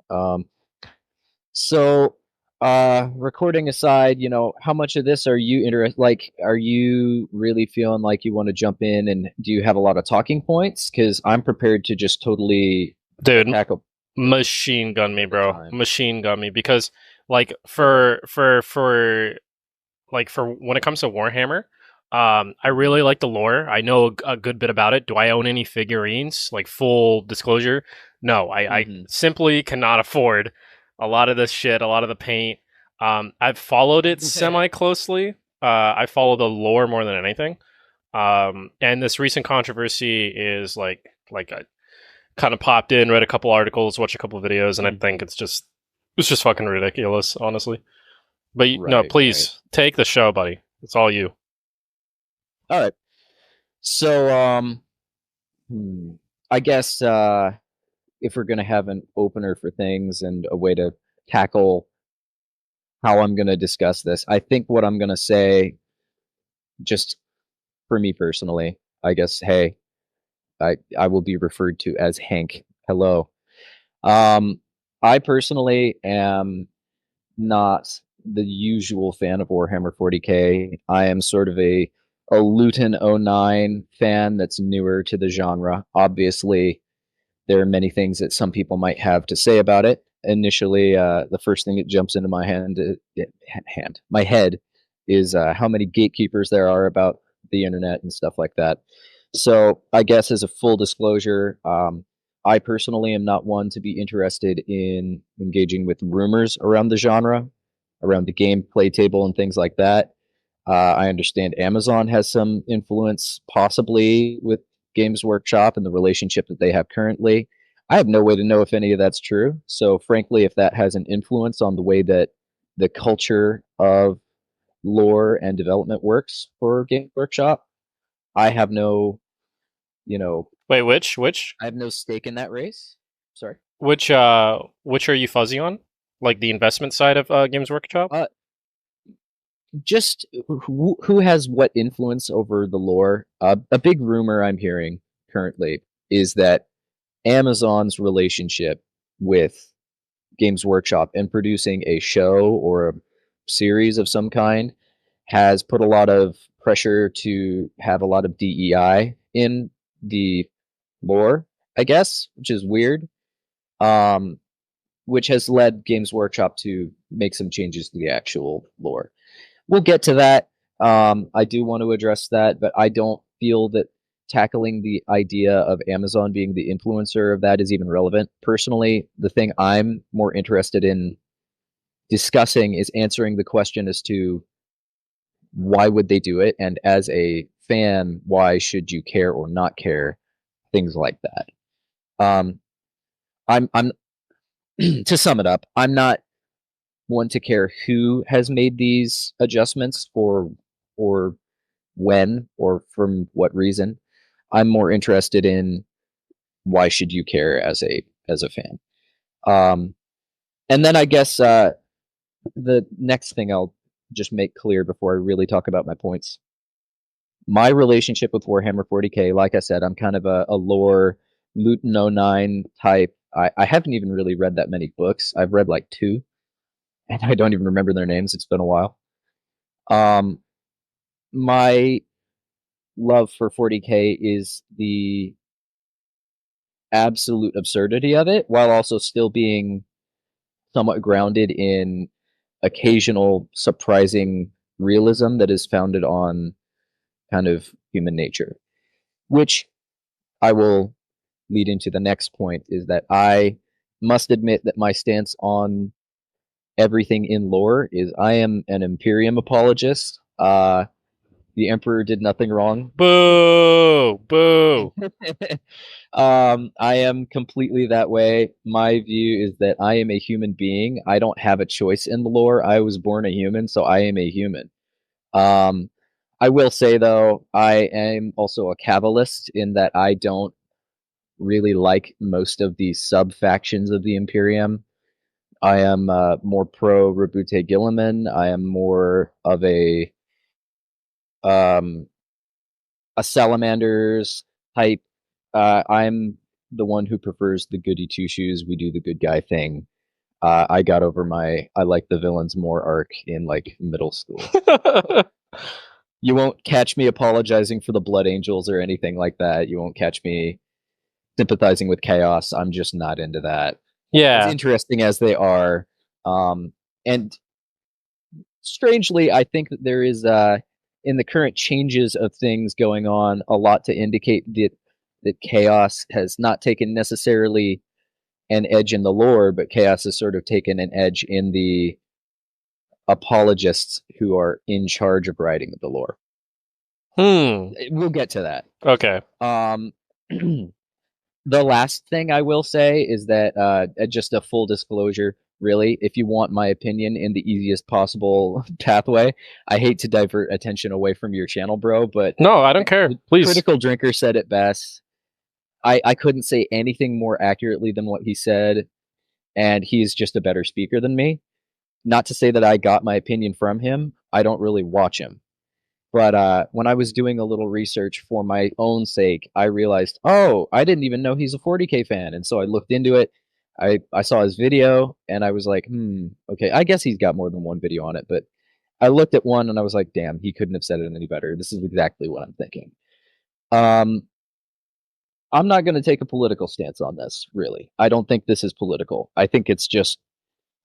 Um, so, recording aside, how much of this are you interested? Like, are you really feeling like you want to jump in, and do you have a lot of talking points? Because I'm prepared to just totally Dude, tackle machine gun me, the bro. time. Machine gun me because like Okay. for when it comes to Warhammer, I really like the lore. I know a good bit about it. Do I own any figurines? Like full disclosure, no. I Hmm. simply cannot afford a lot of this shit, a lot of the paint. I've followed it semi closely. I follow the lore more than anything. And this recent controversy is like I kind of popped in, read a couple articles, watched a couple videos, and I think Hmm. it's just fucking ridiculous, honestly. But no, Right, right. please take the show, buddy. It's all you. All right. So, hmm, I guess if we're gonna have an opener for things and a way to tackle how I'm gonna discuss this, I think what I'm gonna say, just for me personally, I guess, hey, I will be referred to as Hank. Hello. Um, I personally am not the usual fan of Warhammer 40K. I am sort of a Luton '09 fan that's newer to the genre. Obviously, there are many things that some people might have to say about it. Initially, the first thing that jumps into my my head, is how many gatekeepers there are about the internet and stuff like that. So, I guess as a full disclosure, I personally am not one to be interested in engaging with rumors around the genre, around the gameplay table and things like that. I understand Amazon has some influence, possibly with Games Workshop and the relationship that they have currently. I have no way to know if any of that's true. So, frankly, if that has an influence on the way that the culture of lore and development works for Games Workshop, I have no, you know, Wait, which I have no stake in that race. Sorry. which are you fuzzy on? Like the investment side of Games Workshop? Uh, just who has what influence over the lore? A big rumor I'm hearing currently is that Amazon's relationship with Games Workshop and producing a show or a series of some kind has put a lot of pressure to have a lot of DEI in the lore, I guess, which is weird. Um, which has led Games Workshop to make some changes to the actual lore. We'll get to that. I do want to address that, but I don't feel that tackling the idea of Amazon being the influencer of that is even relevant. Personally, the thing I'm more interested in discussing is answering the question as to why would they do it, and as a fan, why should you care or not care, things like that. Um, I'm to sum it up, I'm not one to care who has made these adjustments or when or from what reason. I'm more interested in why should you care as a fan. Um, and then I guess the next thing I'll just make clear before I really talk about my points. My relationship with Warhammer 40K, like I said, I'm kind of a lore Luton '09 type. I haven't even really read that many books. I've read like two, and I don't even remember their names. It's been a while. Um, my love for 40K is the absolute absurdity of it, while also still being somewhat grounded in occasional surprising realism that is founded on kind of human nature. Which I will lead into the next point, is that I must admit that my stance on everything in lore is I am an Imperium apologist. The Emperor did nothing wrong. Boo! Boo! I am completely that way. My view is that I am a human being. I don't have a choice in the lore. I was born a human, so I am a human. Um, I will say though, I am also a Cabalist in that I don't really like most of the sub factions of the Imperium. I am more pro Rabute Gilliman. I am more of um, a salamanders type. I'm the one who prefers the goody two shoes. We do the good guy thing. I got over my I like the villains more arc in like middle school. You won't catch me apologizing for the Blood Angels or anything like that. You won't catch me sympathizing with Chaos. I'm just not into that. As Yeah. interesting as they are, and strangely, I think that there is in the current changes of things going on a lot to indicate that Chaos has not taken necessarily an edge in the lore, but Chaos has sort of taken an edge in the apologists who are in charge of writing the lore. Hmm. We'll get to that. Okay. The last thing I will say is that just a full disclosure, really, if you want my opinion in the easiest possible pathway, I hate to divert attention away from your channel, bro, but No, I don't care. the Please. Critical Drinker said it best. I couldn't say anything more accurately than what he said, and he's just a better speaker than me. Not to say that I got my opinion from him. I don't really watch him. But when I was doing a little research for my own sake, I realized, oh, I didn't even know he's a 40K fan. And so I looked into it. I saw his video and I was like, okay, I guess he's got more than one video on it. But I looked at one and I was like, damn, he couldn't have said it any better. This is exactly what I'm thinking. I'm not going to take a political stance on this, really. I don't think this is political. I think it's just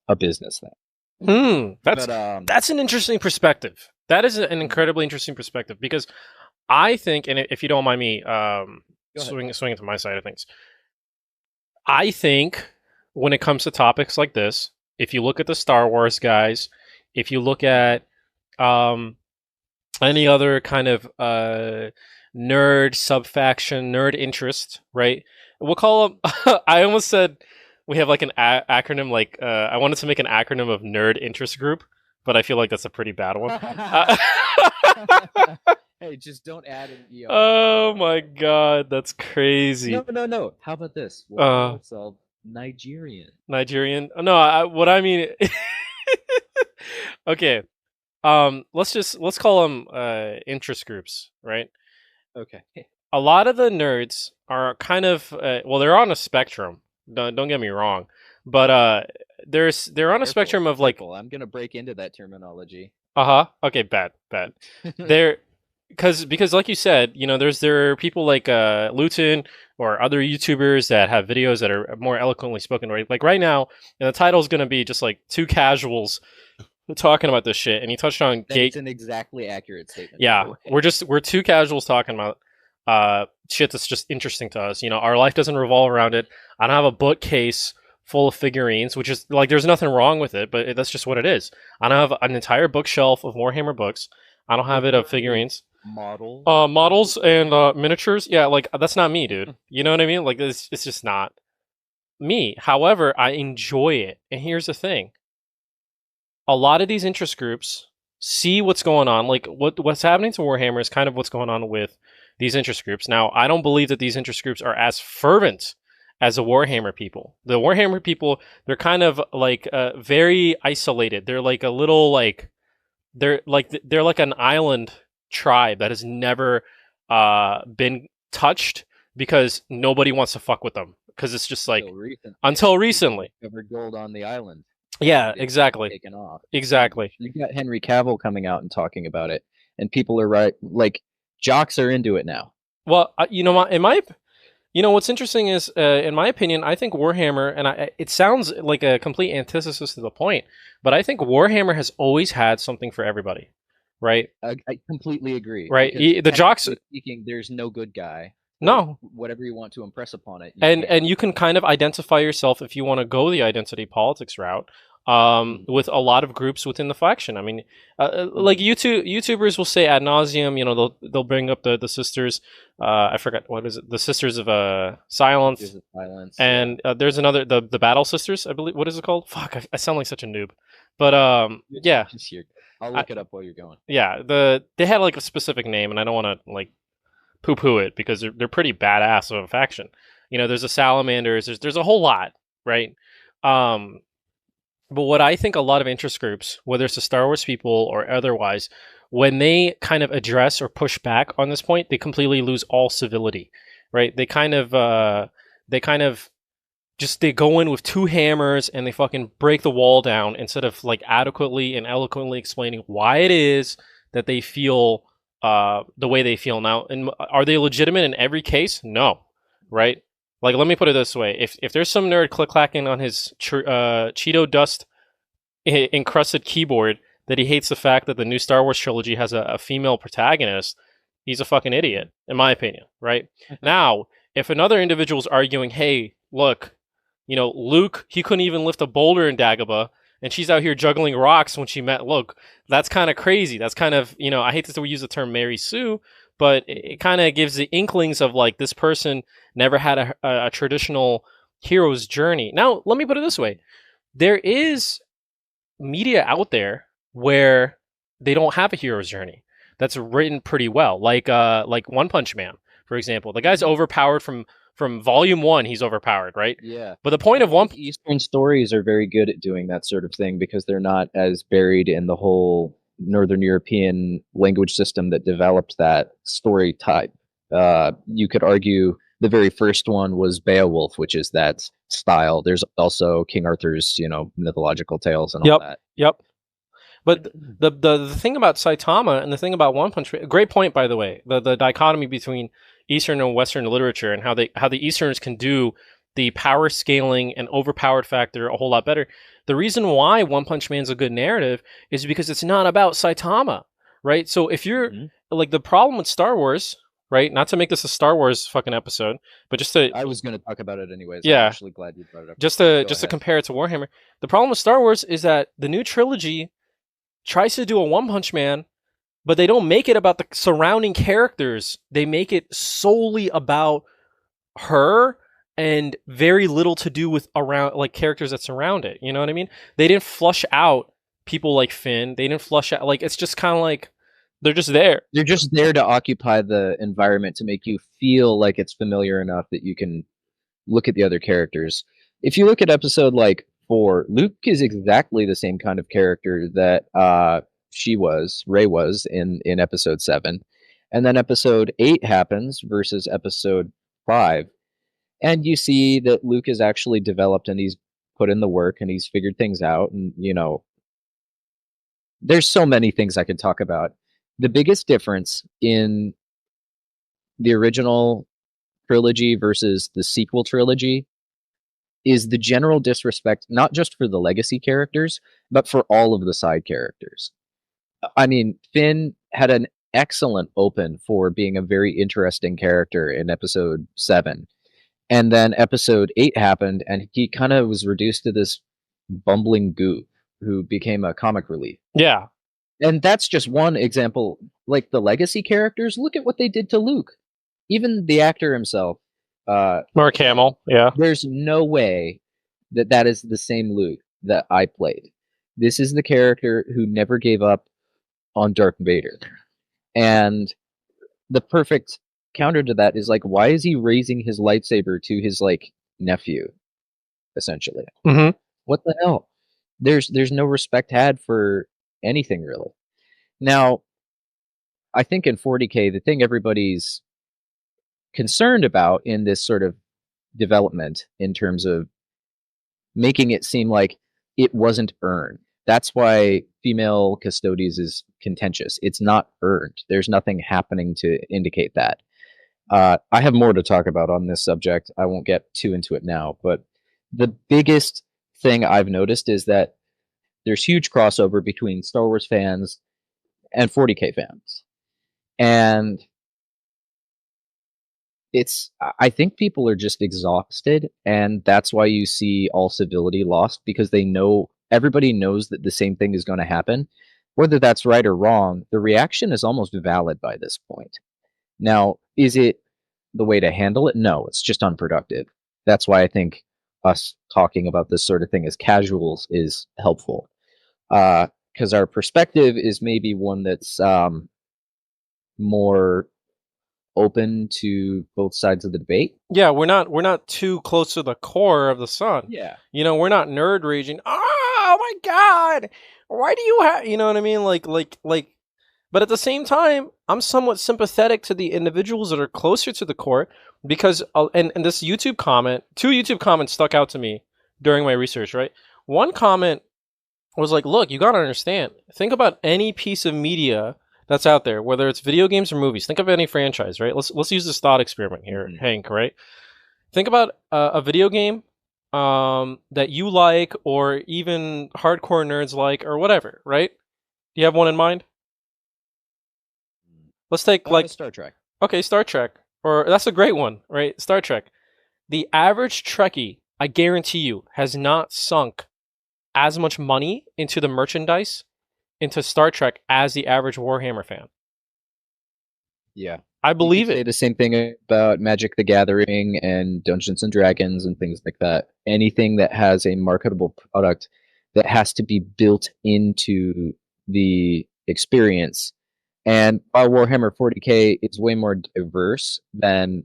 a business thing. That's an interesting perspective. That is an incredibly interesting perspective because I think, and if you don't mind me swinging to my side of things, I think when it comes to topics like this, if you look at the Star Wars guys, if you look at any other kind of nerd subfaction, nerd interest, right? We'll call them. I almost said we have like an acronym. Like I wanted to make an acronym of nerd interest group, but I feel like that's a pretty bad one. Hey, just don't add an ER. Oh my god, that's crazy. No. How about this? What's Nigerian? Nigerian? No, what I mean. Okay. Let's call them interest groups, right? Okay. A lot of the nerds are kind of well, they're on a spectrum. Don't get me wrong, but they're on a spectrum of like. I'm gonna break into that terminology. Okay, bad. They're because like you said, you know, there are people like Luton or other YouTubers that have videos that are more eloquently spoken. Right, like right now, and the title is gonna be just like two casuals talking about this shit, and he touched on That's an exactly accurate statement. Yeah, we're two casuals talking about shit that's just interesting to us. You know, our life doesn't revolve around it. I don't have a bookcase full of figurines, which is like there's nothing wrong with it, but that's just what it is. I don't have an entire bookshelf of Warhammer books. I don't have it of figurines. Models and miniatures. Yeah, like that's not me, dude. You know what I mean? Like it's just not me. However, I enjoy it, and here's the thing. A lot of these interest groups see what's going on. Like what's happening to Warhammer is kind of what's going on with these interest groups. Now, I don't believe that these interest groups are as fervent as the Warhammer people. The Warhammer people, they're kind of like very isolated. They're like a little like they're like an island tribe that has never been touched because nobody wants to fuck with them because it's just like until recently. Covered gold on the island. Yeah, exactly. Taken off. Exactly. You got Henry Cavill coming out and talking about it, and people are right. Like jocks are into it now. Well, you know, what's interesting is, in my opinion, I think Warhammer, and it sounds like a complete antithesis to the point, but I think Warhammer has always had something for everybody, right? I completely agree. Right, the jocks. Speaking, there's no good guy. No. Whatever you want to impress upon it. And you can kind of identify yourself if you want to go the identity politics route with a lot of groups within the faction. I mean, like YouTubers will say ad nauseum, you know, they'll bring up the sisters. I forgot, what is it? The Sisters of Silence. And there's another, the Battle Sisters, I believe. What is it called? Fuck, I sound like such a noob. But yeah. I'll look it up while you're going. Yeah, they had like a specific name, and I don't want to like poo-poo it because they're pretty badass of a faction. You know, there's the Salamanders, there's a whole lot, right? But what I think a lot of interest groups, whether it's the Star Wars people or otherwise, when they kind of address or push back on this point, they completely lose all civility, right? They kind of just they go in with two hammers and they fucking break the wall down instead of like adequately and eloquently explaining why it is that they feel the way they feel now. And are they legitimate in every case? No, right? Like, let me put it this way: if there's some nerd click clacking on his Cheeto dust encrusted keyboard that he hates the fact that the new Star Wars trilogy has a female protagonist, he's a fucking idiot, in my opinion, right? Now, if another individual is arguing, hey, look, Luke, he couldn't even lift a boulder in Dagobah, and she's out here juggling rocks when she met Luke. That's kind of crazy. That's kind of, I hate to use the term Mary Sue, but it kind of gives the inklings of like this person never had a traditional hero's journey. Now, let me put it this way. There is media out there where they don't have a hero's journey that's written pretty well, like One Punch Man, for example. The guy's overpowered from volume 1. He's overpowered, right? Yeah. But the point of one Eastern stories are very good at doing that sort of thing because they're not as buried in the whole Northern European language system that developed that story type. You could argue the very first one was Beowulf, which is that style. There's also King Arthur's, mythological tales and all that. Yep. But the thing about Saitama and the thing about One Punch Man, great point, by the way, the dichotomy between Eastern and Western literature and how the Easterners can do the power scaling and overpowered factor a whole lot better. The reason why One Punch Man's a good narrative is because it's not about Saitama, right? So if you're like the problem with Star Wars, right? Not to make this a Star Wars fucking episode, but just to I was going to talk about it anyways. Yeah. I'm actually glad you brought it up. Just to compare it to Warhammer. The problem with Star Wars is that the new trilogy tries to do a One Punch Man, but they don't make it about the surrounding characters. They make it solely about her and very little to do with around like characters that surround it. You know what I mean? They didn't flush out people like Finn. They didn't flush out like it's just kind of like they're just there. They're just there to occupy the environment to make you feel like it's familiar enough that you can look at the other characters. If you look at episode like 4, Luke is exactly the same kind of character that Rey was in episode 7. And then episode 8 happens versus episode 5. And you see that Luke is actually developed and he's put in the work and he's figured things out. And, there's so many things I could talk about. The biggest difference in the original trilogy versus the sequel trilogy is the general disrespect, not just for the legacy characters, but for all of the side characters. I mean, Finn had an excellent open for being a very interesting character in episode 7. And then episode 8 happened, and he kind of was reduced to this bumbling goof who became a comic relief. Yeah. And that's just one example. Like the legacy characters, look at what they did to Luke. Even the actor himself. Mark Hamill, yeah. There's no way that is the same Luke that I played. This is the character who never gave up on Darth Vader. And the perfect counter to that is like, why is he raising his lightsaber to his like nephew, essentially? Mm-hmm. What the hell? There's no respect had for anything really. Now, I think in 40K, the thing everybody's concerned about in this sort of development in terms of making it seem like it wasn't earned. That's why female custodies is contentious. It's not earned. There's nothing happening to indicate that. I have more to talk about on this subject. I won't get too into it now, but the biggest thing I've noticed is that there's huge crossover between Star Wars fans and 40K fans. And I think people are just exhausted, and that's why you see all civility lost, because everybody knows that the same thing is going to happen. Whether that's right or wrong, the reaction is almost valid by this point. Now, is it the way to handle it? No, it's just unproductive. That's why I think us talking about this sort of thing as casuals is helpful. Because our perspective is maybe one that's more open to both sides of the debate. Yeah, we're not too close to the core of the sun. Yeah. We're not nerd raging. Oh my god! Why do you have? You know what I mean? Like But at the same time, I'm somewhat sympathetic to the individuals that are closer to the court because, and this YouTube comment, two YouTube comments stuck out to me during my research, right? One comment was like, look, you got to understand, think about any piece of media that's out there, whether it's video games or movies. Think of any franchise, right? Let's use this thought experiment here, Hank, right? Think about a video game that you like, or even hardcore nerds like, or whatever, right? Do you have one in mind? Let's take like Star Trek. okay, Star Trek, or that's a great one, right? Star Trek. The average Trekkie, I guarantee you, has not sunk as much money into the merchandise into Star Trek as the average Warhammer fan. Yeah. I You could believe say it. the same thing about Magic the Gathering and Dungeons and Dragons and things like that. Anything that has a marketable product that has to be built into the experience. And while Warhammer 40K is way more diverse than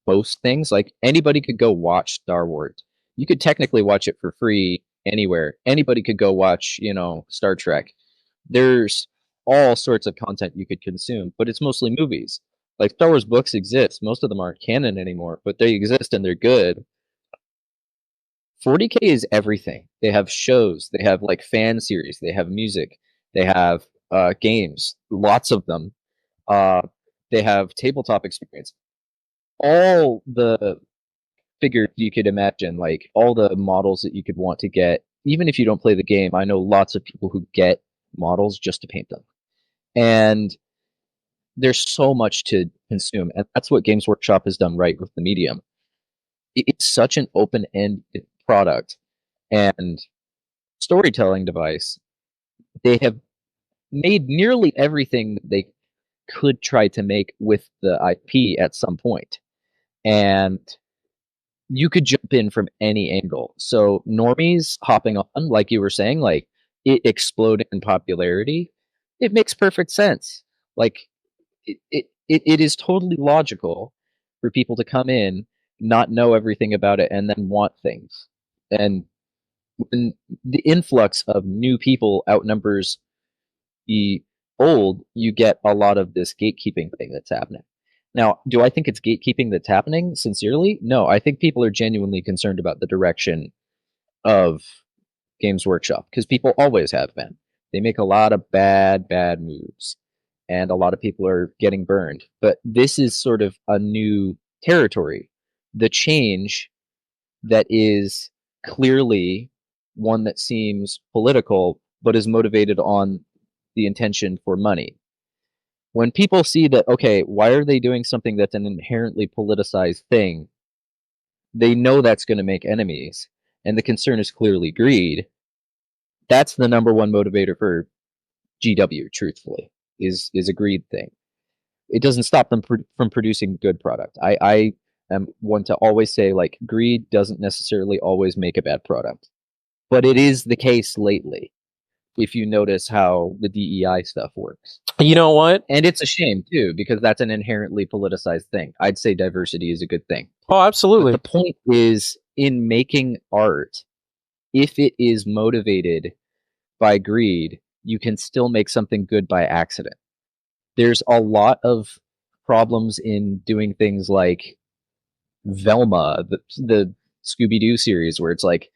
most things, like anybody could go watch Star Wars. You could technically watch it for free anywhere. Anybody could go watch, Star Trek. There's all sorts of content you could consume, but it's mostly movies. Like Star Wars books exist. Most of them aren't canon anymore, but they exist and they're good. 40K is everything. They have shows, they have like fan series, they have music, they have games, lots of them. Uh, they have tabletop experience. All the figures you could imagine, like all the models that you could want to get, even if you don't play the game. I know lots of people who get models just to paint them. And there's so much to consume, and that's what Games Workshop has done right with the medium. It's such an open-ended product and storytelling device. They have made nearly everything that they could try to make with the IP at some point, and you could jump in from any angle. So normies hopping on, like you were saying, like it exploded in popularity. It makes perfect sense. Like it is totally logical for people to come in, not know everything about it, and then want things. And when the influx of new people outnumbers the old, you get a lot of this gatekeeping thing that's happening. Now, do I think it's gatekeeping that's happening sincerely? No, I think people are genuinely concerned about the direction of Games Workshop because people always have been. They make a lot of bad moves, and a lot of people are getting burned. But this is sort of a new territory. The change that is clearly one that seems political, but is motivated on the intention for money. When people see that, okay, why are they doing something that's an inherently politicized thing? They know that's going to make enemies, and the concern is clearly greed. That's the number one motivator for GW, truthfully, is a greed thing. It doesn't stop them from producing good product. I am one to always say, like, greed doesn't necessarily always make a bad product, but it is the case lately. If you notice how the DEI stuff works, You know what? and it's a shame too because that's an inherently politicized thing. I'd say diversity is a good thing, Oh, but the absolutely. point is in making art, if it is motivated by greed, you can still make something good by accident. There's a lot of problems in doing things like Velma, the Scooby Doo series, where it's like,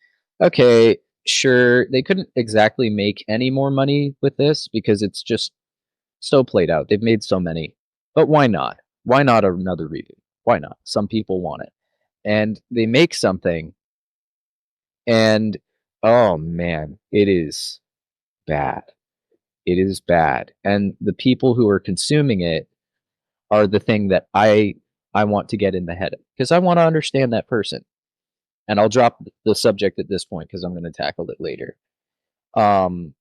okay, sure, they couldn't exactly make any more money with this because it's just so played out. They've made so many, but why not? Why not another reboot? Why not? Some people want it, and they make something, and oh man, it is bad. It is bad, and the people who are consuming it are the thing that I want to get in the head of because I want to understand that person. And I'll drop the subject at this point because I'm going to tackle it later. Um,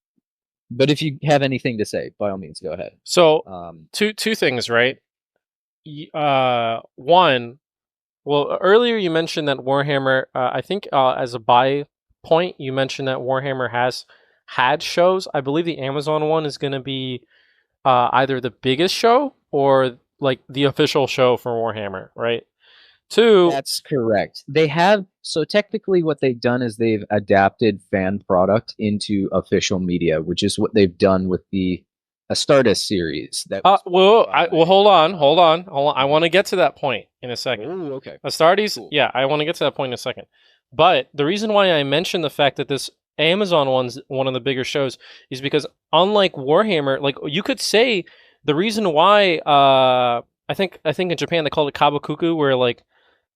but if you have anything to say, by all means, go ahead. So Um, two things, right? One, well, earlier you mentioned that Warhammer. I think as a buy point, you mentioned that Warhammer has had shows. I believe the Amazon one is going to be either the biggest show or like the official show for Warhammer, right? Two, that's correct. They have so technically what they've done is they've adapted fan product into official media, which is what they've done with the Astartes series that was Well, by. hold on. I want to get to that point in a second. Oh, okay, Astartes, cool. yeah, I want to get to that point in a second. But the reason why I mentioned the fact that this Amazon one's one of the bigger shows is because unlike Warhammer, like you could say the reason why I think in Japan they called it kabukuku, where like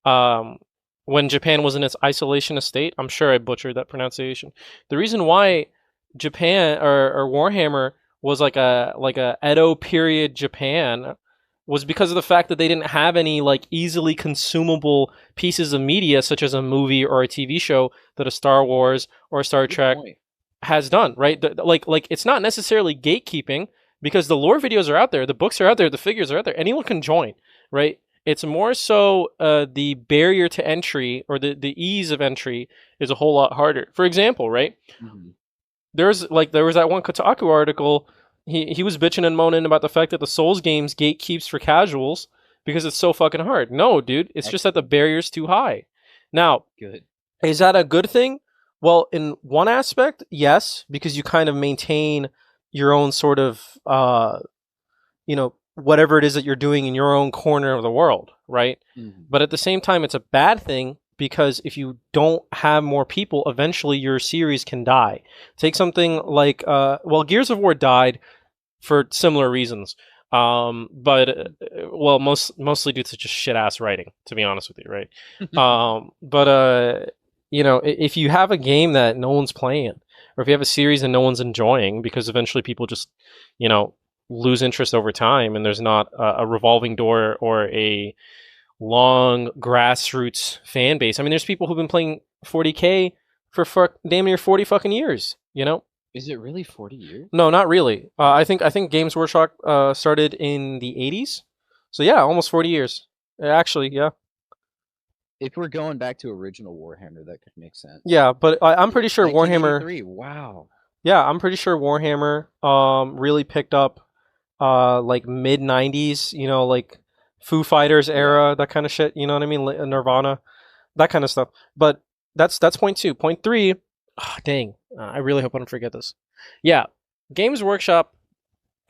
um when Japan was in its isolationist state, I'm sure I butchered that pronunciation. The reason why Japan or Warhammer was like a Edo period Japan was because of the fact that they didn't have any like easily consumable pieces of media such as a movie or a TV show that a Star Wars or a Star Good Trek point. has done, right? Like it's not necessarily gatekeeping because the lore videos are out there, the books are out there, the figures are out there. Anyone can join, right? It's more so the barrier to entry or the ease of entry is a whole lot harder. For example, right? Mhm. There was that one Kotaku article. He was bitching and moaning about the fact that the Souls games gatekeeps for casuals because it's so fucking hard. No, dude, it's just that the Excellent. barrier's too high. Now, Good. is that a good thing? Well, in one aspect, yes, because you kind of maintain your own sort of whatever it is that you're doing in your own corner of the world, right? Mhm. But at the same time, it's a bad thing because if you don't have more people, eventually your series can die. Take something like, Gears of War died for similar reasons. But well, mostly due to just shit ass writing, to be honest with you, right? But if you have a game that no one's playing, or if you have a series that no one's enjoying, because eventually people just, you know, lose interest over time, and there's not a revolving door or a long grassroots fan base. I mean, there's people who've been playing 40K for damn near 40 fucking years. You know, Is it really 40 years? no, not really. I think Games Workshop started in the '80s, so yeah, almost 40 years. Actually, yeah, If we're going back to original Warhammer, that could make sense. yeah. But I'm pretty sure Warhammer. 1983. Wow. Yeah, I'm pretty sure Warhammer really picked up like mid '90s. You know, like Foo Fighters Yeah. era, that kind of shit. You know what I mean? Nirvana, that kind of stuff. But that's point two. Point three. Ah, dang, I really hope I don't forget this. Yeah, Games Workshop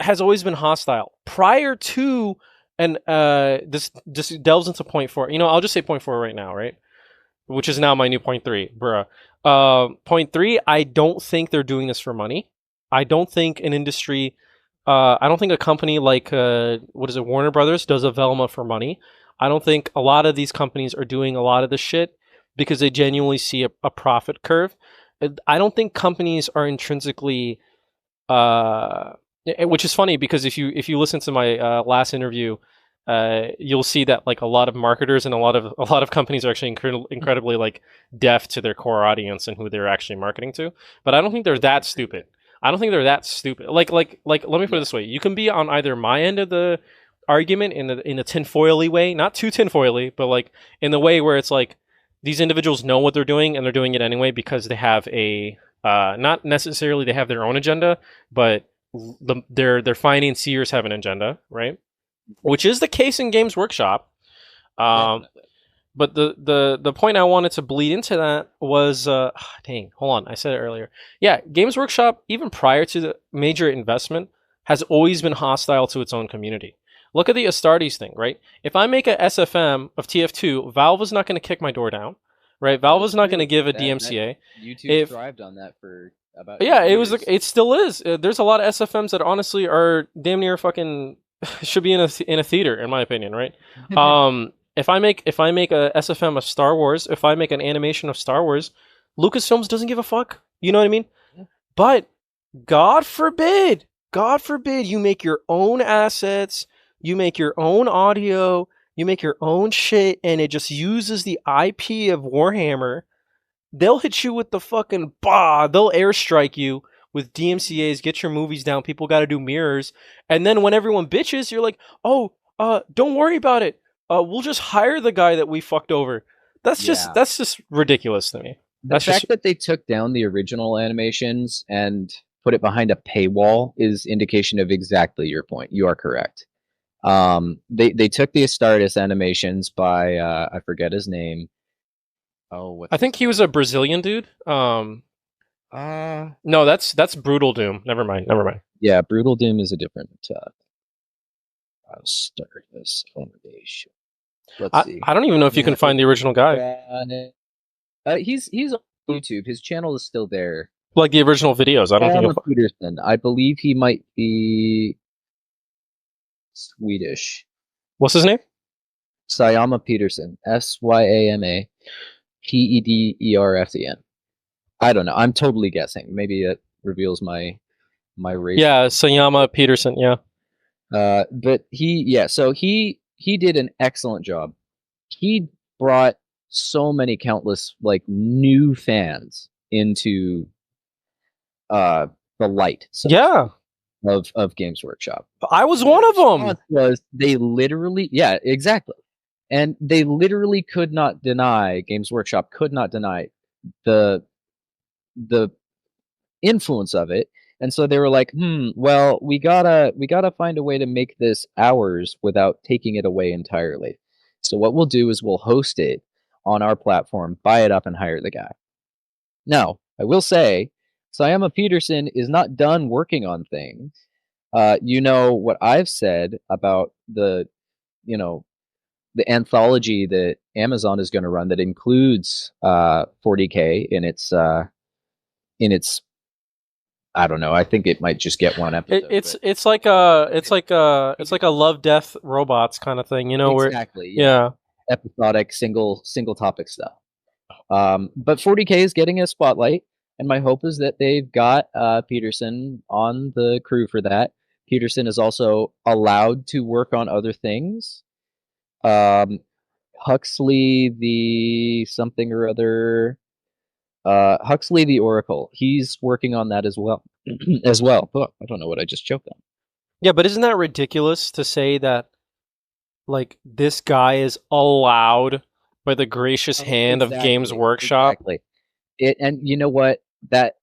has always been hostile prior to, and this delves into point four. You know, I'll just say point four right now, right? Which is now my new point three, bruh. Point three, I don't think they're doing this for money. I don't think an industry, I don't think a company like what is it, Warner Brothers does a Velma for money. I don't think a lot of these companies are doing a lot of this shit because they genuinely see a profit curve. I don't think companies are intrinsically which is funny because if you listen to my last interview, you'll see that like a lot of marketers and a lot of companies are actually incredibly like deaf to their core audience and who they're actually marketing to. But I don't think they're that stupid. I don't think they're that stupid. Like let me put it Yeah. this way: you can be on either my end of the argument in a tinfoily way, not too tinfoily, but like in the way where it's like these individuals know what they're doing and they're doing it anyway because they have a not necessarily they have their own agenda, but their financiers have an agenda, right? Which is the case in Games Workshop. Um, Definitely. but the point I wanted to bleed into that was dang, hold on, I said it earlier. Yeah, Games Workshop, even prior to the major investment, has always been hostile to its own community. Look at the Astartes thing, right? If I make a SFM of TF2, Valve is not going to kick my door down, right? Valve That's is not going to true. give a That DMCA. YouTube If thrived on that for about Yeah, 8 years. it still is. There's a lot of SFMs that honestly are damn near fucking should be in a theater, in my opinion, right? If I make a SFM of Star Wars, if I make an animation of Star Wars, Lucasfilms doesn't give a fuck. You know what I mean? But God forbid you make your own assets, you make your own audio, you make your own shit, and it just uses the IP of Warhammer. They'll hit you with the fucking bah. They'll airstrike you with DMCA's. Get your movies down. People got to do mirrors. And then when everyone bitches, you're like, oh, don't worry about it. We'll just hire the guy that we fucked over. That's just Yeah. that's just ridiculous to me. The That's just fact that they took down the original animations and put it behind a paywall is indication of exactly your point. You are correct. They took the Astartes animations by I forget his name. Oh, I what's his think he was name? a Brazilian dude. No, that's Brutal Doom. Never mind. Never mind. Yeah, Brutal Doom is a different. I'll start this foundation. Let's see. I don't even know if you can Yeah, find the original guy, he's on YouTube. His channel is still there. like the original videos. I don't think Alma you'll. Peterson. I believe he might be Swedish. What's his name? Syama Peterson. Syama Pedersen. I don't know. I'm totally guessing. Maybe it reveals my race. Yeah, Sayama Peterson. Yeah. But so he did an excellent job. He brought so many countless like new fans into uh the light Yeah. of Games Workshop. I was one of them. Was they literally exactly. And they literally could not deny Games Workshop could not deny the the influence of it. And so they were like, well, we gotta find a way to make this ours without taking it away entirely. So what we'll do is we'll host it on our platform, buy it up, and hire the guy. Now, I will say, Syama Peterson is not done working on things. You know what I've said about you know, the anthology that Amazon is going to run that includes 40K in its I don't know. I think it might just get one episode. It's like a love death robots kind of thing, you know? Exactly. Yeah. Episodic single topic stuff. But 40K is getting a spotlight, and my hope is that they've got Peterson on the crew for that. Peterson is also allowed to work on other things. Huxley the something or other. Huxley the Oracle. He's working on that as well. as well. Oh, I don't know what I just choked on. Yeah, but isn't that ridiculous to say that like this guy is allowed by the gracious hand of Games Workshop? Exactly. And you know what? That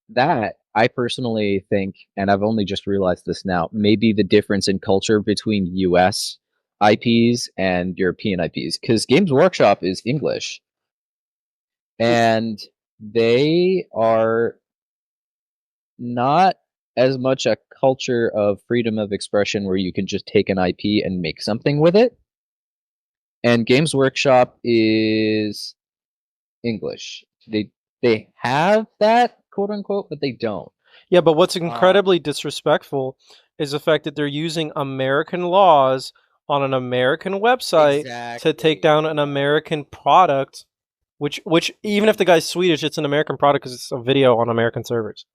I personally think, and I've only just realized this now, maybe the difference in culture between US IPs and European IPs. Because Games Workshop is English. And they are not as much a culture of freedom of expression where you can just take an IP and make something with it. And Games Workshop is English. They have that, quote unquote, but they don't. Yeah, but what's incredibly disrespectful is the fact that they're using American laws on an American website to take down an American product, which even if the guy's Swedish, it's an American product because it's a video on American servers.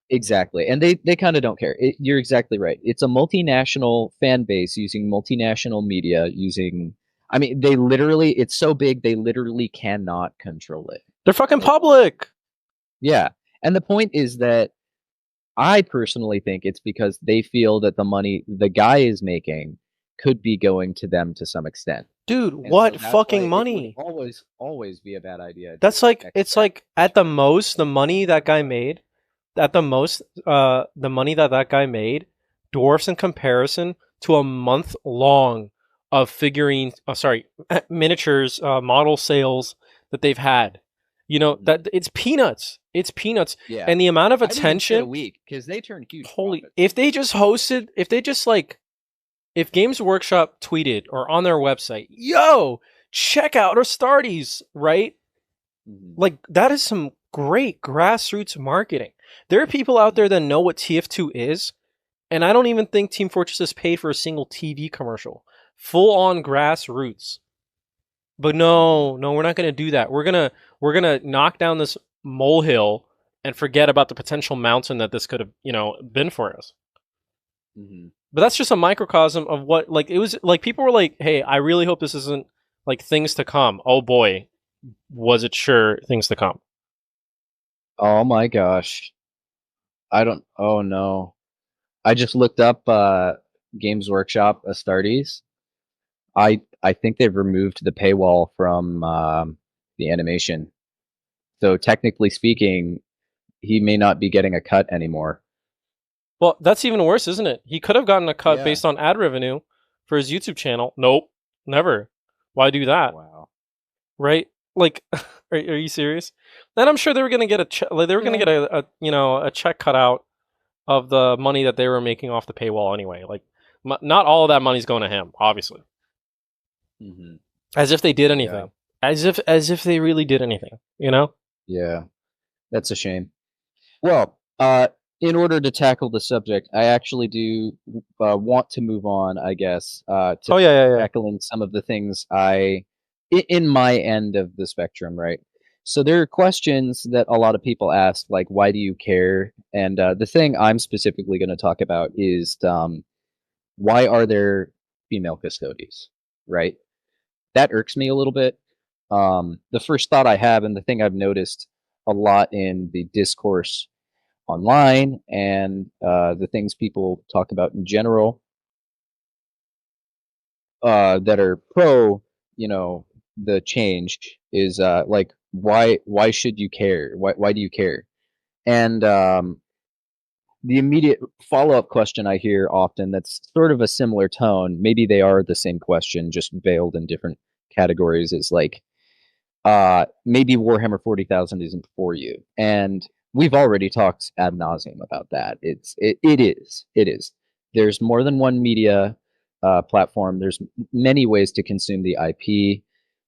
Exactly. And they kind of don't care. You're exactly right. It's a multinational fan base using multinational media using I mean, they literally it's so big they literally cannot control it. They're fucking public. Yeah. And the point is that I personally think it's because they feel that the money the guy is making could be going to them to some extent. Dude, what fucking money? Always be a bad idea. That's like it's like at the most the money that guy made the money that guy made dwarfs in comparison to a month long of miniatures, model sales that they've had. You know, that it's peanuts. It's peanuts. Yeah. And the amount of attention a week because they turn huge. If Games Workshop tweeted or on their website, yo, check out our Astartes, right? Mm-hmm. Like that is some great grassroots marketing. There are people out there that know what TF2 is, and I don't even think Team Fortress has paid for a single TV commercial. Full on grassroots. But no, we're not going to do that. We're gonna knock down this molehill and forget about the potential mountain that this could have, been for us. Mm-hmm. But that's just a microcosm of what, like, it was like people were like, "Hey, I really hope this isn't like things to come." Oh boy, was it sure things to come? Oh my gosh. Oh no. I just looked up Games Workshop Astartes. I think they've removed the paywall from the animation. So technically speaking, he may not be getting a cut anymore. Well, that's even worse, isn't it? He could have gotten a cut based on ad revenue for his YouTube channel. Nope, never. Why do that? Wow. Right? Like, Are you serious? Then I'm sure they were gonna get like, they were gonna Yeah. get a check cut out of the money that they were making off the paywall anyway. Like, not all of that money's going to him, obviously. Hmm. As if they did Yeah. anything. As if they really did anything. You know? Yeah. That's a shame. Well, in order to tackle the subject, I actually do want to move on, I guess, to Oh yeah, yeah, yeah. tackling some of the things in my end of the spectrum, right? So there are questions that a lot of people ask, like, why do you care? And the thing I'm specifically going to talk about is why are there female custodies, right? That irks me a little bit. The first thought I have, and the thing I've noticed a lot in the discourse online and the things people talk about in general that are pro, you know, the change is like why should you care? Why do you care? And the immediate follow up question I hear often that's sort of a similar tone. Maybe they are the same question, just veiled in different categories. Is like maybe Warhammer 40,000 isn't for you. And we've already talked ad nauseum about that. It is. There's more than one media platform. There's many ways to consume the IP.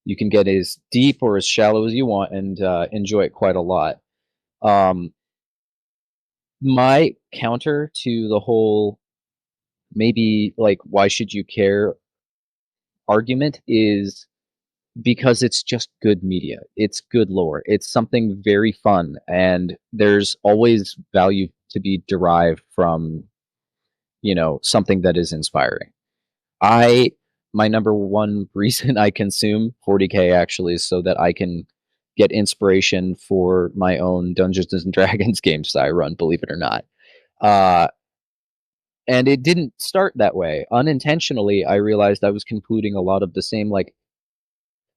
You can get as deep or as shallow as you want and enjoy it quite a lot. Um, my counter to the whole maybe like why should you care argument is because it's just good media. It's good lore. It's something very fun, and there's always value to be derived from, something that is inspiring. I My number one reason I consume 40K actually is so that I can get inspiration for my own Dungeons and Dragons games that I run, believe it or not. Uh, and it didn't start that way. Unintentionally, I realized I was concluding a lot of the same like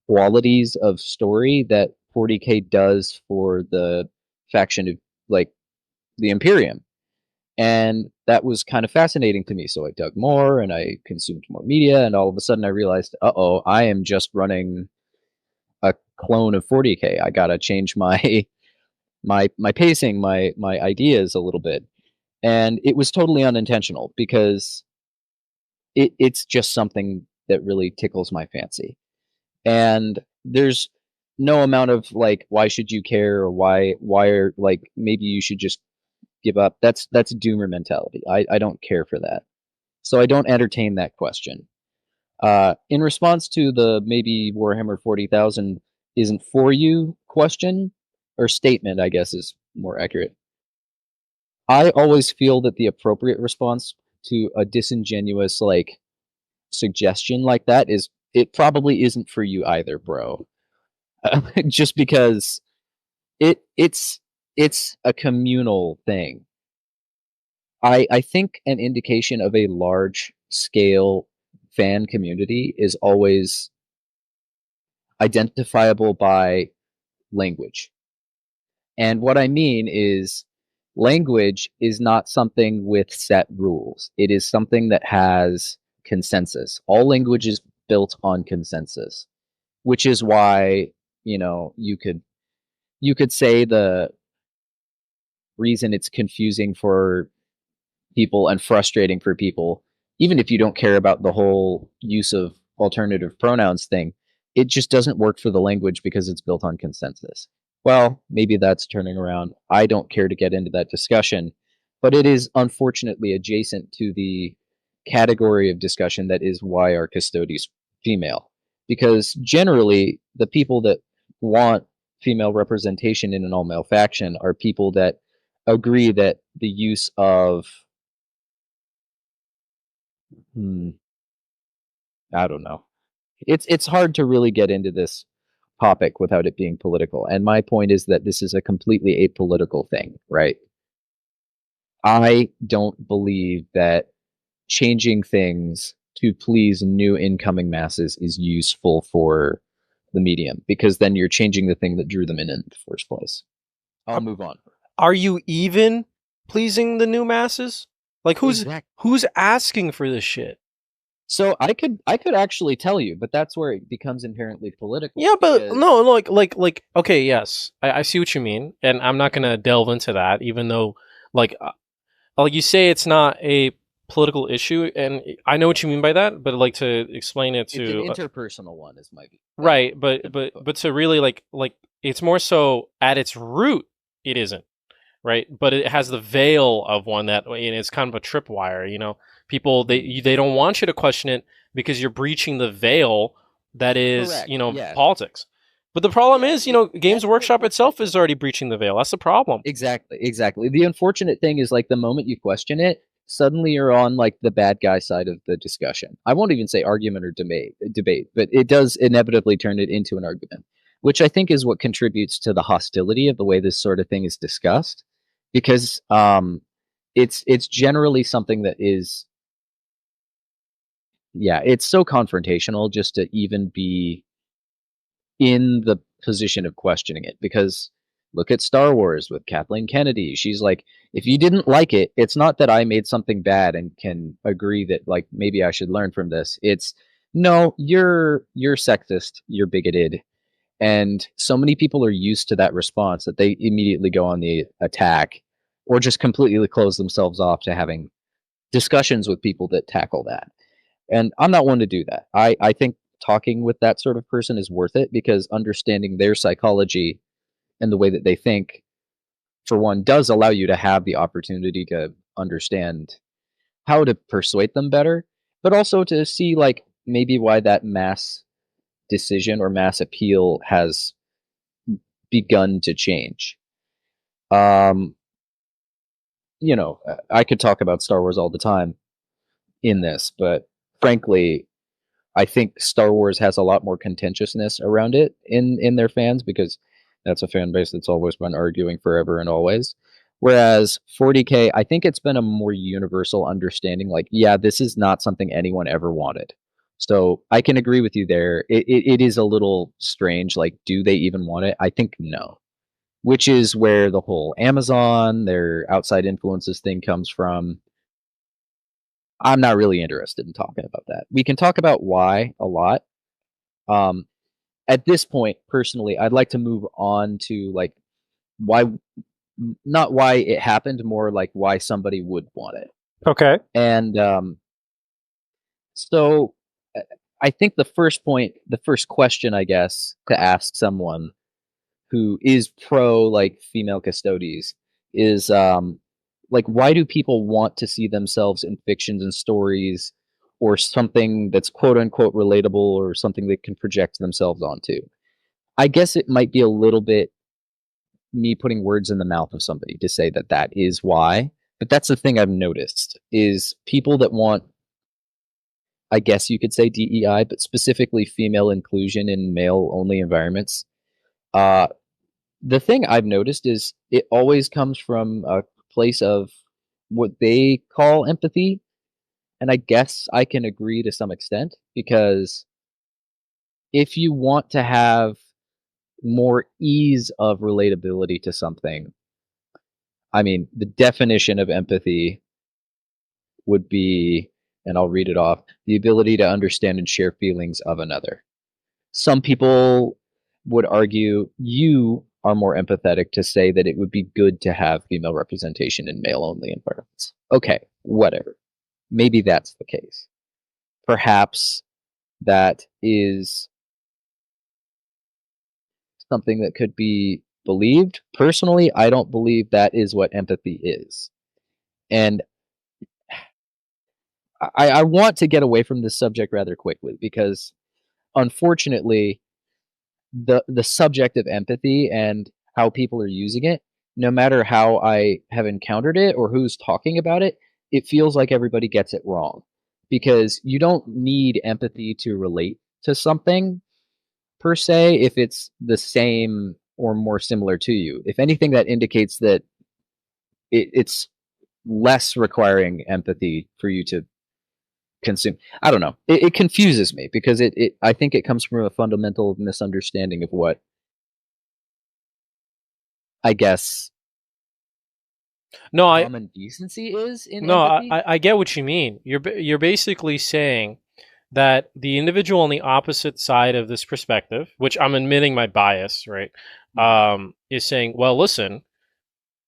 qualities of story that 40K does for the faction of like the Imperium. And that was kind of fascinating to me. So I dug more and I consumed more media, and all of a sudden I realized, oh, I am just running a clone of 40K. I gotta change my my pacing, my ideas a little bit. And it was totally unintentional because it's just something that really tickles my fancy. And there's no amount of like why should you care or why are like maybe you should just give up. That's doomer mentality. I don't care for that, so I don't entertain that question. In response to the maybe Warhammer 40,000 isn't for you question or statement, I guess is more accurate. I always feel that the appropriate response to a disingenuous like suggestion like that is it probably isn't for you either, bro. Just because it's a communal thing. I think an indication of a large scale fan community is always identifiable by language. And what I mean is language is not something with set rules. It is something that has consensus. All language is built on consensus, which is why, you could say the reason it's confusing for people and frustrating for people, even if you don't care about the whole use of alternative pronouns thing, it just doesn't work for the language because it's built on consensus. Well, maybe that's turning around. I don't care to get into that discussion, but it is unfortunately adjacent to the category of discussion that is why our custodies female. Because generally, the people that want female representation in an all male faction are people that agree that the use of Hmm, I don't know. It's hard to really get into this topic without it being political. And my point is that this is a completely apolitical thing, right? I don't believe that changing things to please new incoming masses is useful for the medium because then you're changing the thing that drew them in the first place. I'll Are, move on. are you even pleasing the new masses? Like, who's Exactly. who's asking for this shit? So I could actually tell you, but that's where it becomes inherently political Yeah, but because no, like okay, yes, I see what you mean, and I'm not gonna delve into that, even though like like you say it's not a political issue, and I know what you mean by that, but like to explain it it's an to interpersonal one is my right, the but to really like it's more so at its root, it isn't right, but it has the veil of one that, and it's kind of a tripwire. People Hmm. they don't want you to question it because you're breaching the veil that is Correct. Yeah. politics. But the problem Yeah. is, Games That's the Workshop itself is perspective. already breaching the veil. That's the problem. Exactly, exactly. The unfortunate thing is like the moment you question it, suddenly you're on like the bad guy side of the discussion. I won't even say argument or debate, but it does inevitably turn it into an argument, which I think is what contributes to the hostility of the way this sort of thing is discussed, because it's generally something that is, yeah, it's so confrontational just to even be in the position of questioning it. Because look at Star Wars with Kathleen Kennedy. She's like, if you didn't like it, it's not that I made something bad and can agree that like maybe I should learn from this. It's no, you're sexist, you're bigoted. And so many people are used to that response that they immediately go on the attack or just completely close themselves off to having discussions with people that tackle that. And I'm not one to do that. I think talking with that sort of person is worth it because understanding their psychology and the way that they think, for one, does allow you to have the opportunity to understand how to persuade them better, but also to see like maybe why that mass decision or mass appeal has begun to change. Um, I could talk about Star Wars all the time in this, but frankly, I think Star Wars has a lot more contentiousness around it in their fans because that's a fan base that's always been arguing forever and always. Whereas 40K, I think it's been a more universal understanding. Like, yeah, this is not something anyone ever wanted. So I can agree with you there. It is a little strange. Like, do they even want it? I think no. Which is where the whole Amazon, their outside influences thing comes from. I'm not really interested in talking about that. We can talk about why a lot. Um, at this point, personally, I'd like to move on to like why, not why it happened, more like why somebody would want it. Okay. And so uh, I think the first question, I guess, to ask someone who is pro like female custodies is like why do people want to see themselves in fictions and stories or something that's quote unquote relatable or something they can project themselves onto. I guess it might be a little bit me putting words in the mouth of somebody to say that that is why, but that's the thing I've noticed is people that want, I guess you could say DEI, but specifically female inclusion in male only environments. Uh, the thing I've noticed is it always comes from a place of what they call empathy. And I guess I can agree to some extent because if you want to have more ease of relatability to something, I mean, the definition of empathy would be, and I'll read it off, the ability to understand and share feelings of another. Some people would argue you are more empathetic to say that it would be good to have female representation in male only environments. Okay, whatever. Maybe that's the case. Perhaps that is something that could be believed. Personally, I don't believe that is what empathy is. And I want to get away from this subject rather quickly because unfortunately, the subject of empathy and how people are using it, no matter how I have encountered it or who's talking about it, it feels like everybody gets it wrong. Because you don't need empathy to relate to something per se if it's the same or more similar to you. If anything, that indicates that it's less requiring empathy for you to consume. I don't know. It confuses me because I think it comes from a fundamental misunderstanding of what I guess No, I common decency is in no, empathy. I get what you mean. You're basically saying that the individual on the opposite side of this perspective, which I'm admitting my bias, right, is saying, well, listen,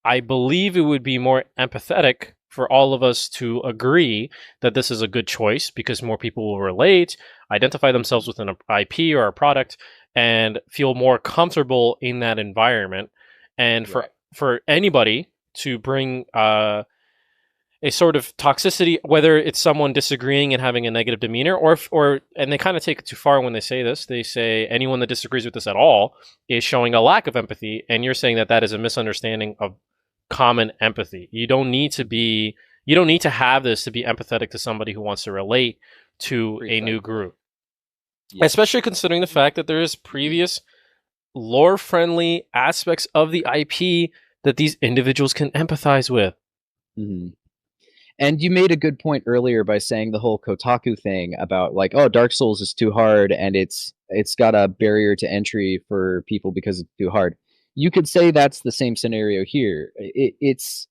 I believe it would be more empathetic for all of us to agree that this is a good choice because more people will relate, identify themselves with an IP or a product, and feel more comfortable in that environment. And Right. for anybody to bring a sort of toxicity, whether it's someone disagreeing and having a negative demeanor, or and they kind of take it too far when they say this. They say anyone that disagrees with this at all is showing a lack of empathy, and you're saying that that is a misunderstanding of common empathy. You don't need to have this to be empathetic to somebody who wants to relate to a new Precisely. group, Yes. especially considering the fact that there is previous lore friendly aspects of the IP that these individuals can empathize with. Mhm. And you made a good point earlier by saying the whole Kotaku thing about like, oh, Dark Souls is too hard and it's got a barrier to entry for people because it's too hard. You could say that's the same scenario here. It's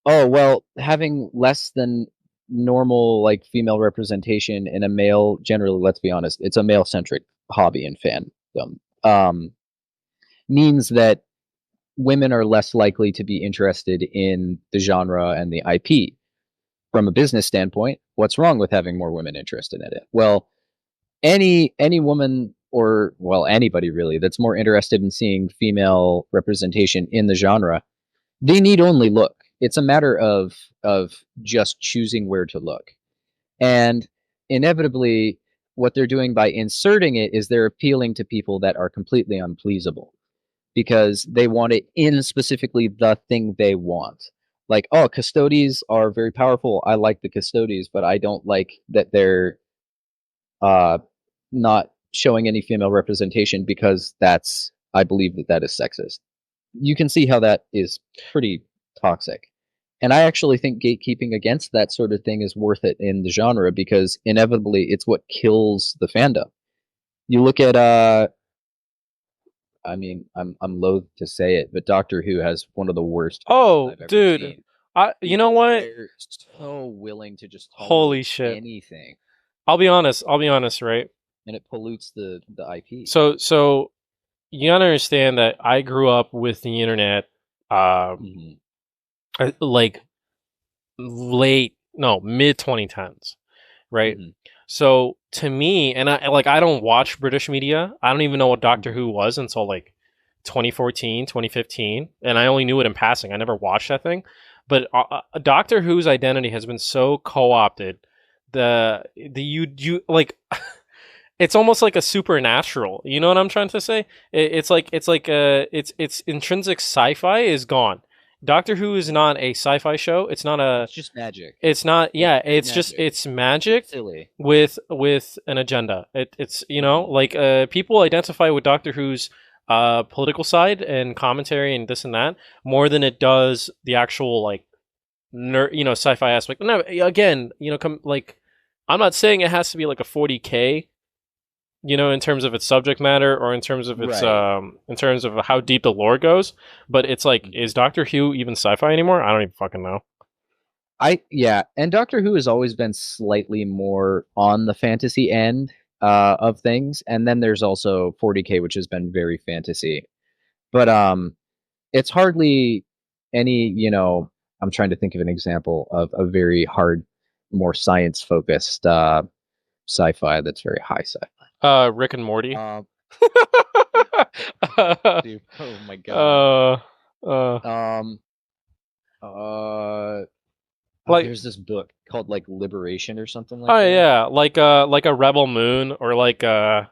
oh well, having less than normal like female representation in a male generally, let's be honest, it's a male centric hobby and fandom. Means that women are less likely to be interested in the genre and the IP. From a business standpoint, what's wrong with having more women interested in it? Well, any woman or well anybody really that's more interested in seeing female representation in the genre, they need only look. It's a matter of just choosing where to look. And inevitably what they're doing by inserting it is they're appealing to people that are completely unpleasable because they want it in specifically the thing they want. Like, oh, custodies are very powerful. I like the custodies, but I don't like that they're uh, not showing any female representation because that's, I believe that that is sexist. You can see how that is pretty toxic. And I actually think gatekeeping against that sort of thing is worth it in the genre because inevitably it's what kills the fandom. You look at I mean, I'm loath to say it, but Doctor Who has one of the worst fandoms Oh, I've ever dude, seen you know because what? they're so willing to just Holy tolerate shit. anything, I'll be honest. I'll be honest, right? and it pollutes the IP. So you gotta understand that I grew up with the internet, Hmm. like late, no, mid 2010s, right? Hmm. So to me, and I don't watch British media. I don't even know what Doctor Hmm. Who was until like 2014, 2015, and I only knew it in passing. I never watched that thing. But Doctor Who's identity has been so co-opted. The you like it's almost like a supernatural. You know what I'm trying to say? It's intrinsic sci-fi is gone. Doctor Who is not a sci-fi show. It's not a It's just magic. it's not. It's Yeah, just it's just magic. it's It's magic silly. with an agenda. It's Hmm. like people identify with Doctor Who's political side and commentary and this and that more than it does the actual like sci-fi aspect. No, again, like I'm not saying it has to be like a 40K, in terms of its subject matter or in terms of its Right. in terms of how deep the lore goes. But it's like, Mhm. is Doctor Who even sci-fi anymore? I don't even fucking know. I yeah, and Doctor Who has always been slightly more on the fantasy end of things, and then there's also 40K, which has been very fantasy. But it's hardly any, I'm trying to think of an example of a very hard, more science focused sci-fi that's very high sci-fi. Rick and Morty. Um, dude, oh my god. uh, uh, Um, oh, like there's this book called like Liberation or something like oh that. yeah, like a Rebel Moon or like Ugh,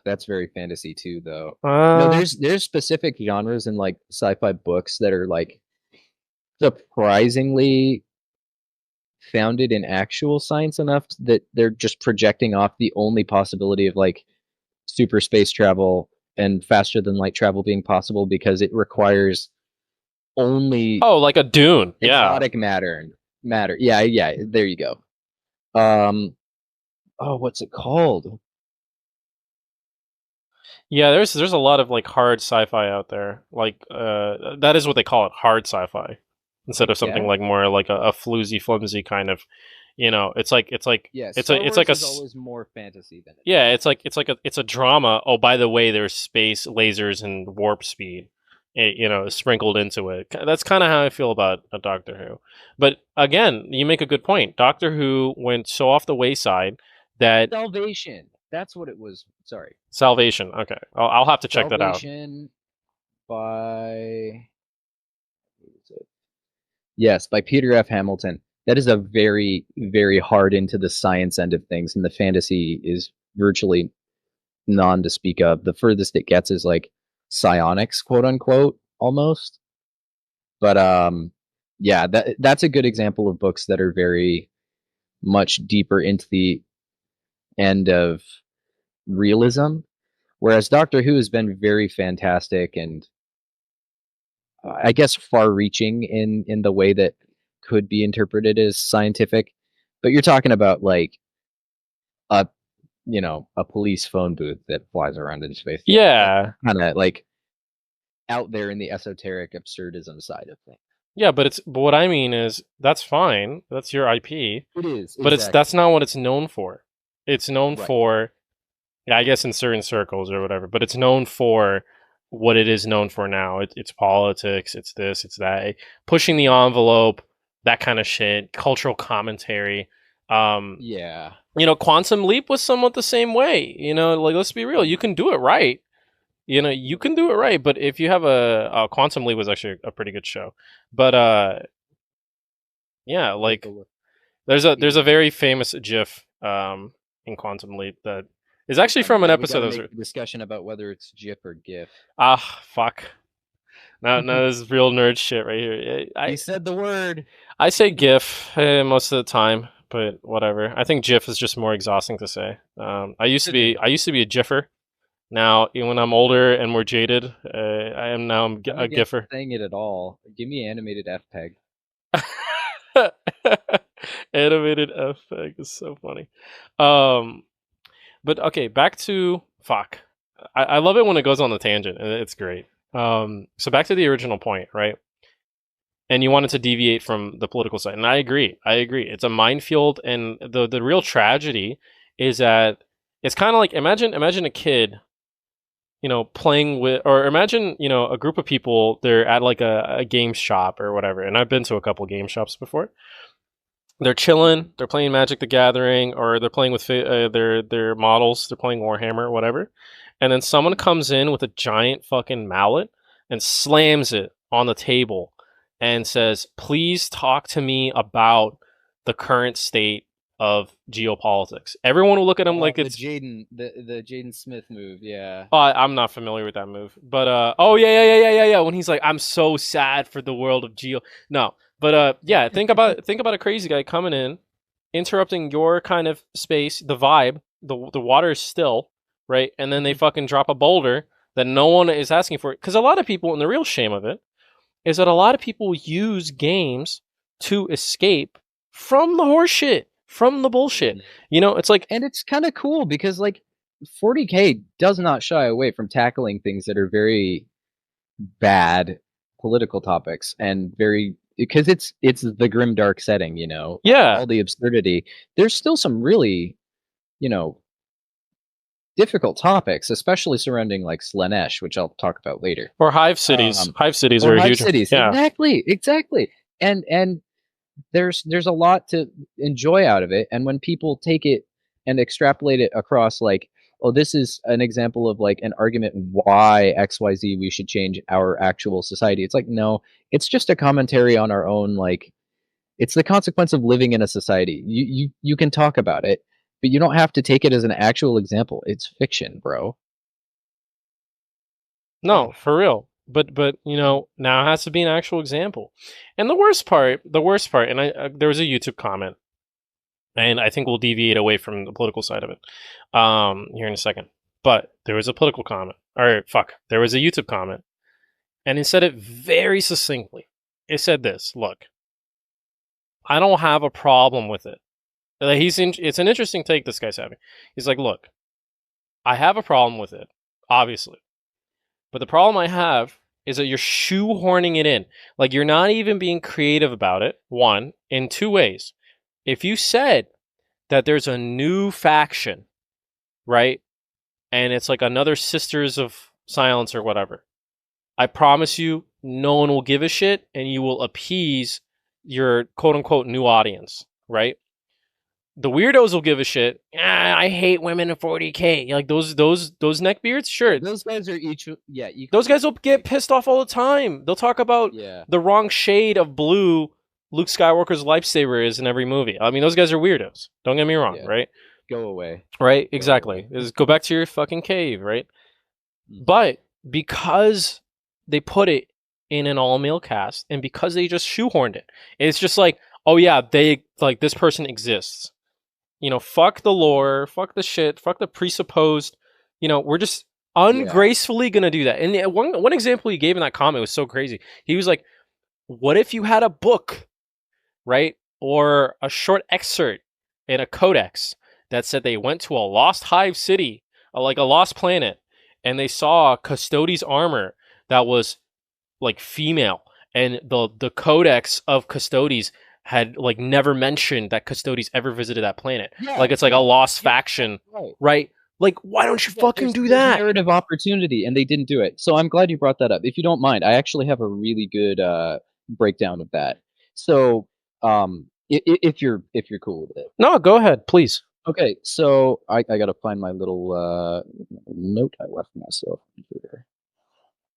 that's very fantasy too, though. No, uh there's specific genres in like sci-fi books that are like surprisingly founded in actual science enough that they're just projecting off the only possibility of like super space travel and faster than light travel being possible because it requires only oh, like a Dune. Yeah. exotic matter. Yeah, yeah, there you go. Um, oh, what's it called? Yeah, there's a lot of like hard sci-fi out there. Like that is what they call it, hard sci-fi. I Instead of something guess. like more like a floozy, flimsy kind of. You know, Yeah, it's a Star it's like Wars a is always more fantasy than yeah, anything. it's a drama. Oh, by the way, there's space lasers and warp speed, you know, sprinkled into it. That's kind of how I feel about a Doctor Who. But again, you make a good point. Doctor Who went so off the wayside that Salvation. That's what it was. Sorry. Salvation. Okay, I'll have to check that out. Salvation by yes, by Peter F. Hamilton. That is a very, very hard into the science end of things, and the fantasy is virtually none to speak of. The furthest it gets is like psionics, quote unquote, almost. But yeah, that's a good example of books that are very much deeper into the end of realism. Whereas Doctor Who has been very fantastic and I guess far-reaching in the way that could be interpreted as scientific. But you're talking about like a a police phone booth that flies around in space. That Yeah, kind of like out there in the esoteric absurdism side of things. yeah, but what I mean is that's fine. That's your IP, It is but that's exactly not what it's known for. It's known right. for, yeah, I guess in certain circles or whatever, but it's known for what it is known for now. It's politics, it's this, it's that, pushing the envelope, that kind of shit, cultural commentary. Um, Yeah. you know, Quantum Leap was somewhat the same way. You know, like let's be real, you can do it right. You know, you can do it right, but if you have a Quantum Leap was actually a pretty good show. But yeah, Take a like look. there's a very famous GIF in Quantum Leap that is actually from an Yeah, we got episode to that was make a discussion about whether it's GIF or GIF. fuck. Now this is real nerd shit right here. He said the word. I say GIF most of the time, but whatever. I think GIF is just more exhausting to say. I used to be a GIFer. Now, when I'm older and more jaded, I'm I'm a against GIFer. saying it at all. Give me animated FPEG. Animated FX is so funny. Um, but okay, back to fuck. I love it when it goes on the tangent. It's great. So back to the original point, right? And you wanted to deviate from the political side, and I agree. I agree. It's a minefield, and the real tragedy is that it's kind of like imagine a kid, you know, playing with, or imagine, you know, a group of people. They're at like a game shop or whatever, and I've been to a couple game shops before. They're chilling. They're playing Magic the Gathering, or they're playing with their models. They're playing Warhammer or whatever, and then someone comes in with a giant fucking mallet and slams it on the table and says, "Please talk to me about the current state of geopolitics." Everyone will look at him Oh, like it's. the Jaden Smith move. Yeah. Oh, I'm not familiar with that move, but oh yeah. When he's like, "I'm so sad for the world of geo." No, but yeah. Think about a crazy guy coming in, interrupting your kind of space, the vibe. The water is still right, and then they fucking drop a boulder that no one is asking for. Because a lot of people, and the real shame of it is that a lot of people use games to escape from the horseshit, from the bullshit. You know, it's like, And it's kind of cool because like 40K does not shy away from tackling things that are very bad political topics and very because it's the grim dark setting, yeah, all the absurdity. There's still some really, you know, difficult topics, especially surrounding like Slanesh, which I'll talk about later. or hive cities. Um, Hive cities or are a hive huge, cities, yeah. exactly. And there's a lot to enjoy out of it, and when people take it and extrapolate it across like, oh, this is an example of like an argument why XYZ we should change our actual society. It's like, no, it's just a commentary on our own, like it's the consequence of living in a society. You can talk about it, but you don't have to take it as an actual example. It's fiction, bro. No, for real. But you know, now it has to be an actual example. And the worst part, and there was a YouTube comment, and I think we'll deviate away from the political side of it here in a second. But there was a political comment, or fuck, there was a YouTube comment, and it said it very succinctly. It said this: "Look, I don't have a problem with it." It's an interesting take this guy's having. He's like, "Look, I have a problem with it, obviously, but the problem I have is that you're shoehorning it in. Like you're not even being creative about it. One, in two ways. If you said that there's a new faction, right? And it's like another Sisters of Silence or whatever. I promise you, no one will give a shit, and you will appease your quote unquote new audience, right? The weirdos will give a shit. I hate women in 40K. Like those neckbeards, sure. Those guys are each, yeah. Those guys will get pissed off all the time. They'll talk about Yeah. the wrong shade of blue Luke Skywalker's lightsaber is in every movie. I mean, those guys are weirdos. Don't get me wrong, Yeah. right? Go away. Right? Exactly. Go back to your fucking cave, right? But because they put it in an all-male cast, and because they just shoehorned it, it's just like, oh yeah, they like this person exists. You know, fuck the lore, fuck the shit, fuck the presupposed. You know, we're just ungracefully gonna do that. And one example he gave in that comment was so crazy. He was like, "What if you had a book, right, or a short excerpt in a codex that said they went to a lost hive city, like a lost planet, and they saw Custodes armor that was like female, and the codex of Custodes had like never mentioned that Custodes ever visited that planet. Yeah, like it's like a lost faction, right? Like, why don't you fucking do that? Narrative opportunity, and they didn't do it. So I'm glad you brought that up. If you don't mind, I actually have a really good breakdown of that. So, if you're cool with it. No, go ahead, please. Okay, so I got to find my little note I left myself here.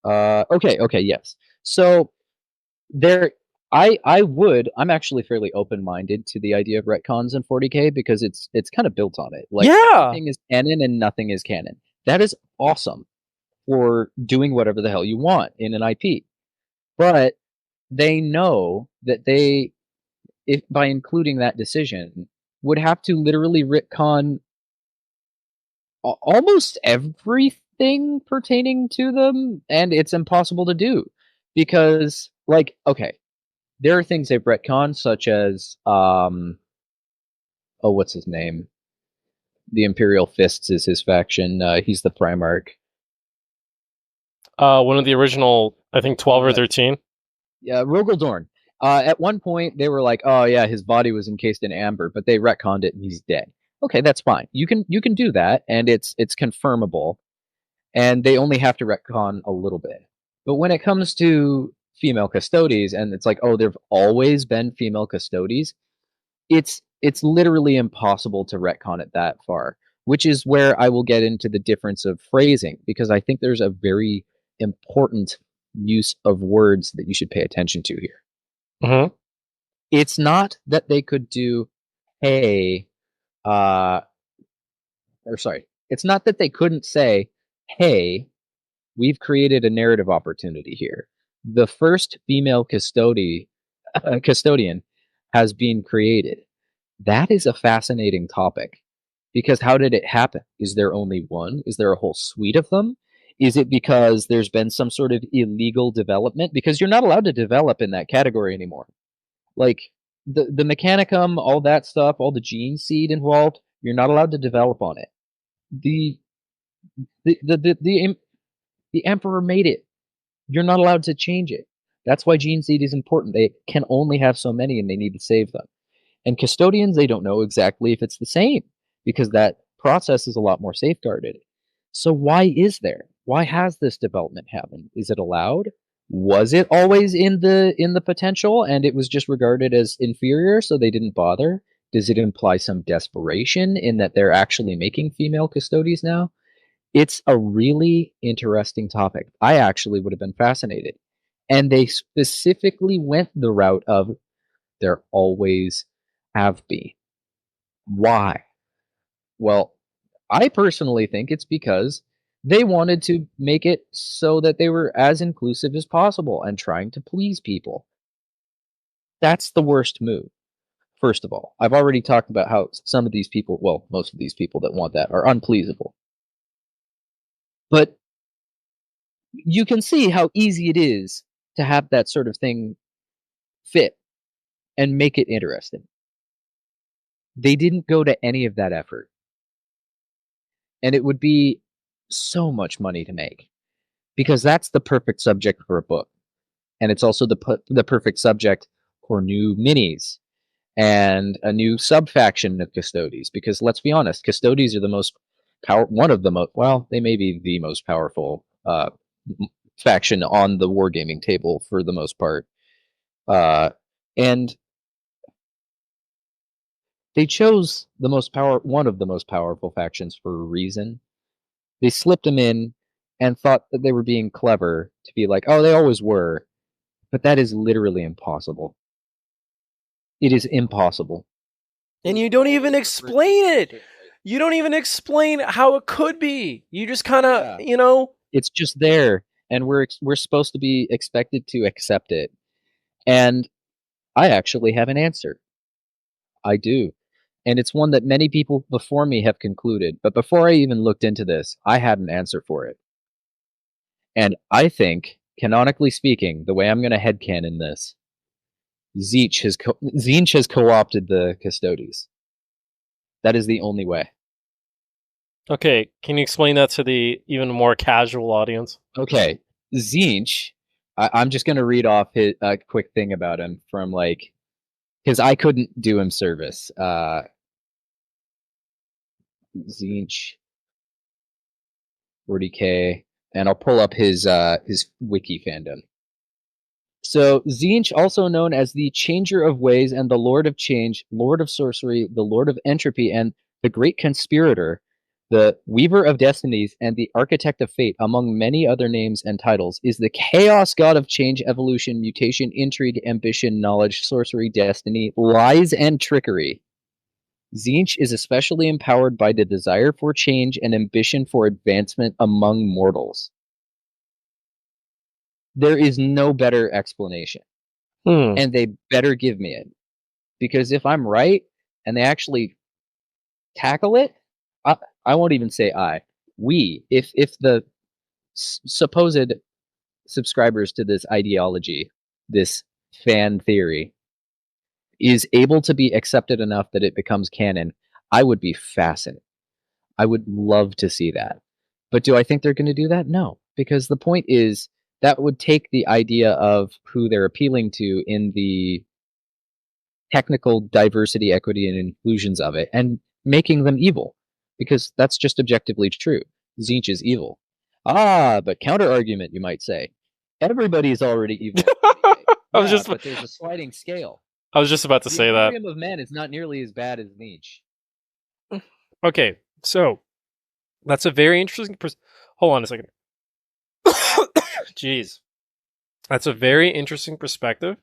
Okay, yes. So I'm actually fairly open-minded to the idea of retcons in 40K because it's kind of built on it. Like, everything is canon and nothing is canon. That is awesome for doing whatever the hell you want in an IP. But they know that if by including that decision, would have to literally retcon almost everything pertaining to them, and it's impossible to do because, like, okay, there are things they've retconned, such as what's his name? The Imperial Fists is his faction. He's the Primarch. One of the original, I think 12 or 13. Yeah, Rogel Dorn. At one point, they were like, "Oh yeah, his body was encased in amber," but they retconned it and he's dead. Okay, that's fine. You can do that, and it's confirmable, and they only have to retcon a little bit. But when it comes to female Custodes, and it's like, oh, there've always been female Custodes, it's literally impossible to retcon it that far. Which is where I will get into the difference of phrasing, because I think there's a very important use of words that you should pay attention to here. Mm-hmm. It's not that they could do, hey, it's not that they couldn't say, hey, we've created a narrative opportunity here. The first female custodian has been created. That is a fascinating topic, because how did it happen? Is there only one? Is there a whole suite of them? Is it because there's been some sort of illegal development? Because you're not allowed to develop in that category anymore. Like, the Mechanicum, all that stuff, all the gene seed involved, you're not allowed to develop on it. The Emperor made it. You're not allowed to change it. That's why gene seed is important. They can only have so many, and they need to save them. And custodians, they don't know exactly if it's the same, because that process is a lot more safeguarded. So why is there? Why has this development happened? Is it allowed? Was it always in the potential, and it was just regarded as inferior, so they didn't bother? Does it imply some desperation in that they're actually making female custodians now? It's a really interesting topic. I actually would have been fascinated. And they specifically went the route of there always have been. Why? Well, I personally think it's because they wanted to make it so that they were as inclusive as possible and trying to please people. That's the worst move. First of all, I've already talked about how some of these people, well, most of these people that want that are unpleasable. But you can see how easy it is to have that sort of thing fit and make it interesting. They didn't go to any of that effort. And it would be so much money to make, because that's the perfect subject for a book. And it's also the perfect subject for new minis. and a new sub-faction of Custodes. Because let's be honest, Custodes are the most one of the most, well, they may be the most powerful faction on the wargaming table for the most part. And they chose one of the most powerful factions for a reason. They slipped them in and thought that they were being clever to be like, oh, they always were. But that is literally impossible. It is impossible. And you don't even explain it. You don't even explain how it could be. You just kind of, it's just there, and we're supposed to be expected to accept it. And I actually have an answer. I do. And it's one that many people before me have concluded. But before I even looked into this, I had an answer for it. And I think, canonically speaking, the way I'm going to headcanon this, Tzeentch has co-opted the Custodes. That is the only way. Okay, can you explain that to the even more casual audience? Okay, Tzeentch, I'm just going to read off a quick thing about him from, like, because I couldn't do him service. Tzeentch, 40k, and I'll pull up his wiki fandom. So Tzeentch, also known as the Changer of Ways and the Lord of Change, Lord of Sorcery, the Lord of Entropy, and the Great Conspirator, the Weaver of Destinies, and the Architect of Fate, among many other names and titles, is the chaos god of change, evolution, mutation, intrigue, ambition, knowledge, sorcery, destiny, lies, and trickery. Tzeentch is especially empowered by the desire for change and ambition for advancement among mortals. There is no better explanation. And they better give me it. Because if I'm right and they actually tackle it, I won't even say if the supposed subscribers to this ideology, this fan theory, is able to be accepted enough that it becomes canon, I would be fascinated. I would love to see that. But do I think they're going to do that? No. Because the point is, that would take the idea of who they're appealing to in the technical diversity, equity, and inclusions of it and making them evil. Because that's just objectively true. Tzeentch is evil. But counter argument, you might say. Everybody's already evil. But there's a sliding scale. I was just about to say that. The Imperium of Man is not nearly as bad as Tzeentch. Okay, so that's a very interesting. Hold on a second. Jeez, that's a very interesting perspective.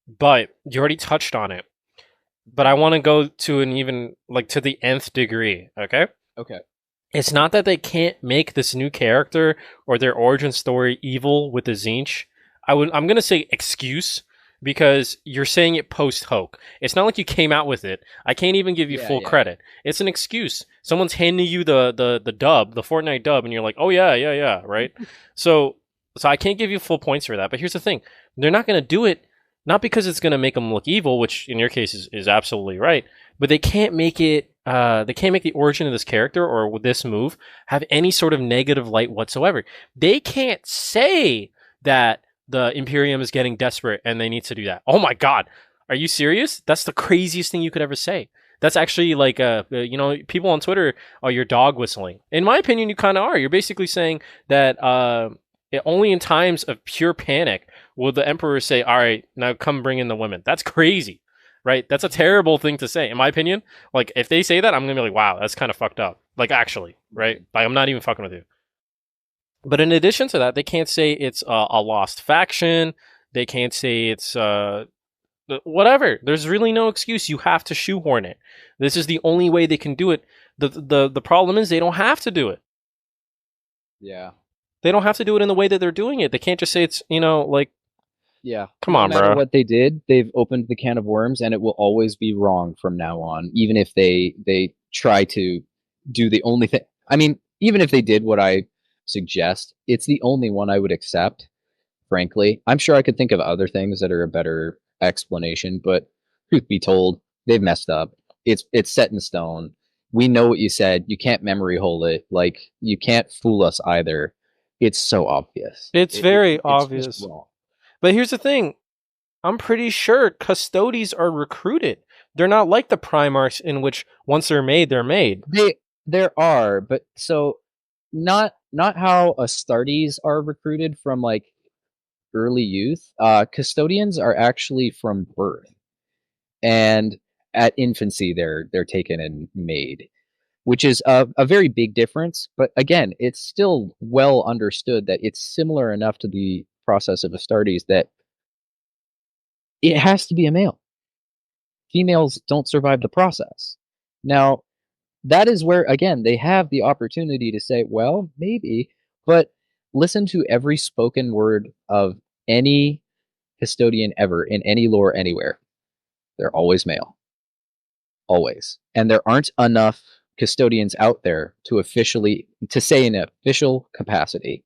But you already touched on it. But I want to go to an even to the nth degree. Okay. Okay. It's not that they can't make this new character or their origin story evil with the Tzeentch. I'm gonna say excuse, because you're saying it post hoc. It's not like you came out with it. I can't even give you full credit. It's an excuse. Someone's handing you the dub, the Fortnite dub, and you're like, oh yeah, right? So I can't give you full points for that. But here's the thing: they're not gonna do it. Not because it's going to make them look evil, which in your case is absolutely right, but they can't make it. They can't make the origin of this character or this move have any sort of negative light whatsoever. They can't say that the Imperium is getting desperate and they need to do that. Oh my God, are you serious? That's the craziest thing you could ever say. That's actually like people on Twitter are you're dog whistling. In my opinion, you kind of are. You're basically saying that only in times of pure panic will the Emperor say, all right, now come bring in the women. That's crazy, right? That's a terrible thing to say, in my opinion. Like, if they say that, I'm going to be like, wow, that's kind of fucked up. Like, actually, right? Like, I'm not even fucking with you. But in addition to that, they can't say it's a lost faction. They can't say it's whatever. There's really no excuse. You have to shoehorn it. This is the only way they can do it. The problem is they don't have to do it. Yeah. They don't have to do it in the way that they're doing it. They can't just say it's, yeah. Come on, bro. No matter bro. what they did, they've opened the can of worms, and it will always be wrong from now on, even if they try to do the only thing. I mean, even if they did what I suggest, it's the only one I would accept, frankly. I'm sure I could think of other things that are a better explanation, but truth be told, they've messed up. It's set in stone. We know what you said. You can't memory hole it. Like, you can't fool us either. It's so obvious. It's very obvious. But here's the thing. I'm pretty sure custodies are recruited. They're not like the Primarchs in which once they're made, they're made. There are, but so not how Astartes are recruited from like early youth. Custodians are actually from birth, and at infancy they're taken and made, which is a very big difference. But again, it's still well understood that it's similar enough to the process of Astartes that it has to be a male. Females don't survive the process. Now, that is where, again, they have the opportunity to say, well, maybe, but listen to every spoken word of any custodian ever in any lore anywhere. They're always male. Always. And there aren't enough custodians out there to say in official capacity,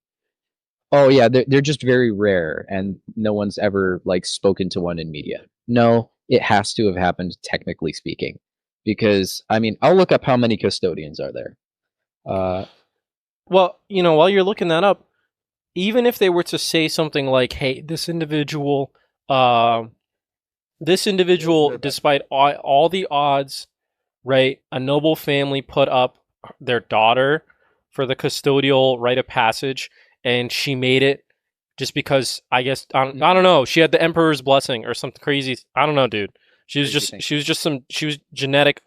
oh yeah, they're just very rare and no one's ever like spoken to one in media. No, it has to have happened technically speaking. Because I mean, I'll look up how many custodians are there. Well, while you're looking that up, even if they were to say something like, "Hey, this individual, despite all the odds, right, a noble family put up their daughter for the custodial rite of passage, and she made it just because I guess I don't know, she had the emperor's blessing or something crazy. I don't know, dude. She was genetic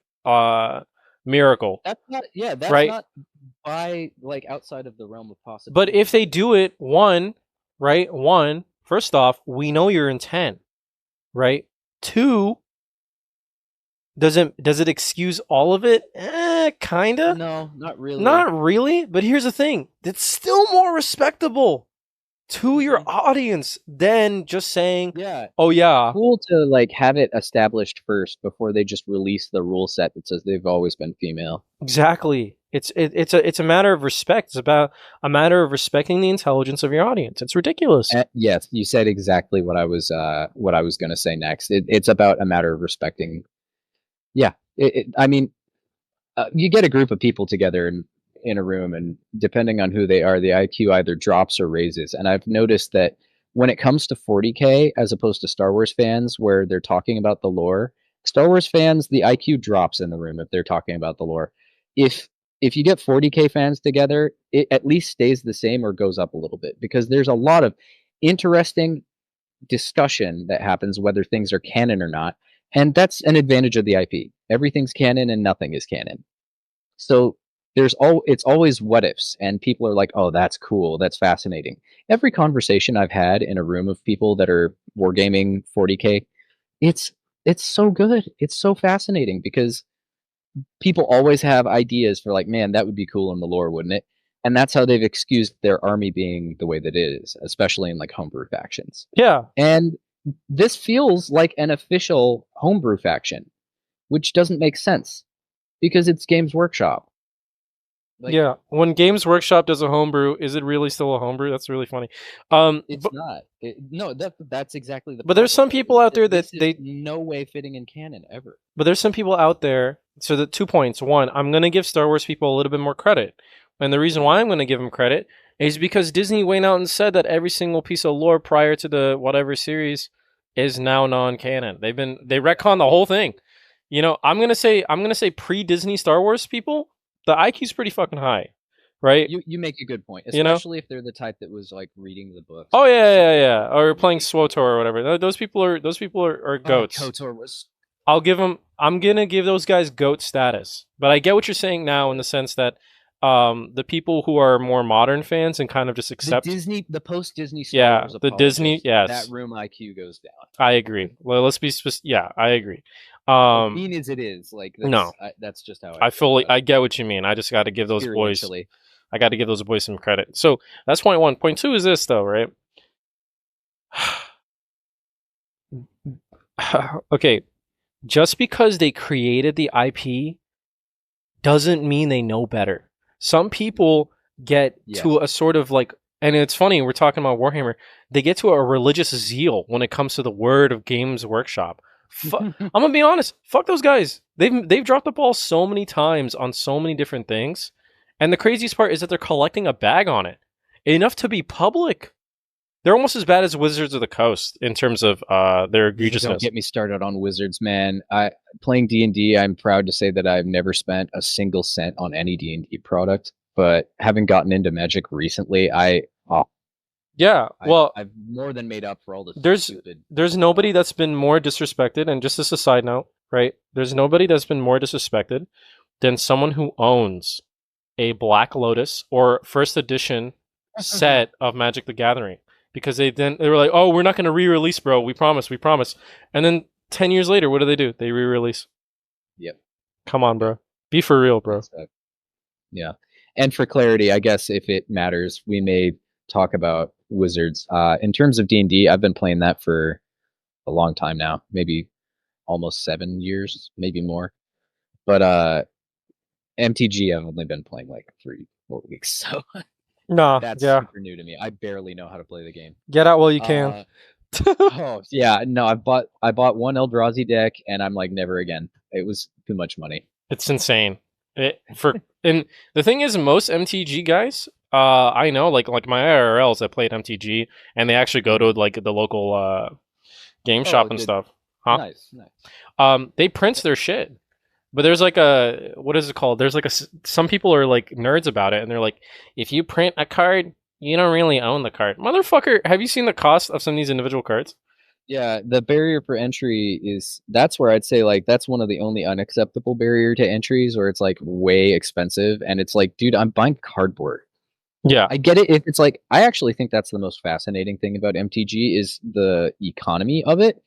miracle. That's not that's right? not by like outside of the realm of possibility. But if they do it, first off, we know your intent, right? Two, does it excuse all of it? Kinda. No, not really. Not really. But here's the thing: it's still more respectable to your audience than just saying, "Oh yeah." Cool to like have it established first before they just release the rule set that says they've always been female. Exactly. It's a matter of respect. It's about a matter of respecting the intelligence of your audience. It's ridiculous. Yes, you said exactly what I was going to say next. It's about a matter of respecting. Yeah, I mean, you get a group of people together in a room, and depending on who they are, the IQ either drops or raises. And I've noticed that when it comes to 40K, as opposed to Star Wars fans, where they're talking about the lore, Star Wars fans, the IQ drops in the room if they're talking about the lore. If you get 40K fans together, it at least stays the same or goes up a little bit, because there's a lot of interesting discussion that happens whether things are canon or not. And that's an advantage of the IP. Everything's canon and nothing is canon. So it's always what ifs, and people are like, oh, that's cool, that's fascinating. Every conversation I've had in a room of people that are wargaming 40K, it's so good. It's so fascinating because people always have ideas for like, man, that would be cool in the lore, wouldn't it? And that's how they've excused their army being the way that it is, especially in like homebrew factions. Yeah. And this feels like an official homebrew faction, which doesn't make sense because it's Games Workshop. Like, yeah, when Games Workshop does a homebrew, is it really still a homebrew? That's really funny. It's not. No, that's exactly the. But there's some people out there that they no way fitting in canon ever. But there's some people out there. So the 2 points. One, I'm going to give Star Wars people a little bit more credit, and the reason why I'm going to give them credit is because Disney went out and said that every single piece of lore prior to the whatever series is now non-canon. They retconned the whole thing. I'm gonna say pre-Disney Star Wars people, the IQ's pretty fucking high, right? You make a good point, especially if they're the type that was like reading the books. Oh yeah, or playing SWTOR or whatever. Those people are goats. KOTOR was. I'm gonna give those guys goat status, but I get what you're saying now in the sense that the people who are more modern fans and kind of just accept the post-Disney Star Wars the Disney, yes, that room IQ goes down. I agree. Well, let's be specific. Yeah, I agree. Mean as it is, like that's just how I get what you mean. I just got to give those boys. I got to give those boys some credit. So that's point one. Point two is this though, right? Okay, just because they created the IP doesn't mean they know better. Some people get to a sort of like, and it's funny, we're talking about Warhammer, they get to a religious zeal when it comes to the word of Games Workshop. I'm gonna be honest, fuck those guys. They've dropped the ball so many times on so many different things, and the craziest part is that they're collecting a bag on it, enough to be public. They're almost as bad as Wizards of the Coast in terms of their Don't egregiousness. get me started on Wizards, man. I playing D&D, I'm proud to say that I've never spent a single cent on any D&D product, but having gotten into Magic recently, Yeah, well, I've more than made up for all the there's stupid there's nobody that's been more disrespected, and just as a side note, right? There's nobody that's been more disrespected than someone who owns a Black Lotus or first edition set of Magic the Gathering, because they were like, "Oh, we're not going to re-release, bro. We promise." And then 10 years later, what do? They re-release. Yep. Come on, bro. Be for real, bro. Yeah. And for clarity, I guess if it matters, we may talk about Wizards. In terms of D&D, I've been playing that for a long time now, maybe almost 7 years, maybe more. But MTG, I've only been playing like 3 4 weeks, so Nah, that's yeah. super new to me. I barely know how to play the game. Get out while you can. Oh yeah, no, I bought one Eldrazi deck, and I'm like never again. It was too much money. It's insane. And the thing is, most MTG guys, I know, like my IRLs that played MTG, and they actually go to like the local game shop and stuff. Huh? Nice. They print their shit. But there's like a, what is it called? There's like some people are like nerds about it, and they're like, if you print a card, you don't really own the card. Motherfucker, have you seen the cost of some of these individual cards? Yeah, the barrier for entry that's where I'd say like that's one of the only unacceptable barrier to entries where it's like way expensive and it's like, dude, I'm buying cardboard. Yeah. I get it if it's like I actually think that's the most fascinating thing about MTG is the economy of it.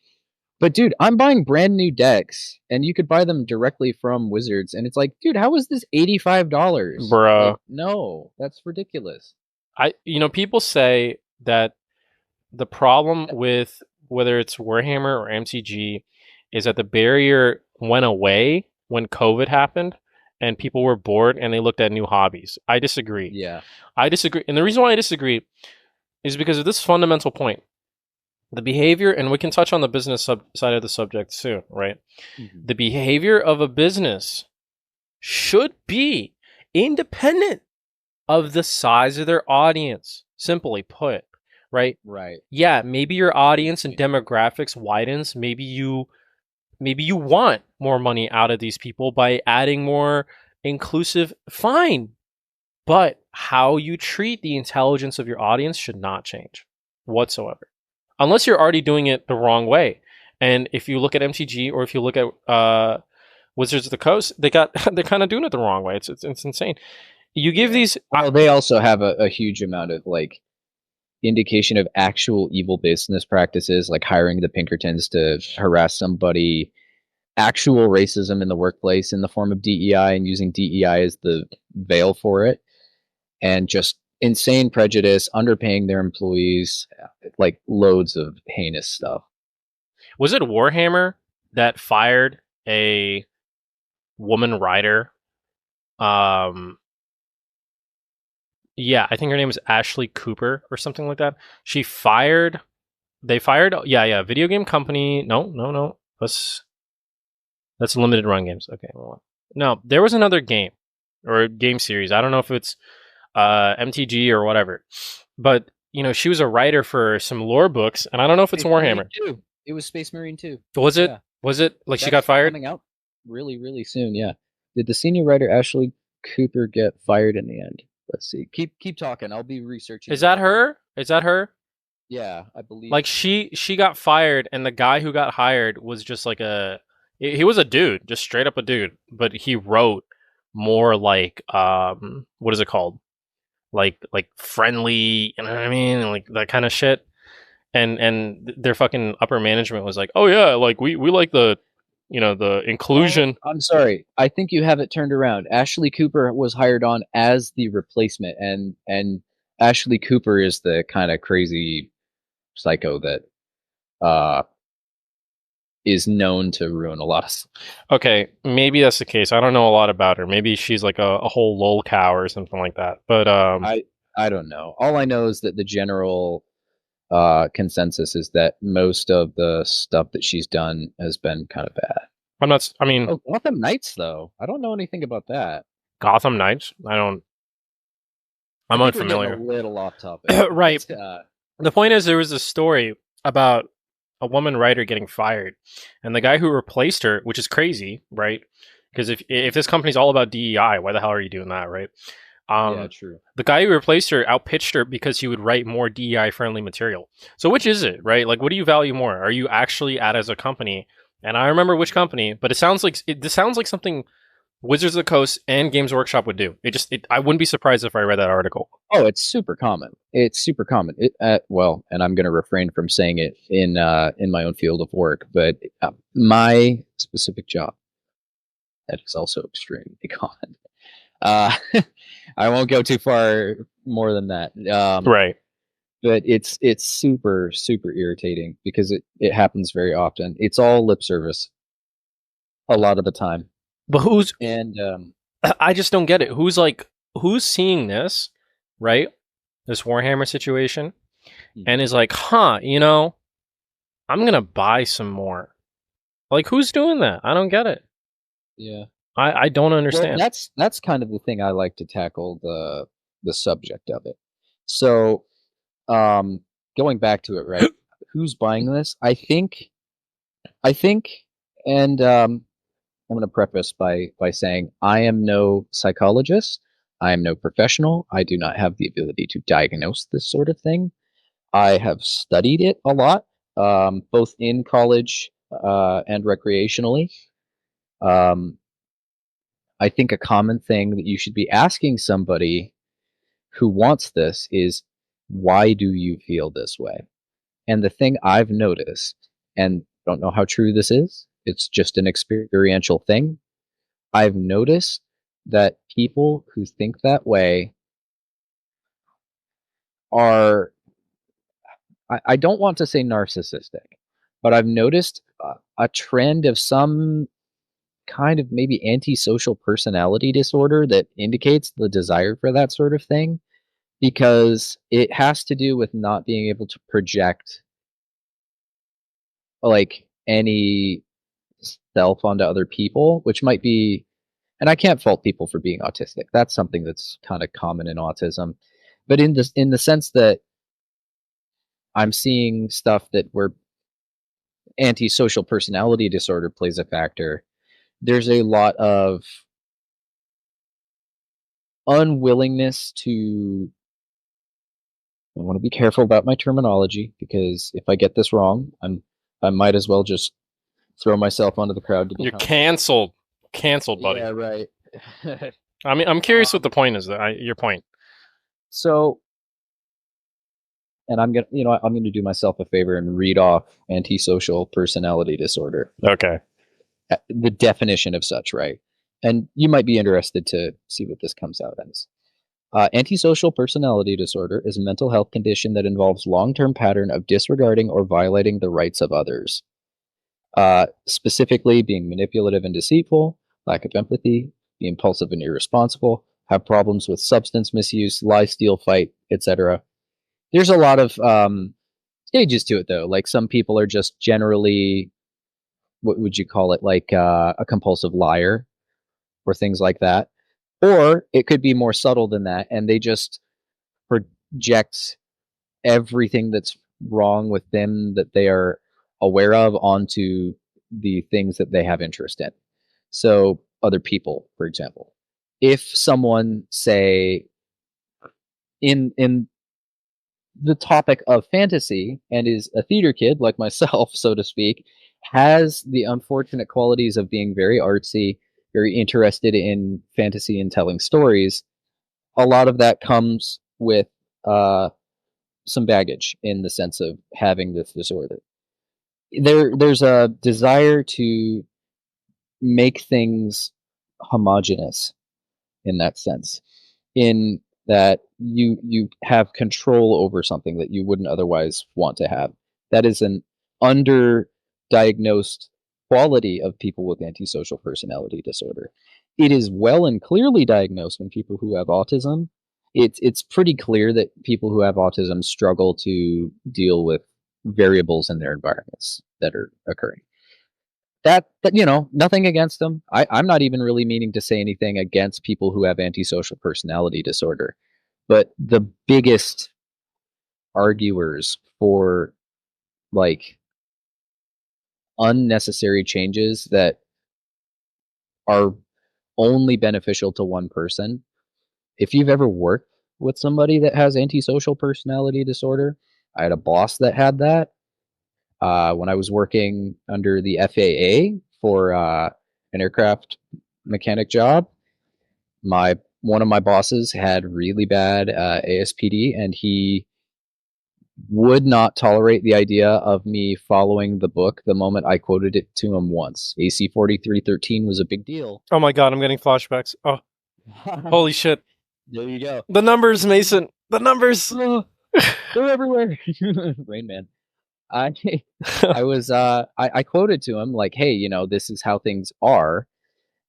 But dude, I'm buying brand new decks and you could buy them directly from Wizards and it's like, dude, how is this $85? Bruh. Like, no, that's ridiculous. People say that the problem with whether it's Warhammer or MTG is that the barrier went away when COVID happened and people were bored and they looked at new hobbies. I disagree. Yeah. I disagree. And the reason why I disagree is because of this fundamental point. The behavior, and we can touch on the business side of the subject soon, right? Mm-hmm. The behavior of a business should be independent of the size of their audience, simply put, right? Right. Yeah, maybe your audience and demographics widens. Maybe you want more money out of these people by adding more inclusive, fine. But how you treat the intelligence of your audience should not change whatsoever. Unless you're already doing it the wrong way. And if you look at MTG or if you look at Wizards of the Coast, they're kind of doing it the wrong way. It's insane. You give these. Well, they also have a huge amount of like indication of actual evil business practices, like hiring the Pinkertons to harass somebody, actual racism in the workplace in the form of DEI and using DEI as the veil for it, and just insane prejudice, underpaying their employees, like loads of heinous stuff. Was it Warhammer that fired a woman writer? Yeah, I think her name was Ashley Cooper or something like that. They fired, yeah, video game company. No. That's limited run games. Okay. No, there was another game or game series. I don't know if it's MTG or whatever. But, she was a writer for some lore books, and I don't know if it's Warhammer. It was Space Marine 2. Was it? Yeah. Was it? Like, that's she got fired? Coming out really, really soon, yeah. Did the senior writer Ashley Cooper get fired in the end? Let's see. Keep talking. I'll be researching. Is that her? Yeah, I believe. Like, she got fired, and the guy who got hired was just like he was a dude, just straight up a dude, but he wrote more like, what is it called? Like friendly, you know what I mean? Like that kind of shit. And their fucking upper management was like, oh yeah, like we like the inclusion. I'm sorry. I think you have it turned around. Ashley Cooper was hired on as the replacement, and Ashley Cooper is the kind of crazy psycho that is known to ruin a lot of stuff. Okay, maybe that's the case. I don't know a lot about her. Maybe she's like a whole lol cow or something like that. But I don't know. All I know is that the general consensus is that most of the stuff that she's done has been kind of bad. Gotham Knights though. I don't know anything about that. Gotham Knights? I'm unfamiliar. A little off topic. Right. The point is, there was a story about a woman writer getting fired, and the guy who replaced her, which is crazy, right? Because if this company's all about DEI, why the hell are you doing that, right? Yeah, Um, true. the guy who replaced her outpitched her because he would write more DEI friendly material. So which is it, right? Like, what do you value more? Are you actually at as a company? And I remember which company, but this sounds like something Wizards of the Coast and Games Workshop would do. I wouldn't be surprised if I read that article. Oh, it's super common. It's super common. Well, and I'm going to refrain from saying it in my own field of work, but my specific job, that is also extremely common. Uh, I won't go too far more than that. Right. But it's super irritating because it happens very often. It's all lip service a lot of the time, But and I just don't get it. Who's seeing this, right? This Warhammer situation and is like, huh, I'm going to buy some more. Like, who's doing that? I don't get it. yeah. I don't Well, understand. that's kind of the thing I like to tackle the subject of it. So, um, going back to it, right? Who's buying this? I think, and I'm going to preface by saying I am no psychologist. I am no professional. I do not have the ability to diagnose this sort of thing. I have studied it a lot, both in college and recreationally. Um, I think a common thing that you should be asking somebody who wants this is, why do you feel this way? And the thing I've noticed, and don't know how true this is, it's just an experiential thing. I've noticed that people who think that way are, I don't want to say narcissistic, but I've noticed a trend of some kind of maybe antisocial personality disorder that indicates the desire for that sort of thing, because it has to do with not being able to project like any self onto other people, which might be, and I can't fault people for being autistic. That's something that's kind of common in autism. But in the sense that I'm seeing stuff that where antisocial personality disorder plays a factor, there's a lot of unwillingness to, I want to be careful about my terminology because if I get this wrong, I might as well just throw myself onto the crowd to You're become. canceled. Canceled, buddy. Yeah, right. I mean, I'm curious what um, the point is. Your point. so, and I'm gonna do myself a favor and read off antisocial personality disorder, Okay. the definition of such, right? And you might be interested to see what this comes out as. Antisocial personality disorder is a mental health condition that involves long-term pattern of disregarding or violating the rights of others. Specifically, being manipulative and deceitful, lack of empathy, be impulsive and irresponsible, have problems with substance misuse, lie, steal, fight, etc. There's a lot of stages to it, though. Like some people are just generally, what would you call it, like a compulsive liar or things like that. Or it could be more subtle than that, and they just project everything that's wrong with them that they are aware of onto the things that they have interest in. So, other people, for example, if someone, say, in the topic of fantasy and is a theater kid like myself, so to speak, has the unfortunate qualities of being very artsy, very interested in fantasy and telling stories, a lot of that comes with uh, some baggage in the sense of having this disorder. There's a desire to make things homogenous in that sense, in that you have control over something that you wouldn't otherwise want to have. That is an underdiagnosed quality of people with antisocial personality disorder. It is well and clearly diagnosed in people who have autism. It's pretty clear that people who have autism struggle to deal with variables in their environments that are occurring. That nothing against them. I'm not even really meaning to say anything against people who have antisocial personality disorder, but the biggest arguers for like unnecessary changes that are only beneficial to one person. If you've ever worked with somebody that has antisocial personality disorder, I had a boss that had that. When I was working under the FAA for an aircraft mechanic job, my one of my bosses had really bad ASPD, and he would not tolerate the idea of me following the book the moment I quoted it to him once. AC 4313 was a big deal. Oh my god, I'm getting flashbacks. Oh, holy shit. There you go. The numbers, Mason. The numbers. They're everywhere. Rain Man. I I quoted to him like, hey, this is how things are.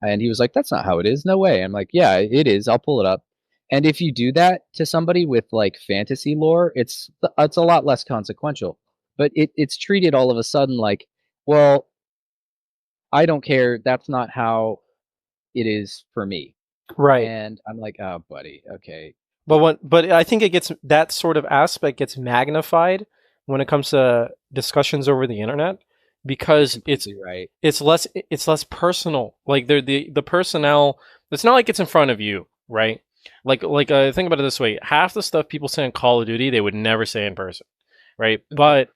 And he was like, that's not how it is. No way. I'm like, yeah, it is. I'll pull it up. And if you do that to somebody with like fantasy lore, it's a lot less consequential. But it's treated all of a sudden like, well, I don't care. That's not how it is for me. Right. And I'm like, oh, buddy, okay. But I think it gets, that sort of aspect gets magnified when it comes to discussions over the internet, because right. it's less personal. Like the personnel. It's not like it's in front of you, right? Like think about it this way: half the stuff people say in Call of Duty, they would never say in person, right? But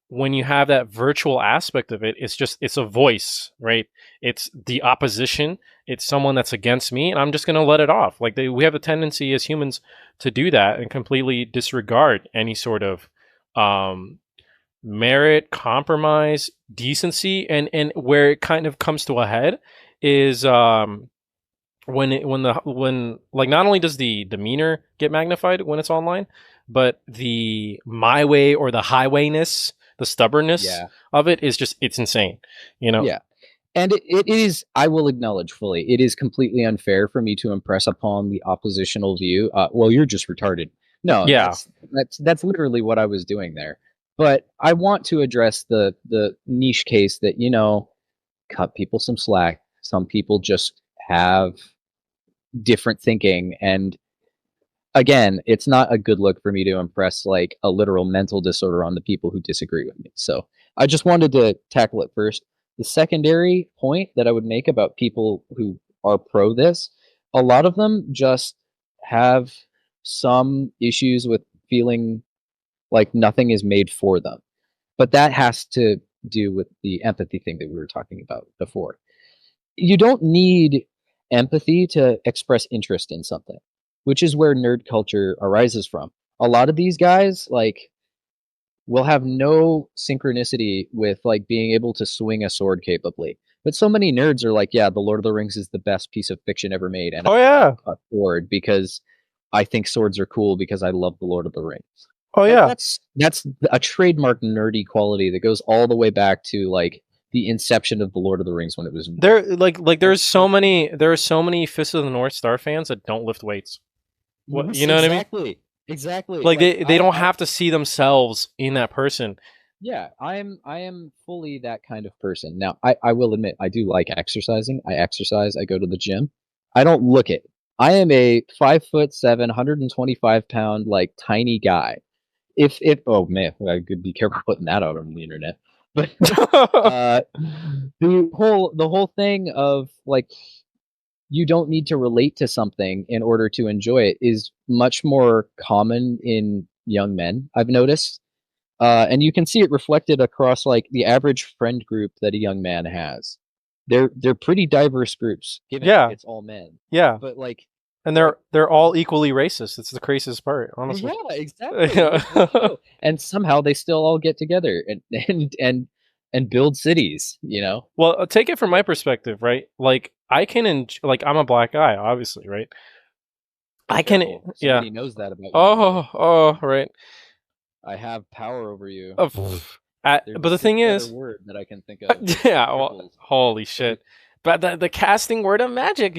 when you have that virtual aspect of it, it's a voice, right? It's the opposition. It's someone that's against me, and I'm just going to let it off. Like we have a tendency as humans to do that and completely disregard any sort of merit, compromise, decency, and where it kind of comes to a head is when like not only does the demeanor get magnified when it's online, but the my way or the highwayness, the stubbornness of it is just, it's insane, Yeah. And it is, I will acknowledge fully, it is completely unfair for me to impress upon the oppositional view. Well, you're just retarded. No, that's literally what I was doing there. But I want to address the niche case that, cut people some slack. Some people just have different thinking. And again, it's not a good look for me to impress like a literal mental disorder on the people who disagree with me. So I just wanted to tackle it first. The secondary point that I would make about people who are pro this, a lot of them just have some issues with feeling like nothing is made for them. But that has to do with the empathy thing that we were talking about before. You don't need empathy to express interest in something, which is where nerd culture arises from. A lot of these guys, like, will have no synchronicity with like being able to swing a sword capably. But so many nerds are like, yeah, The Lord of the Rings is the best piece of fiction ever made, and a sword because I think swords are cool because I love The Lord of the Rings. That's a trademark nerdy quality that goes all the way back to like the inception of The Lord of the Rings when it was there. Like there are so many Fist of the North Star fans that don't lift weights. What, you know what I mean? Exactly. Like they don't have to see themselves in that person. Yeah, I am fully that kind of person. Now, I will admit I do like exercising. I exercise. I go to the gym. I don't look it. I am a 5'7", 125-pound like tiny guy. If oh man, I could be careful putting that out on the internet. But the whole thing of like, you don't need to relate to something in order to enjoy it is much more common in young men, I've noticed. And you can see it reflected across like the average friend group that a young man has. They're pretty diverse groups, given it's all men. Yeah. But like, and they're all equally racist. It's the craziest part, honestly. Yeah, exactly. And somehow they still all get together and build cities, Well, take it from my perspective, right? Like I can like I'm a black guy, obviously, right? I can Somebody knows that about you. Oh, right. I have power over you. But the thing is, word that I can think of. Yeah, well, holy shit. But the casting word of magic,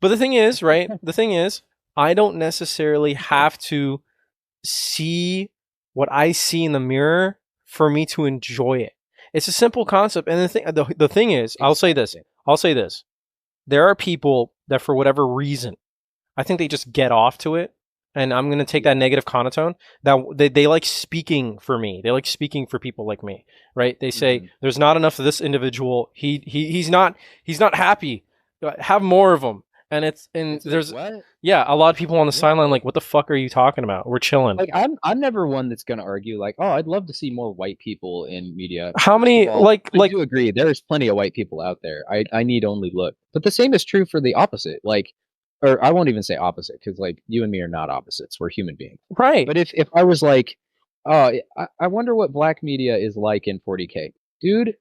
But the thing is, right? The thing is, I don't necessarily have to see what I see in the mirror for me to enjoy it. It's a simple concept, and the thing is, I'll say this. There are people that, for whatever reason, I think they just get off to it, and I'm gonna take that negative connotation, that they like speaking for me. They like speaking for people like me, right? They say there's not enough of this individual. He's not happy. Have more of them. And there's like, what? yeah, a lot of people on the sideline like, what the fuck are you talking about? We're chilling. Like I'm never one that's gonna argue like, oh, I'd love to see more white people in media. How many Well, like I do agree. There's plenty of white people out there. I need only look. But the same is true for the opposite. Like, or I won't even say opposite because like you and me are not opposites. We're human beings. right? But if I was like, oh, I wonder what black media is like in 40K, dude.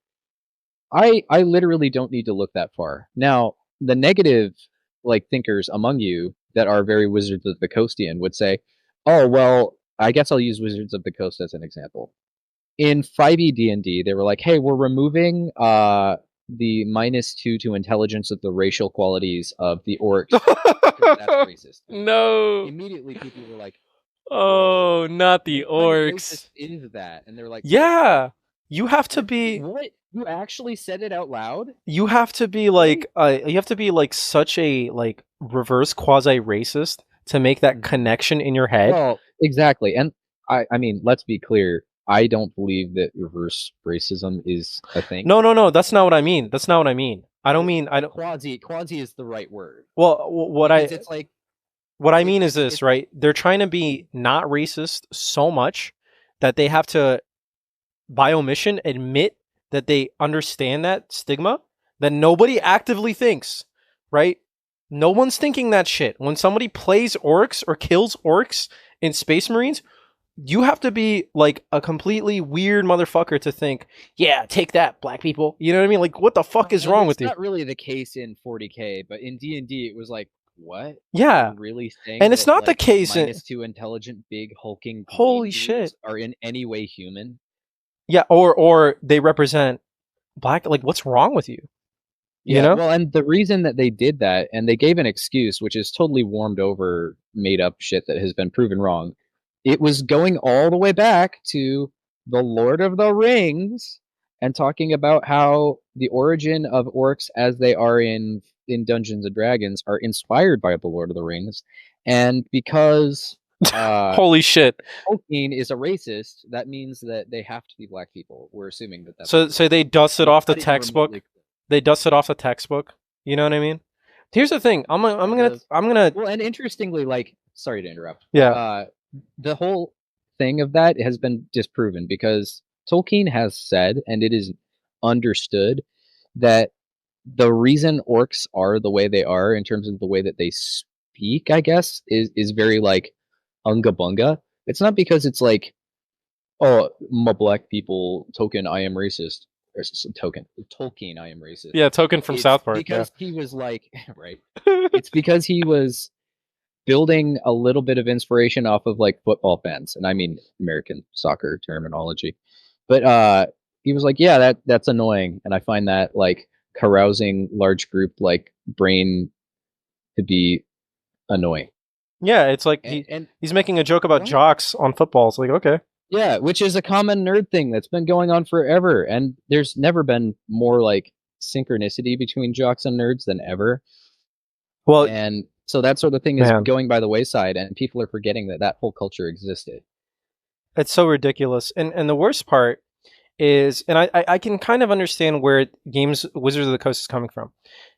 I literally don't need to look that far. Now, the negative like thinkers among you that are very Wizards of the Coastian would say, "Oh, well, I guess I'll use Wizards of the Coast as an example." In 5e D&D, they were like, "Hey, we're removing the -2 to intelligence of the racial qualities of the orcs because that's racist." No. Immediately people were like, oh, not the orcs. What is that? And they're like, yeah. You have to be what? You actually said it out loud? You have to be like such a like reverse quasi racist to make that connection in your head. Well, exactly. And I mean, let's be clear. I don't believe that reverse racism is a thing. No. That's not what I mean. I don't mean quasi is the right word. Well, it's like what I mean is this, right? They're trying to be not racist so much that they have to, by omission, admit that they understand that stigma that nobody actively thinks, right? No one's thinking that shit. When somebody plays orcs or kills orcs in Space Marines, you have to be like a completely weird motherfucker to think, yeah, take that, black people. You know what I mean? Like, what the fuck is wrong with you? It's not really the case in 40K, but in D&D it was like, what? Yeah, really saying? And it's not the case in -2 intelligent, big hulking. Holy shit! Are in any way human? Yeah, or they represent black. Like, what's wrong with you? You know? Well, and the reason that they did that, and they gave an excuse, which is totally warmed over, made up shit that has been proven wrong. It was going all the way back to the Lord of the Rings and talking about how the origin of orcs as they are in Dungeons and Dragons are inspired by the Lord of the Rings. And because holy shit, Tolkien is a racist, that means that they have to be black people. We're assuming that that's so they dusted off the textbook. They dusted off the textbook. You know what I mean? Here's the thing. I'm gonna. Well, and interestingly, like, sorry to interrupt. Yeah. The whole thing of that has been disproven because Tolkien has said, and it is understood, that the reason orcs are the way they are in terms of the way that they speak, I guess, is very like unga bunga. It's not because it's like, oh, my black people token, I am racist. Or Tolkien, I am racist. Yeah, Token from South Park. Because he was like, right. It's because he was building a little bit of inspiration off of like football fans, and I mean American soccer terminology. But he was like, yeah, that's annoying, and I find that like carousing large group like brain to be annoying. Yeah, it's like he's making a joke about jocks on football. It's like, okay. Yeah, which is a common nerd thing that's been going on forever, and there's never been more like synchronicity between jocks and nerds than ever. Well, and so that sort of thing is going by the wayside, and people are forgetting that whole culture existed. It's so ridiculous, and the worst part is, and I can kind of understand where Wizards of the Coast is coming from.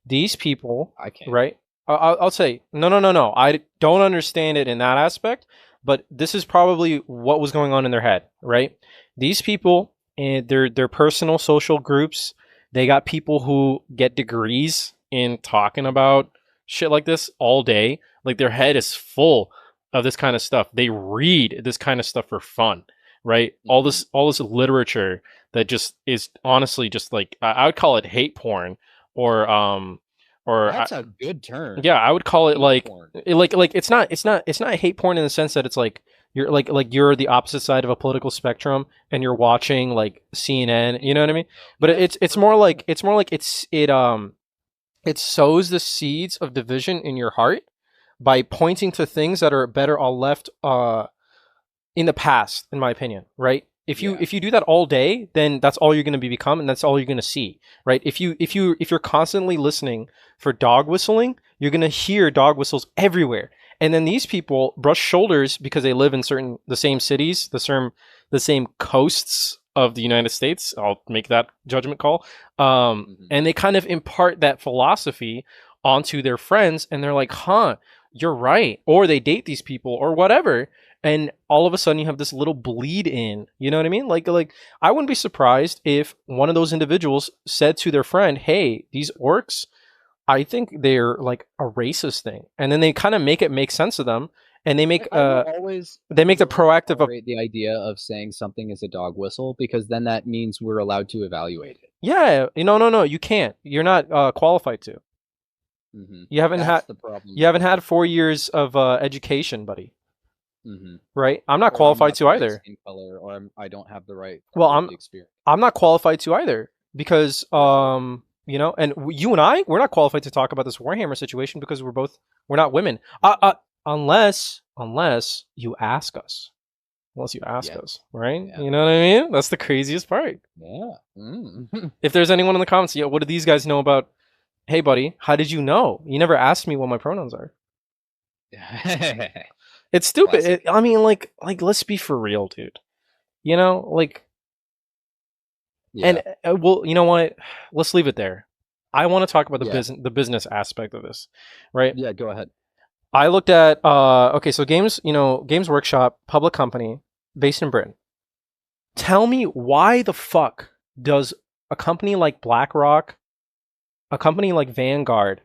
These people, right? I'll say no. I don't understand it in that aspect. But this is probably what was going on in their head, right? These people, and their personal social groups, they got people who get degrees in talking about shit like this all day. Like, their head is full of this kind of stuff. They read this kind of stuff for fun, right? All this literature that just is honestly just like, I would call it hate porn, or that's a good term. Yeah, I would call it like it's not hate porn in the sense that it's like you're like you're the opposite side of a political spectrum and you're watching like CNN, you know what I mean? But it's more like it sows the seeds of division in your heart by pointing to things that are better all left in the past, in my opinion, right? If you do that all day, then that's all you're going to become, and that's all you're going to see, right? If you're constantly listening for dog whistling, you're going to hear dog whistles everywhere. And then these people brush shoulders because they live in the same cities, the same coasts of the United States. I'll make that judgment call. And they kind of impart that philosophy onto their friends, and they're like, huh, you're right. Or they date these people or whatever. And all of a sudden you have this little bleed in, you know what I mean? Like I wouldn't be surprised if one of those individuals said to their friend, hey, these orcs, I think they're like a racist thing. And then they kind of make it make sense to them. And they make they make the proactive of the idea of saying something is a dog whistle, because then that means we're allowed to evaluate it. Yeah, no, you can't. You're not qualified to. You haven't you haven't had 4 years of education, buddy. Right? I'm not qualified to either. Color, or I don't have the right. Well, I'm not qualified to either, because you know, and you and we're not qualified to talk about this Warhammer situation because we're not women. Unless you ask us. Unless you ask us, right? Yeah. You know what I mean? That's the craziest part. Yeah. If there's anyone in the comments, what do these guys know about? Hey, buddy, how did you know? You never asked me what my pronouns are. It's stupid. I mean, like, let's be for real, dude. You know, like, yeah. And well, you know what? Let's leave it there. I want to talk about the business aspect of this, right? Yeah, go ahead. I looked at okay, so Games Workshop, public company based in Britain. Tell me, why the fuck does a company like BlackRock, a company like Vanguard,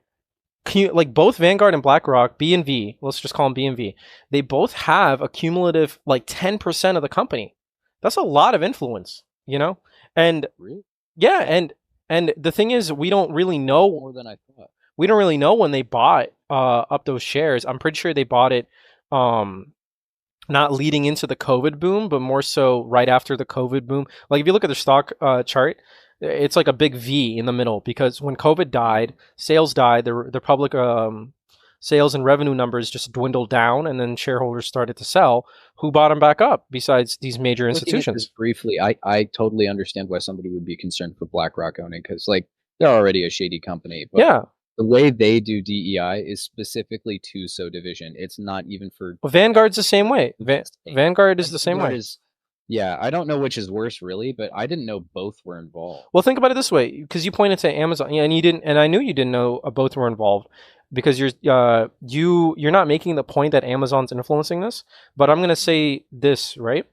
like both Vanguard and BlackRock, B&V, let's just call them B&V, they both have a cumulative like 10% of the company. That's a lot of influence, you know? And really? Yeah, and the thing is, we don't really know more than I thought. We don't really know when they bought up those shares. I'm pretty sure they bought it not leading into the COVID boom, but more so right after the COVID boom. Like if you look at their stock chart, it's like a big V in the middle, because when COVID died, sales died, the public sales and revenue numbers just dwindled down, and then shareholders started to sell. Who bought them back up besides these major institutions? Briefly, I totally understand why somebody would be concerned with BlackRock owning, because like they're already a shady company. But yeah. The way they do DEI is specifically to SO division. It's not even for... Well, Vanguard's the same way. Vanguard is the same way. Yeah, I don't know which is worse, really, but I didn't know both were involved. Well, think about it this way, because you pointed to Amazon, and you didn't, and I knew you didn't know both were involved, because you're not making the point that Amazon's influencing this. But I'm gonna say this, right?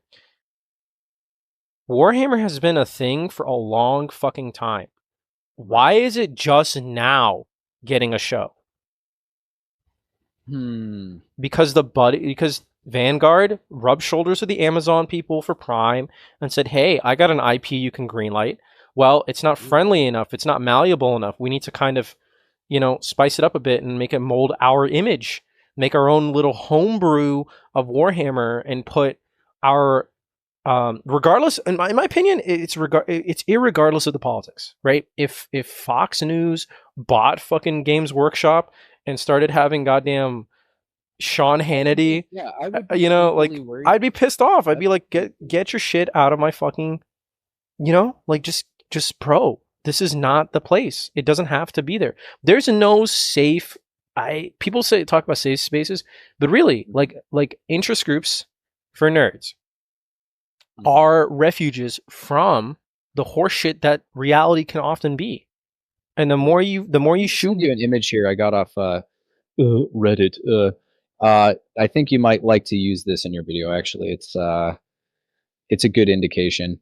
Warhammer has been a thing for a long fucking time. Why is it just now getting a show? Because Vanguard rubbed shoulders with the Amazon people for Prime and said, hey, I got an IP you can greenlight. Well, it's not friendly enough. It's not malleable enough. We need to kind of, spice it up a bit and make it mold our image, make our own little homebrew of Warhammer, and put our, regardless, in my opinion, it's irregardless of the politics, right? If Fox News bought fucking Games Workshop and started having goddamn Sean Hannity, I would be really worried. I'd be pissed off. I'd be like, get your shit out of my fucking, just bro, this is not the place. It doesn't have to be there. There's no safe, people talk about safe spaces, but really, like interest groups for nerds are refuges from the horseshit that reality can often be. And the more you shoot you an image here I got off Reddit. I think you might like to use this in your video. Actually, it's a good indication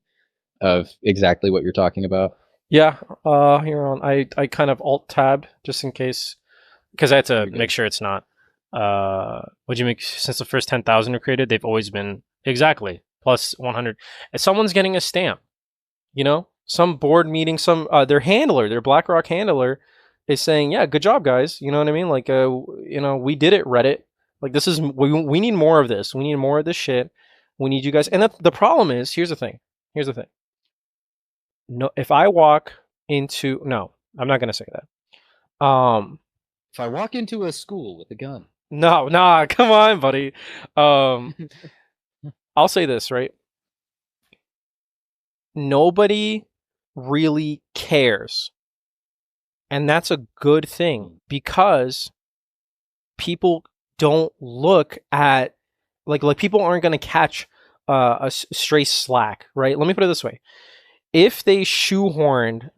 of exactly what you're talking about. Yeah. Here on, I kind of alt tabbed just in case, because I had to make sure it's not. What'd you make since the first 10,000 were created? They've always been exactly plus 100. And someone's getting a stamp. Some board meeting, their handler, their BlackRock handler, is saying, "Yeah, good job, guys." You know what I mean? Like, we did it, Reddit. Like, this is we need more of this. We need more of this shit. We need you guys. And the problem is, here's the thing. No, if I walk into I'm not gonna say that. If I walk into a school with a gun. No, come on, buddy. I'll say this, right? Nobody really cares. And that's a good thing, because people don't look at like people aren't going to catch stray slack, right? Let me put it this way: if they shoehorned,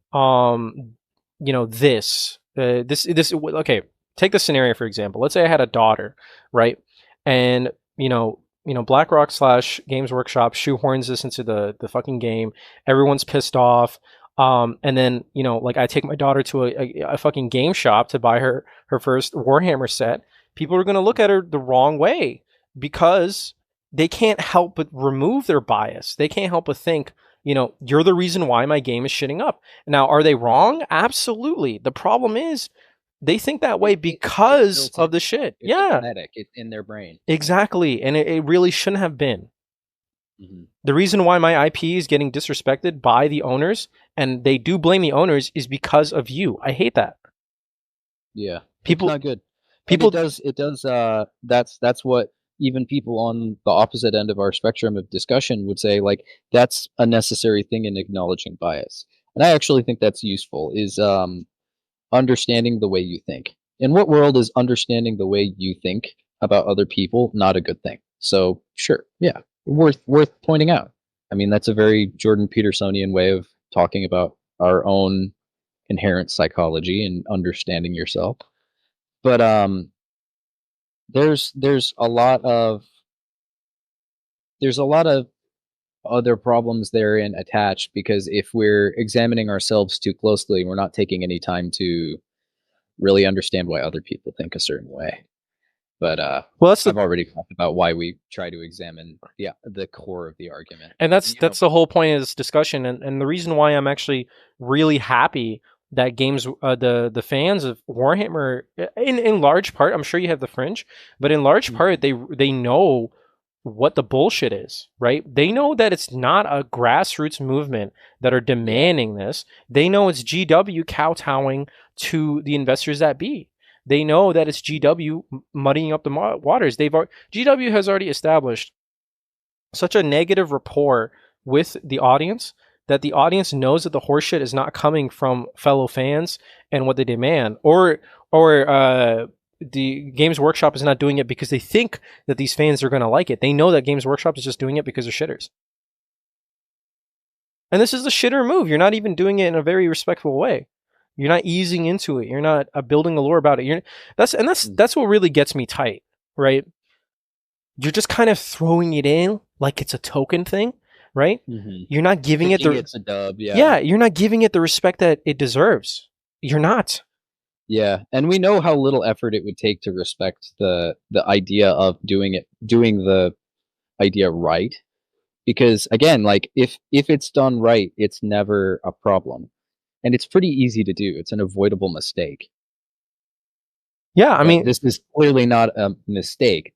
this okay, take the scenario for example. Let's say I had a daughter, right, and BlackRock slash Games Workshop shoehorns this into the fucking game. Everyone's pissed off. And then like I take my daughter to a fucking game shop to buy her first Warhammer set. People are gonna look at her the wrong way because they can't help but remove their bias. They can't help but think, you're the reason why my game is shitting up. Now, are they wrong? Absolutely. The problem is they think that way because of the shit. It's yeah. genetic. It's in their brain. Exactly. And it really shouldn't have been. Mm-hmm. The reason why my IP is getting disrespected by the owners, and they do blame the owners, is because of you. I hate that. Yeah. People, it's not good. People, it does, that's what even people on the opposite end of our spectrum of discussion would say, like, that's a necessary thing in acknowledging bias. And I actually think that's useful, is understanding the way you think. In what world is understanding the way you think about other people not a good thing? So, sure, yeah, worth pointing out. I mean, that's a very Jordan Petersonian way of talking about our own inherent psychology and understanding yourself. But there's a lot of other problems therein attached, because if we're examining ourselves too closely, we're not taking any time to really understand why other people think a certain way. But I've already talked about why we try to examine the core of the argument. And that's the whole point of this discussion. And the reason why I'm actually really happy that the fans of Warhammer, in large part, I'm sure you have the fringe, but in large part, they know what the bullshit is, right? They know that it's not a grassroots movement that are demanding this. They know it's GW kowtowing to the investors that be. They know that it's GW muddying up the waters. GW has already established such a negative rapport with the audience that the audience knows that the horseshit is not coming from fellow fans and what they demand, or the Games Workshop is not doing it because they think that these fans are going to like it. They know that Games Workshop is just doing it because they're shitters. And this is the shitter move. You're not even doing it in a very respectful way. You're not easing into it. You're not building a lore about it. That's what really gets me tight, right? You're just kind of throwing it in like it's a token thing, right? Mm-hmm. You're not giving it's a dub, yeah, you're not giving it the respect that it deserves. You're not. Yeah, and we know how little effort it would take to respect the idea of doing the idea right. Because again, like if it's done right, it's never a problem. And it's pretty easy to do. It's an avoidable mistake. Yeah, I mean, this is clearly not a mistake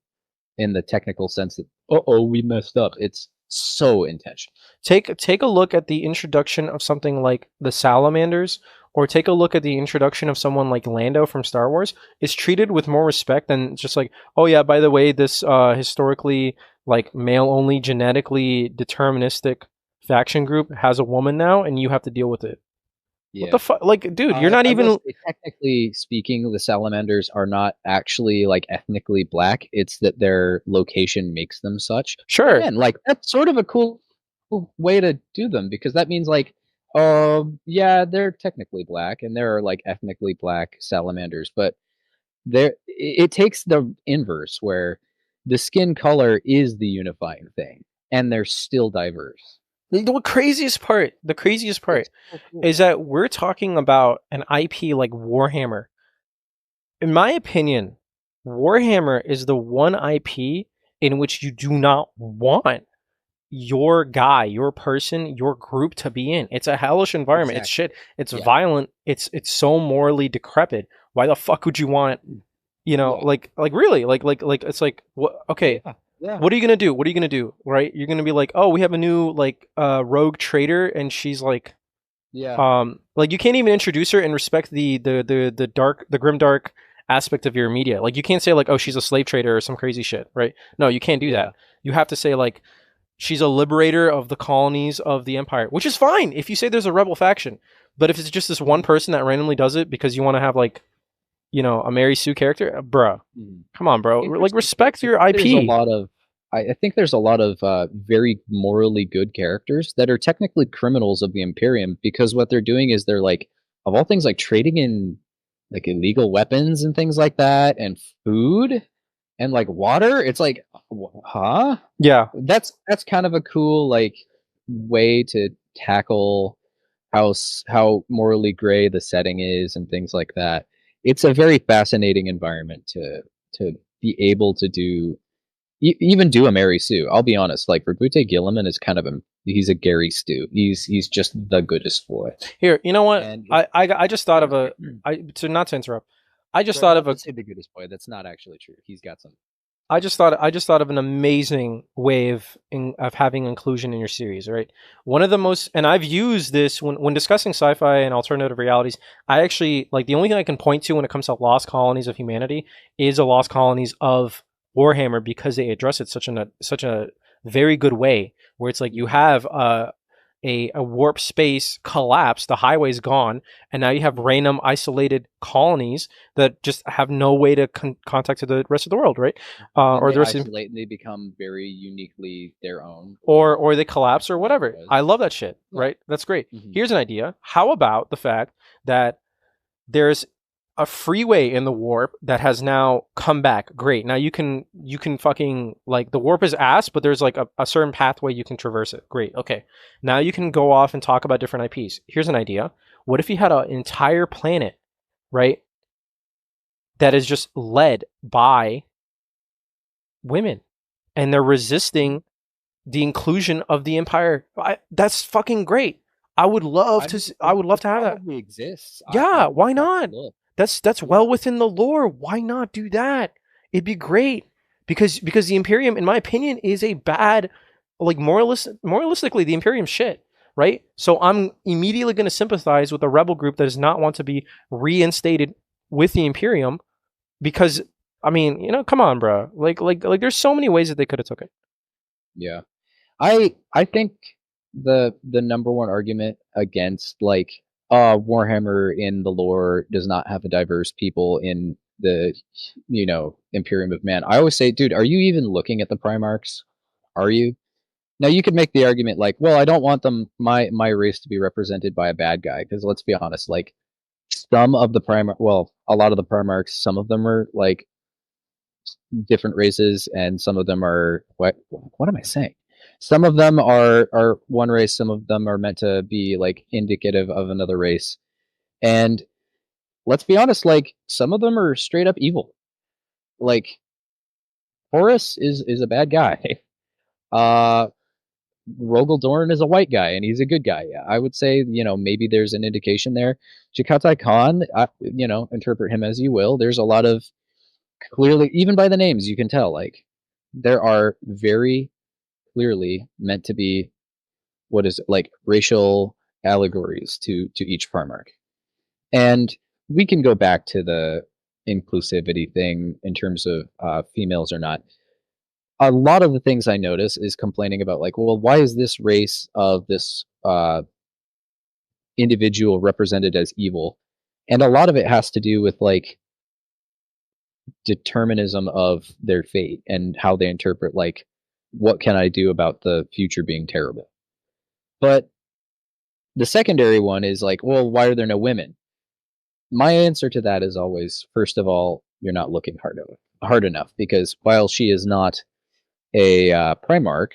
in the technical sense that we messed up. It's so intentional. Take a look at the introduction of something like the Salamanders, or take a look at the introduction of someone like Lando from Star Wars. It's treated with more respect than just like, oh yeah, by the way, this historically like male-only, genetically deterministic faction group has a woman now, and you have to deal with it. Yeah. What the fuck? Like, dude, you're not even... Technically speaking, the Salamanders are not actually, like, ethnically black. It's that their location makes them such. Sure. Again, like, that's sort of a cool way to do them, because that means, like, yeah, they're technically black, and there are, like, ethnically black Salamanders, but it takes the inverse, where the skin color is the unifying thing, and they're still diverse. The craziest part is that we're talking about an IP like Warhammer. In my opinion, Warhammer is the one IP in which you do not want your guy, your person, your group to be in. It's a hellish environment. Exactly. It's shit. It's violent. It's so morally decrepit. Why the fuck would you want, like really, like it's like, what? Okay. Yeah. What are you gonna do? What are you gonna do? Right? You're gonna be like, oh, we have a new like rogue trader, and she's like, like you can't even introduce her and respect the grimdark aspect of your media. Like you can't say like, oh, she's a slave trader or some crazy shit, right? No, you can't do that. You have to say like, she's a liberator of the colonies of the Empire, which is fine if you say there's a rebel faction. But if it's just this one person that randomly does it because you want to have like, a Mary Sue character, bruh. Mhm. Come on, bro. Like, Here's the thing. respect your There's a IP. lot of I think there's a lot of very morally good characters that are technically criminals of the Imperium because what they're doing is they're like, of all things, like trading in like illegal weapons and things like that, and food and like water. It's like, huh? Yeah. That's kind of a cool like way to tackle how morally gray the setting is and things like that. It's a very fascinating environment to be able to do even do a Mary Sue. I'll be honest, like Verbute Gilliman is kind of he's a Gary Stew. He's just the goodest boy. Here, you know what? And I just thought of a not to interrupt. I just thought not of a to say the goodest boy. That's not actually true. He's got some. I just thought of an amazing way of having inclusion in your series, right? One of the most, and I've used this when discussing sci-fi and alternative realities. I actually like the only thing I can point to when it comes to lost colonies of humanity is a lost colonies of Warhammer because they address it such a very good way where it's like you have a warp space collapse, the highway's gone, and now you have random isolated colonies that just have no way to contact to the rest of the world, right? Or They the rest of, isolate and they become very uniquely their own. or they collapse or whatever. I love that shit, Yeah. right? That's great. Mhm. Here's an idea. How about the fact that there's a freeway in the warp that has now come back. Great. Now you can fucking like the warp is ass, but there's like a certain pathway you can traverse it. Great. Okay. Now you can go off and talk about different IPs. Here's an idea. What if you had an entire planet, right, that is just led by women and they're resisting the inclusion of the empire? That's fucking great. I would love to have that. Probably exists. Yeah, why not? Look. That's well within the lore. Why not do that? It'd be great because the Imperium, in my opinion, is a bad, like moralistically, the Imperium shit, right? So I'm immediately going to sympathize with a rebel group that does not want to be reinstated with the Imperium because I mean, come on, bro. Like there's so many ways that they could have took it. Yeah. I think the number one argument against like Warhammer in the lore does not have a diverse people in the Imperium of Man. I always say, dude, are you even looking at the Primarchs? Are you? Now you could make the argument like, well, I don't want my race to be represented by a bad guy because let's be honest, like some of the a lot of the Primarchs, some of them are like different races, and some of them are what am I saying? Some of them are one race, some of them are meant to be like indicative of another race. And let's be honest, like some of them are straight up evil. Like Horus is a bad guy. Uh Rogel Dorn is a white guy and he's a good guy. Yeah, I would say, maybe there's an indication there. Chikatai Khan, interpret him as you will. There's a lot of clearly, even by the names, you can tell like there are very clearly meant to be what is it, like racial allegories to each Primarch. And we can go back to the inclusivity thing in terms of females or not. A lot of the things I notice is complaining about like, well, why is this race of this individual represented as evil? And a lot of it has to do with like determinism of their fate and how they interpret like what can I do about the future being terrible. But the secondary one is like, well, why are there no women? My answer to that is always, first of all, you're not looking hard enough because while she is not a Primarch,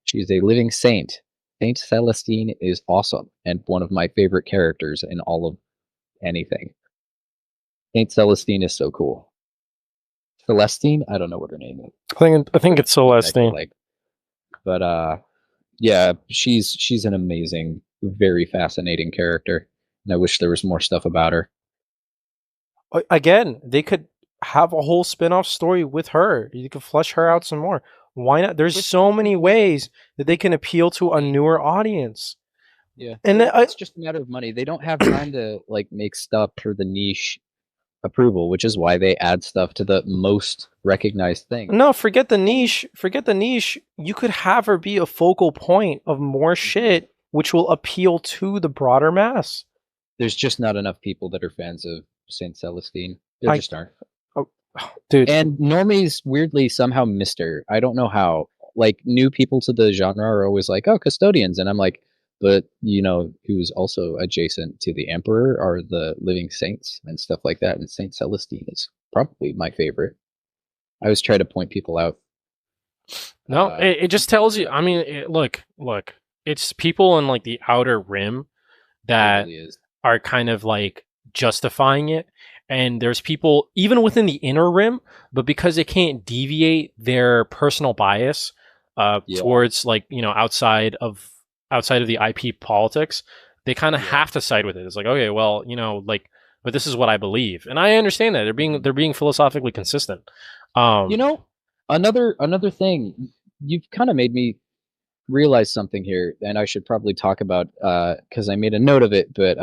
she's a living saint. Saint Celestine is awesome and one of my favorite characters in all of anything. Saint Celestine is so cool. Celestine, I don't know what her name is. I think it's Celestine. Like, but yeah, she's an amazing, very fascinating character, and I wish there was more stuff about her. Again, they could have a whole spin-off story with her. You could flesh her out some more. Why not? There's so many ways that they can appeal to a newer audience. Yeah, and it's just a matter of money. They don't have time to like make stuff for the niche approval, which is why they add stuff to the most recognized thing. No, forget the niche. Forget the niche. You could have her be a focal point of more shit, which will appeal to the broader mass. There's just not enough people that are fans of Saint Celestine. There I just aren't. oh, dude. And normies weirdly somehow Mister. I don't know how. Like new people to the genre are always like, oh, custodians, and I'm like, but you know who's also adjacent to the Emperor are the living saints and stuff like that. And Saint Celestine is probably my favorite. I always try to point people out. No, Uh, it just tells you. I mean, look, it's people in like the outer rim it that really is. are kind of like justifying it, and there's people even within the inner rim, but because they can't deviate their personal bias Yeah, towards like outside of the IP politics, they kind of yeah. have to side with it. It's like, okay, well, like, but this is what I believe, and I understand that they're being philosophically consistent. You Um, know, another thing, you've kind of made me realize something here, and I should probably talk about because I made a note of it. But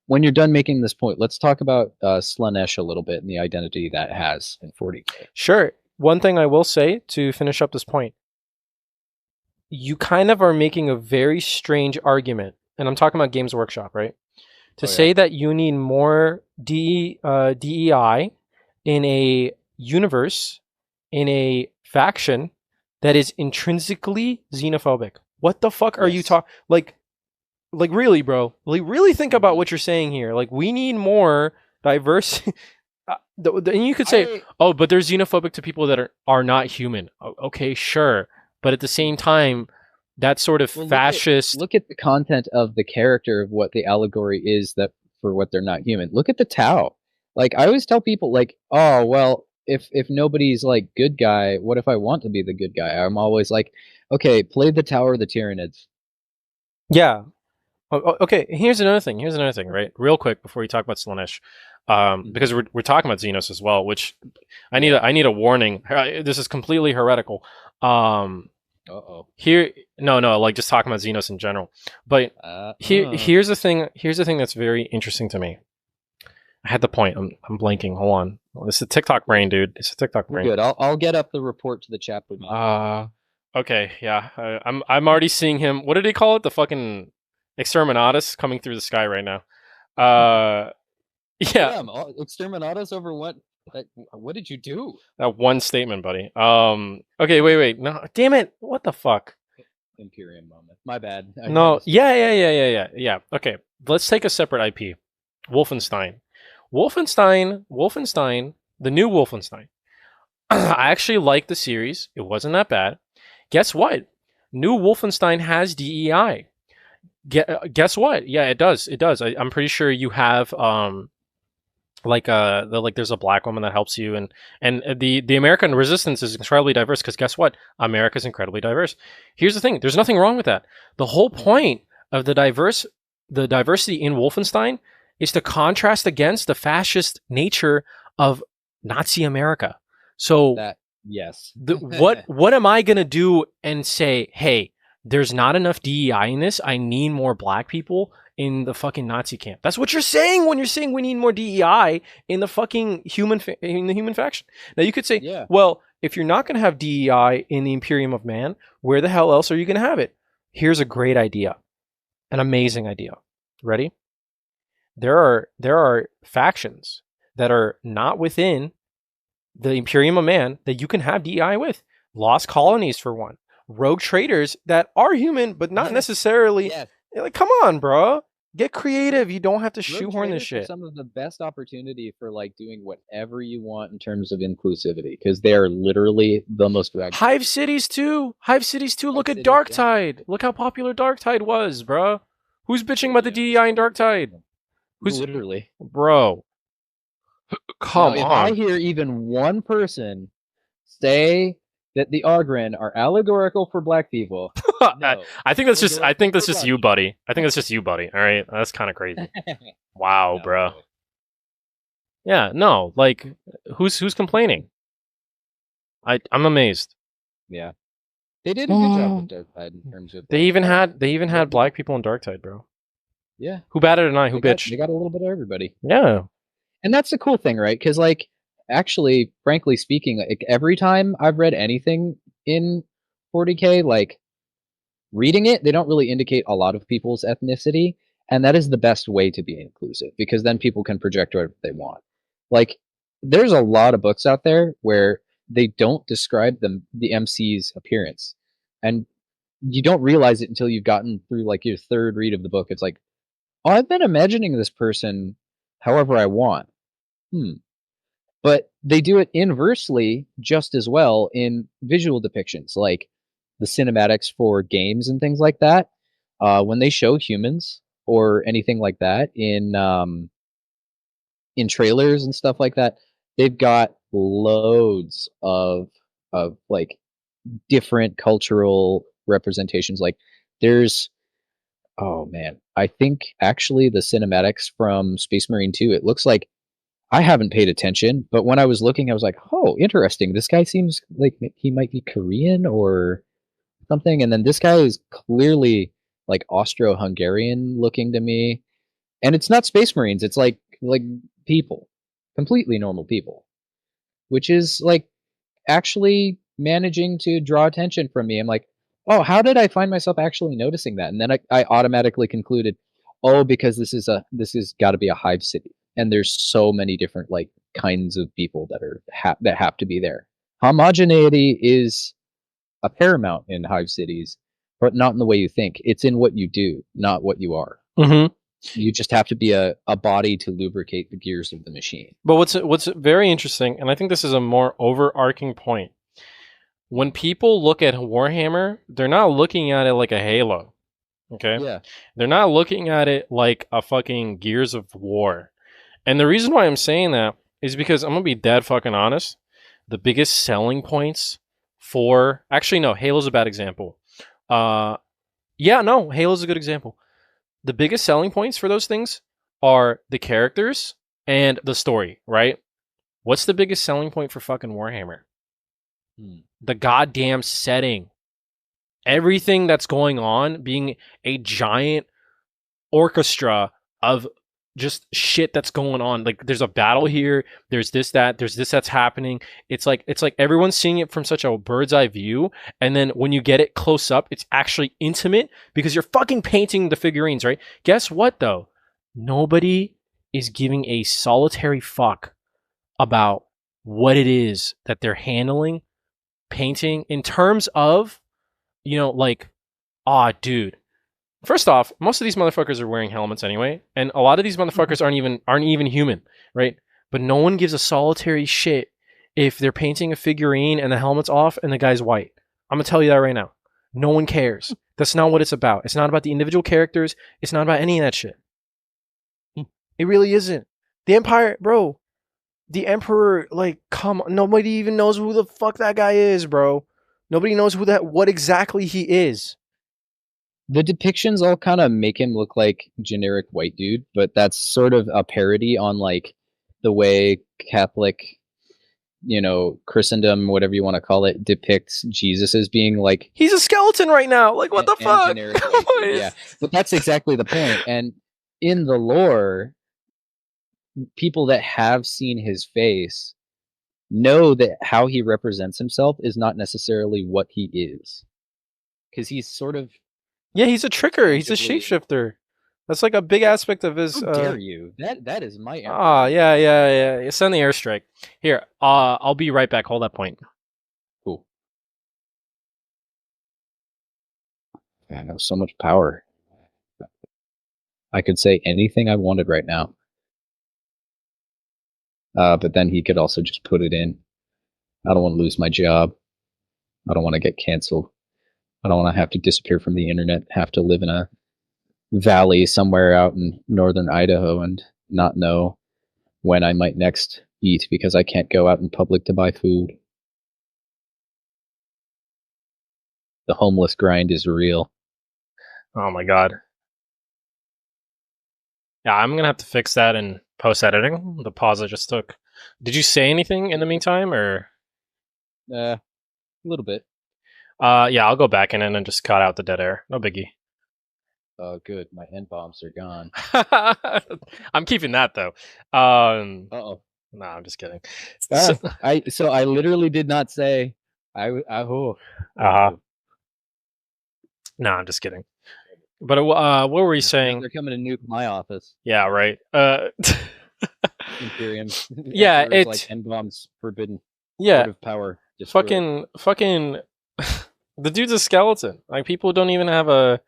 when you're done making this point, let's talk about Slanesh a little bit and the identity that has in 40K. Sure. One thing I will say to finish up this point, you kind of are making a very strange argument, and I'm talking about Games Workshop, right? To Oh yeah, say that you need more DEI in a universe, in a faction that is intrinsically xenophobic. What the fuck are you yes. talking? Like really, bro? Like really think about what you're saying here. Like we need more diverse. And you could say, I "Oh, but they're xenophobic to people that are not human." Okay, sure, but at the same time, that sort of well fascist. look at the content of the character of what the allegory is that for what they're not human. Look at the Tau. Like I always tell people, like, oh well, if nobody's like good guy, what if I want to be the good guy? I'm always like, okay, play the Tower of the Tyranids. Yeah. Okay. Here's another thing. Right, real quick before you talk about Slanesh, because we're talking about Xenos as well, which Yeah. I need a warning. This is completely heretical. Uh-oh. Here, no, like just talking about Xenos in general. But here's the thing. Here's the thing that's very interesting to me. I had the point. I'm blanking. Hold on. This is a TikTok brain, dude. It's a TikTok We're brain. good. I'll get up the report to the chapter. Okay, yeah. I'm already seeing him. What did he call it? The fucking exterminatus coming through the sky right now. Uh, yeah. Damn, exterminatus over what? What did you do? That one statement, buddy. Okay, wait. No, damn it. What the fuck? Imperium moment. My bad. No. Yeah. Okay, let's take a separate IP. Wolfenstein. Wolfenstein. The new Wolfenstein. I actually liked the series. It wasn't that bad. Guess what? New Wolfenstein has DEI. Guess what? Yeah, it does. It does. I'm pretty sure you have there's a black woman that helps you, and the American resistance is incredibly diverse because guess what? America's incredibly diverse. Here's the thing: there's nothing wrong with that. The whole point of the diversity in Wolfenstein is to contrast against the fascist nature of Nazi America. So That yes. what am I gonna do and say? Hey, there's not enough DEI in this. I need more black people in the fucking Nazi camp. That's what you're saying when you're saying we need more DEI in the fucking human faction. Now you could say, Yeah. well, if you're not going to have DEI in the Imperium of Man, where the hell else are you going to have it? Here's a great idea, an amazing idea. Ready? There are factions that are not within the Imperium of Man that you can have DEI with. Lost colonies for one. Rogue traders that are human but not necessarily. Yes. Like, come on, bro. Get creative. You don't have to Rogue shoehorn this traders shit. are some of the best opportunity for like doing whatever you want in terms of inclusivity because they are literally the most valuable. Hive Cities too. Look at Cities, Darktide. Look how popular Darktide was, bro. Who's bitching about the DEI in Darktide? Who's literally, bro? Come now, if on. I hear even one person say that the Ogren are allegorical for black people, no. I think that's just you, buddy. I think that's just you, buddy. All right, that's kind of crazy. Wow, No. bro. Yeah, no, like who's complaining? I'm amazed. Yeah, they did a good job with Darktide in terms of. They even had black people in Darktide, bro. Yeah. Who batted an eye? Who bitched? They got a little bit of everybody. Yeah. And that's the cool thing, right? Because, like, actually, frankly speaking, like, every time I've read anything in 40K, like, reading it, they don't really indicate a lot of people's ethnicity. And that is the best way to be inclusive because then people can project whatever they want. Like, there's a lot of books out there where they don't describe the MC's appearance, and you don't realize it until you've gotten through like your third read of the book. It's like, oh, I've been imagining this person however I want. Hmm. But they do it inversely just as well in visual depictions, like the cinematics for games and things like that. When they show humans or anything like that in trailers and stuff like that, they've got loads of like different cultural representations. Like there's oh man, I think actually the cinematics from Space Marine 2, it looks like I haven't paid attention, but when I was looking, I was like, "Oh, interesting. This guy seems like he might be Korean or something." And then this guy is clearly like Austro-Hungarian looking to me. And it's not Space Marines. It's like people, completely normal people, which is like actually managing to draw attention from me. I'm like, oh, how did I find myself actually noticing that? And then I automatically concluded, oh, because this is got to be a hive city, and there's so many different like kinds of people that are that have to be there. Homogeneity is a paramount in hive cities, but not in the way you think. It's in what you do, not what you are. Mm-hmm. You just have to be a body to lubricate the gears of the machine. But what's very interesting, and I think this is a more overarching point. When people look at Warhammer, they're not looking at it like a Halo. Okay? Yeah. They're not looking at it like a fucking Gears of War. And the reason why I'm saying that is because I'm gonna be dead fucking honest. The biggest selling points for actually no, Halo's a bad example. Yeah, no, Halo's a good example. The biggest selling points for those things are the characters and the story, right? What's the biggest selling point for fucking Warhammer? The goddamn setting. Everything that's going on being a giant orchestra of just shit that's going on. Like there's a battle here, there's this that's happening. It's like everyone's seeing it from such a bird's eye view, and then when you get it close up, it's actually intimate because you're fucking painting the figurines, right? Guess what though? Nobody is giving a solitary fuck about what it is that they're handling, painting in terms of, like, dude. First off, most of these motherfuckers are wearing helmets anyway, and a lot of these motherfuckers aren't even human, right? But no one gives a solitary shit if they're painting a figurine and the helmet's off and the guy's white. I'm gonna tell you that right now. No one cares. That's not what it's about. It's not about the individual characters. It's not about any of that shit. It really isn't. The Empire, bro. The Emperor, like, come on. Nobody even knows who the fuck that guy is, bro. Nobody knows what exactly he is. The depictions all kind of make him look like generic white dude, but that's sort of a parody on like the way Catholic, Christendom, whatever you want to call it, depicts Jesus as being like he's a skeleton right now. Like what the fuck? Yeah, but that's exactly the point. And in the lore, people that have seen his face know that how he represents himself is not necessarily what he is, because he's sort of he's a tricker. He's a shapeshifter. That's like a big aspect of his. How dare you? That is my. Yeah. Send the airstrike. Here, I'll be right back. Hold that point. Cool. I have so much power. I could say anything I wanted right now. But then he could also just put it in. I don't want to lose my job. I don't want to get canceled. I don't want to have to disappear from the internet, have to live in a valley somewhere out in northern Idaho and not know when I might next eat because I can't go out in public to buy food. The homeless grind is real. Oh my god. Yeah, I'm gonna have to fix that in post editing. The pause I just took. Did you say anything in the meantime, or? A little bit. Yeah, I'll go back in and just cut out the dead air. No biggie. Oh, good. My end bombs are gone. I'm keeping that though. Uh-oh. No, I'm just kidding. So I literally did not say No, I'm just kidding. But what were you saying? They're coming to nuke my office. Yeah, right. Imperium. Yeah, Emperor's like N-bomb's forbidden yeah, part of power destroyed. fucking the dude's a skeleton. Like people don't even have a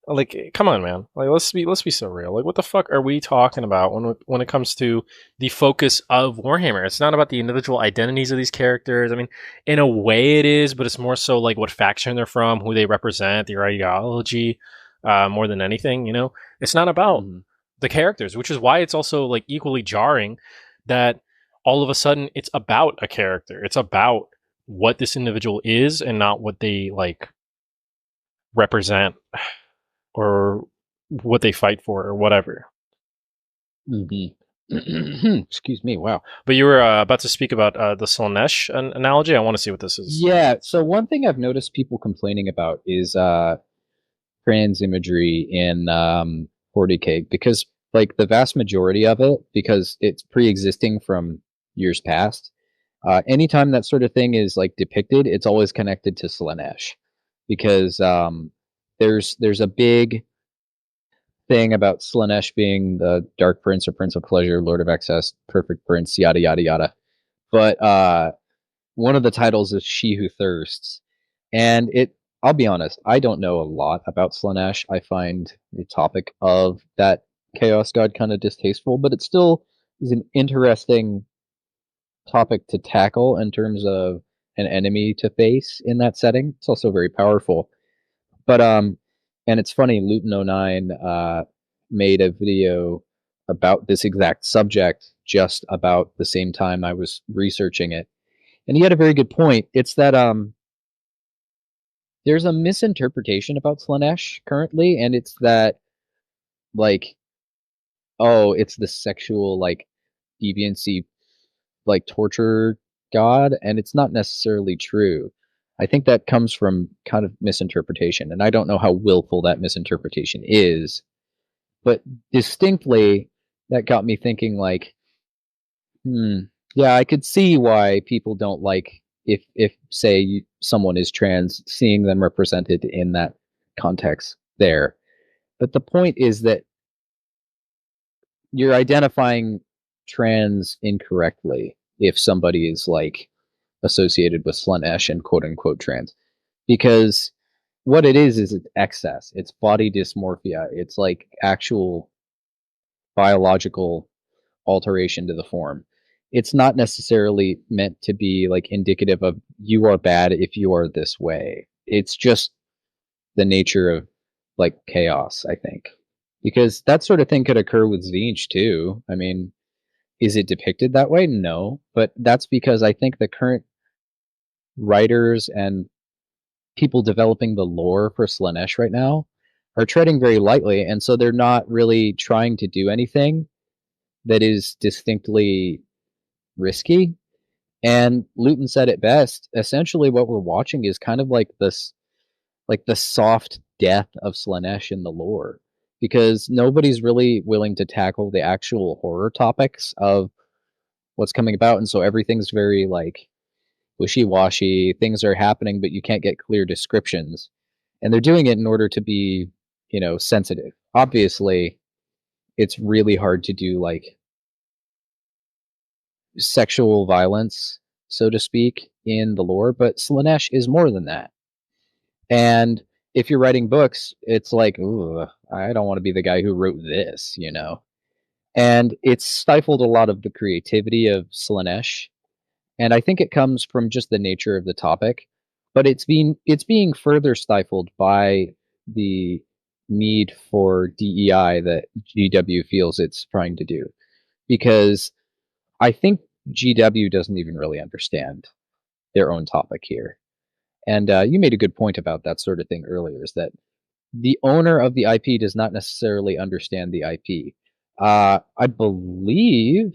like. Come on, man. Like let's be so real. Like what the fuck are we talking about when it comes to the focus of Warhammer? It's not about the individual identities of these characters. I mean, in a way it is, but it's more so like what faction they're from, who they represent, their ideology, more than anything. You know, it's not about Mhm. the characters, which is why it's also like equally jarring that all of a sudden it's about a character. It's about what this individual is and not what they like represent or what they fight for or whatever. Mhm. Excuse me. Wow. But you were about to speak about the Slanesh analogy. I want to see what this is. Yeah. So one thing I've noticed people complaining about is trans imagery in 40K because like the vast majority of it, because it's pre-existing from years past. Anytime that sort of thing is like depicted, it's always connected to Slanesh because there's a big thing about Slanesh being the Dark Prince or Prince of Pleasure, Lord of Excess, Perfect Prince, yada yada yada. But one of the titles is She Who Thirsts, and it. I'll be honest, I don't know a lot about Slanesh. I find the topic of that Chaos God kind of distasteful, but it still is an interesting topic to tackle in terms of an enemy to face in that setting. It's also very powerful. But and it's funny, Luton09 made a video about this exact subject just about the same time I was researching it. And he had a very good point. It's that there's a misinterpretation about Slanesh currently, and it's that like, oh, it's the sexual like deviancy like torture god, and it's not necessarily true. I think that comes from kind of misinterpretation, and I don't know how willful that misinterpretation is, but distinctly that got me thinking like, hmm, yeah, I could see why people don't like if say someone is trans, seeing them represented in that context there. But the point is that you're identifying trans incorrectly if somebody is like associated with Slanesh and quote unquote trans. Because what it is it's excess. It's body dysmorphia. It's like actual biological alteration to the form. It's not necessarily meant to be like indicative of you are bad if you are this way. It's just the nature of like chaos, I think. Because that sort of thing could occur with Zinch too. I mean, is it depicted that way? No. But that's because I think the current writers and people developing the lore for Slanesh right now are treading very lightly, and so they're not really trying to do anything that is distinctly risky. And Luton said it best. Essentially, what we're watching is kind of like this, like the soft death of Slanesh in the lore, because nobody's really willing to tackle the actual horror topics of what's coming about, and so everything's very like wishy-washy. Things are happening, but you can't get clear descriptions, and they're doing it in order to be, sensitive. Obviously, it's really hard to do like sexual violence, so to speak, in the lore, but Slanesh is more than that. And if you're writing books, it's like, ooh, I don't want to be the guy who wrote this. And it's stifled a lot of the creativity of Slanesh. And I think it comes from just the nature of the topic, but it's being further stifled by the need for DEI that GW feels it's trying to do. Because I think GW doesn't even really understand their own topic here. And you made a good point about that sort of thing earlier, is that the owner of the IP does not necessarily understand the IP. I believe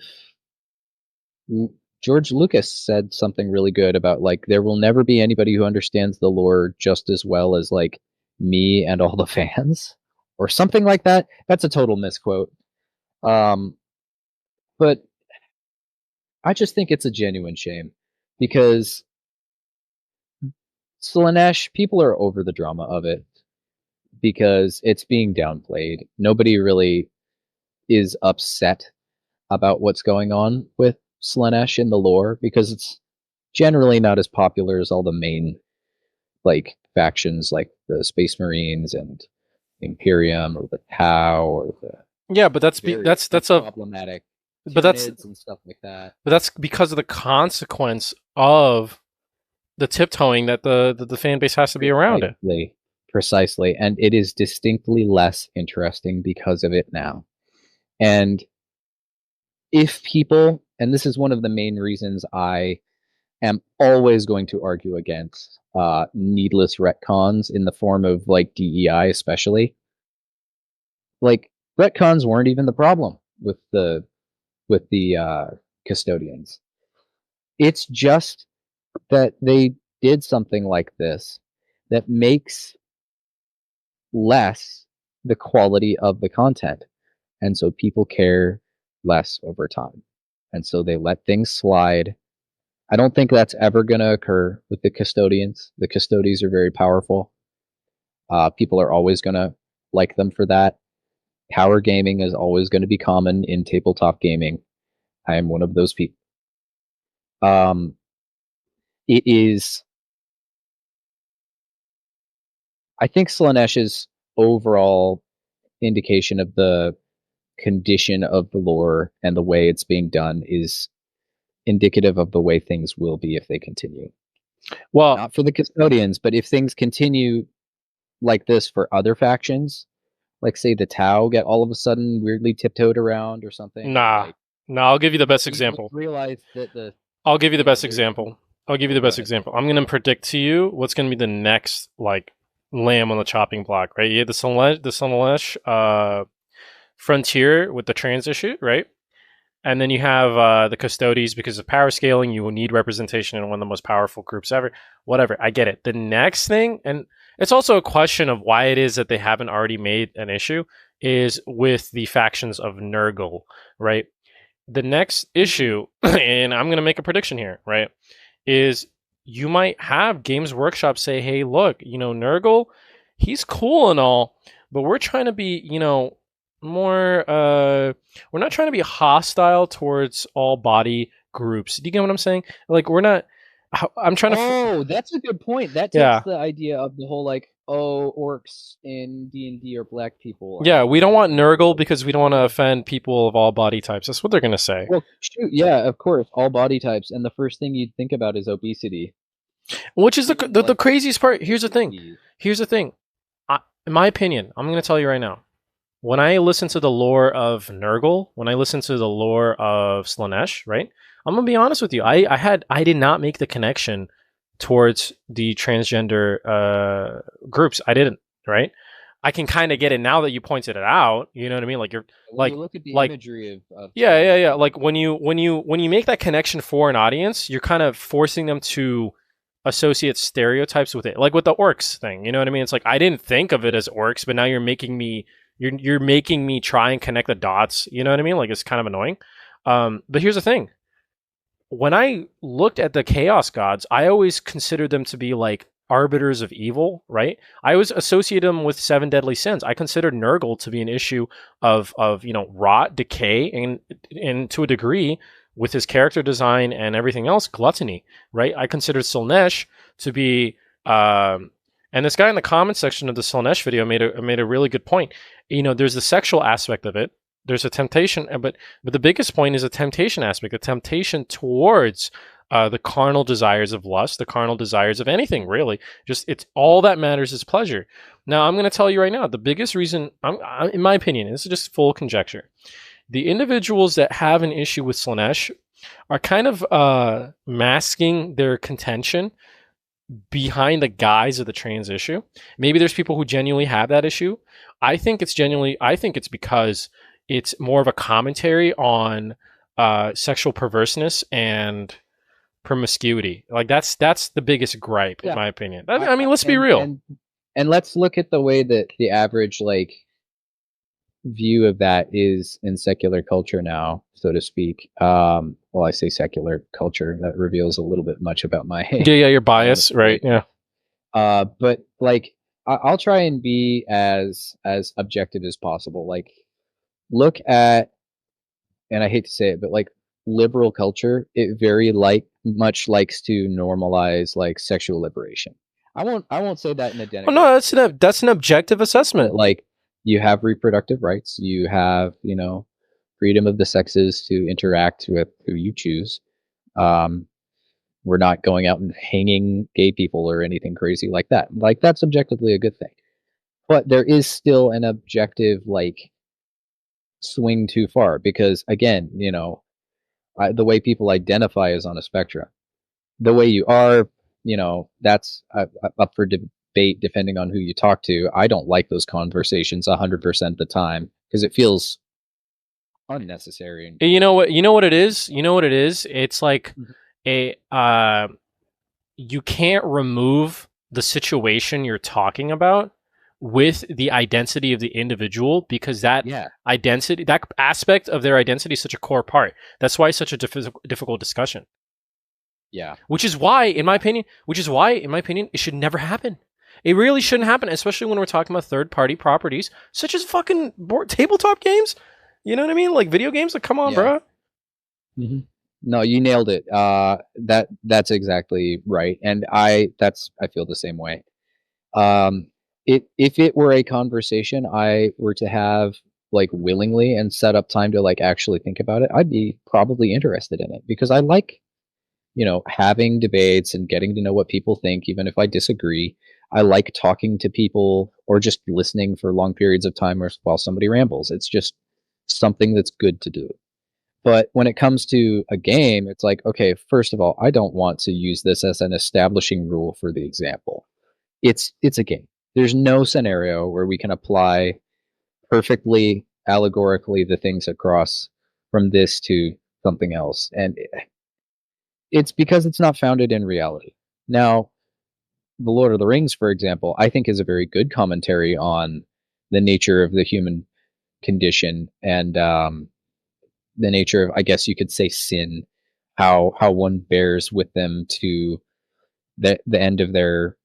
George Lucas said something really good about like there will never be anybody who understands the lore just as well as like me and all the fans, or something like that. That's a total misquote. Um, but I just think it's a genuine shame because Slanesh, people are over the drama of it because it's being downplayed. Nobody really is upset about what's going on with Slaanesh in the lore because it's generally not as popular as all the main like factions like the Space Marines and Imperium or the Tau or the Yeah, but very like, that's a problematic but Tyranids and stuff like that. that's because of the consequence of the tiptoeing that the fan base has to be around it. Precisely, precisely, and it is distinctly less interesting because of it now. And if people, and this is one of the main reasons I am always going to argue against needless retcons in the form of like DEI, especially. Like retcons weren't even the problem with the custodians. It's just that they did something like this that makes less the quality of the content, and so people care less over time, and so they let things slide. I don't think that's ever going to occur with the custodians. The custodians are very powerful. People are always going to like them for that. Power gaming is always going to be common in tabletop gaming. I am one of those people. It is, I think, Slanesh's overall indication of the condition of the lore and the way it's being done is indicative of the way things will be if they continue. Well, Not for the custodians, but if things continue like this for other factions, like say the Tau get all of a sudden weirdly tiptoed around or something. nah, Like nah. I'll give you the best people example. realize that the I'll give you the best there's example. I'll give you the go best ahead. example. I'm gonna predict to you what's gonna be the next like lamb on the chopping block, right? You had the Sunlesh frontier with the trans issue, right? And then you have the custodies because of power scaling. You will need representation in one of the most powerful groups ever. Whatever, I get it. The next thing, and it's also a question of why it is that they haven't already made an issue, is with the factions of Nurgle, right? The next issue, and I'm going to make a prediction here, right, is you might have Games Workshop say, hey, look, Nurgle, he's cool and all, but we're trying to be, more, we're not trying to be hostile towards all body groups. Do you get what I'm saying? Like, we're not, I'm trying to, Oh, that's a good point. That takes yeah. the idea of the whole like, oh, orcs in D&D are black people. Yeah, we don't want Nurgle Like, because we don't want to offend people of all body types. That's what they're going to say. well, shoot, yeah, of course, all body types, and the first thing you'd think about is obesity. Which is Even the like craziest part. Here's the thing. disease. Here's the thing. In my opinion, I'm going to tell you right now. When I listen to the lore of Nurgle, when I listen to the lore of Slaanesh, right? I'm gonna be honest with you. I did not make the connection towards the transgender groups. I didn't, right? I can kind of get it now that you pointed it out. You know what I mean? Like you're When like you look at the like imagery of yeah. Like when you make that connection for an audience, you're kind of forcing them to associate stereotypes with it. Like with the orcs thing, you know what I mean? It's like I didn't think of it as orcs, but now you're making me try and connect the dots. You know what I mean? Like it's kind of annoying. But here's the thing: when I looked at the chaos gods, I always considered them to be like arbiters of evil, right? I always associate them with seven deadly sins. I considered Nurgle to be an issue of rot, decay, and to a degree with his character design and everything else, gluttony, right? I considered Slaanesh to be and this guy in the comment section of the Slaanesh video made a really good point. There's the sexual aspect of it. There's a temptation, but the biggest point is a temptation aspect, a temptation towards the carnal desires of lust, the carnal desires of anything, really. Just it's all that matters is pleasure. Now, I'm going to tell you right now, the biggest reason, in my opinion, this is just full conjecture. The individuals that have an issue with Slaanesh are kind of masking their contention behind the guise of the trans issue. Maybe there's people who genuinely have that issue. I think it's because it's more of a commentary on sexual perverseness and promiscuity. Like that's the biggest gripe, in my opinion. I mean, let's be real. And let's look at the way that the average like view of that is in secular culture now, so to speak. Well, I say secular culture, that reveals a little bit much about my yeah, your bias, right? Yeah. But like I'll try and be as objective as possible. Like look at and I hate to say it, but like liberal culture, it very much likes to normalize like sexual liberation. I won't say that in a Well, no, denigrating way, that's an objective but assessment. like you have reproductive rights, you have, freedom of the sexes to interact with who you choose. Um, we're not going out and hanging gay people or anything crazy like that. Like that's objectively a good thing. But there is still an objective like swing too far because again, the way people identify is on a spectrum. The way you are, that's up for debate depending on who you talk to. I don't like those conversations 100% of the time because it feels unnecessary and You know what? You know what it is. You know what it is. It's like Mhm. a you can't remove the situation you're talking about with the identity of the individual because Yeah, that aspect of their identity is such a core part. That's why it's such a difficult discussion. yeah, Which is why, in my opinion, it should never happen. It really shouldn't happen, especially when we're talking about third-party properties such as fucking tabletop games. You know what I mean? Like video games. Like, come on, yeah. bro. hmm No, you nailed it. That's exactly right, and I feel the same way. Um, if it were a conversation I were to have like willingly and set up time to like actually think about it, I'd be probably interested in it because I like, having debates and getting to know what people think, even if I disagree. I like talking to people or just listening for long periods of time or while somebody rambles. It's just something that's good to do. But when it comes to a game, it's like, okay, first of all, I don't want to use this as an establishing rule for the example. It's a game. There's no scenario where we can apply perfectly allegorically the things across from this to something else. And it's because it's not founded in reality. Now, The Lord of the Rings, for example, I think is a very good commentary on the nature of the human condition and the nature of, I guess you could say, sin, how one bears with them to the end of their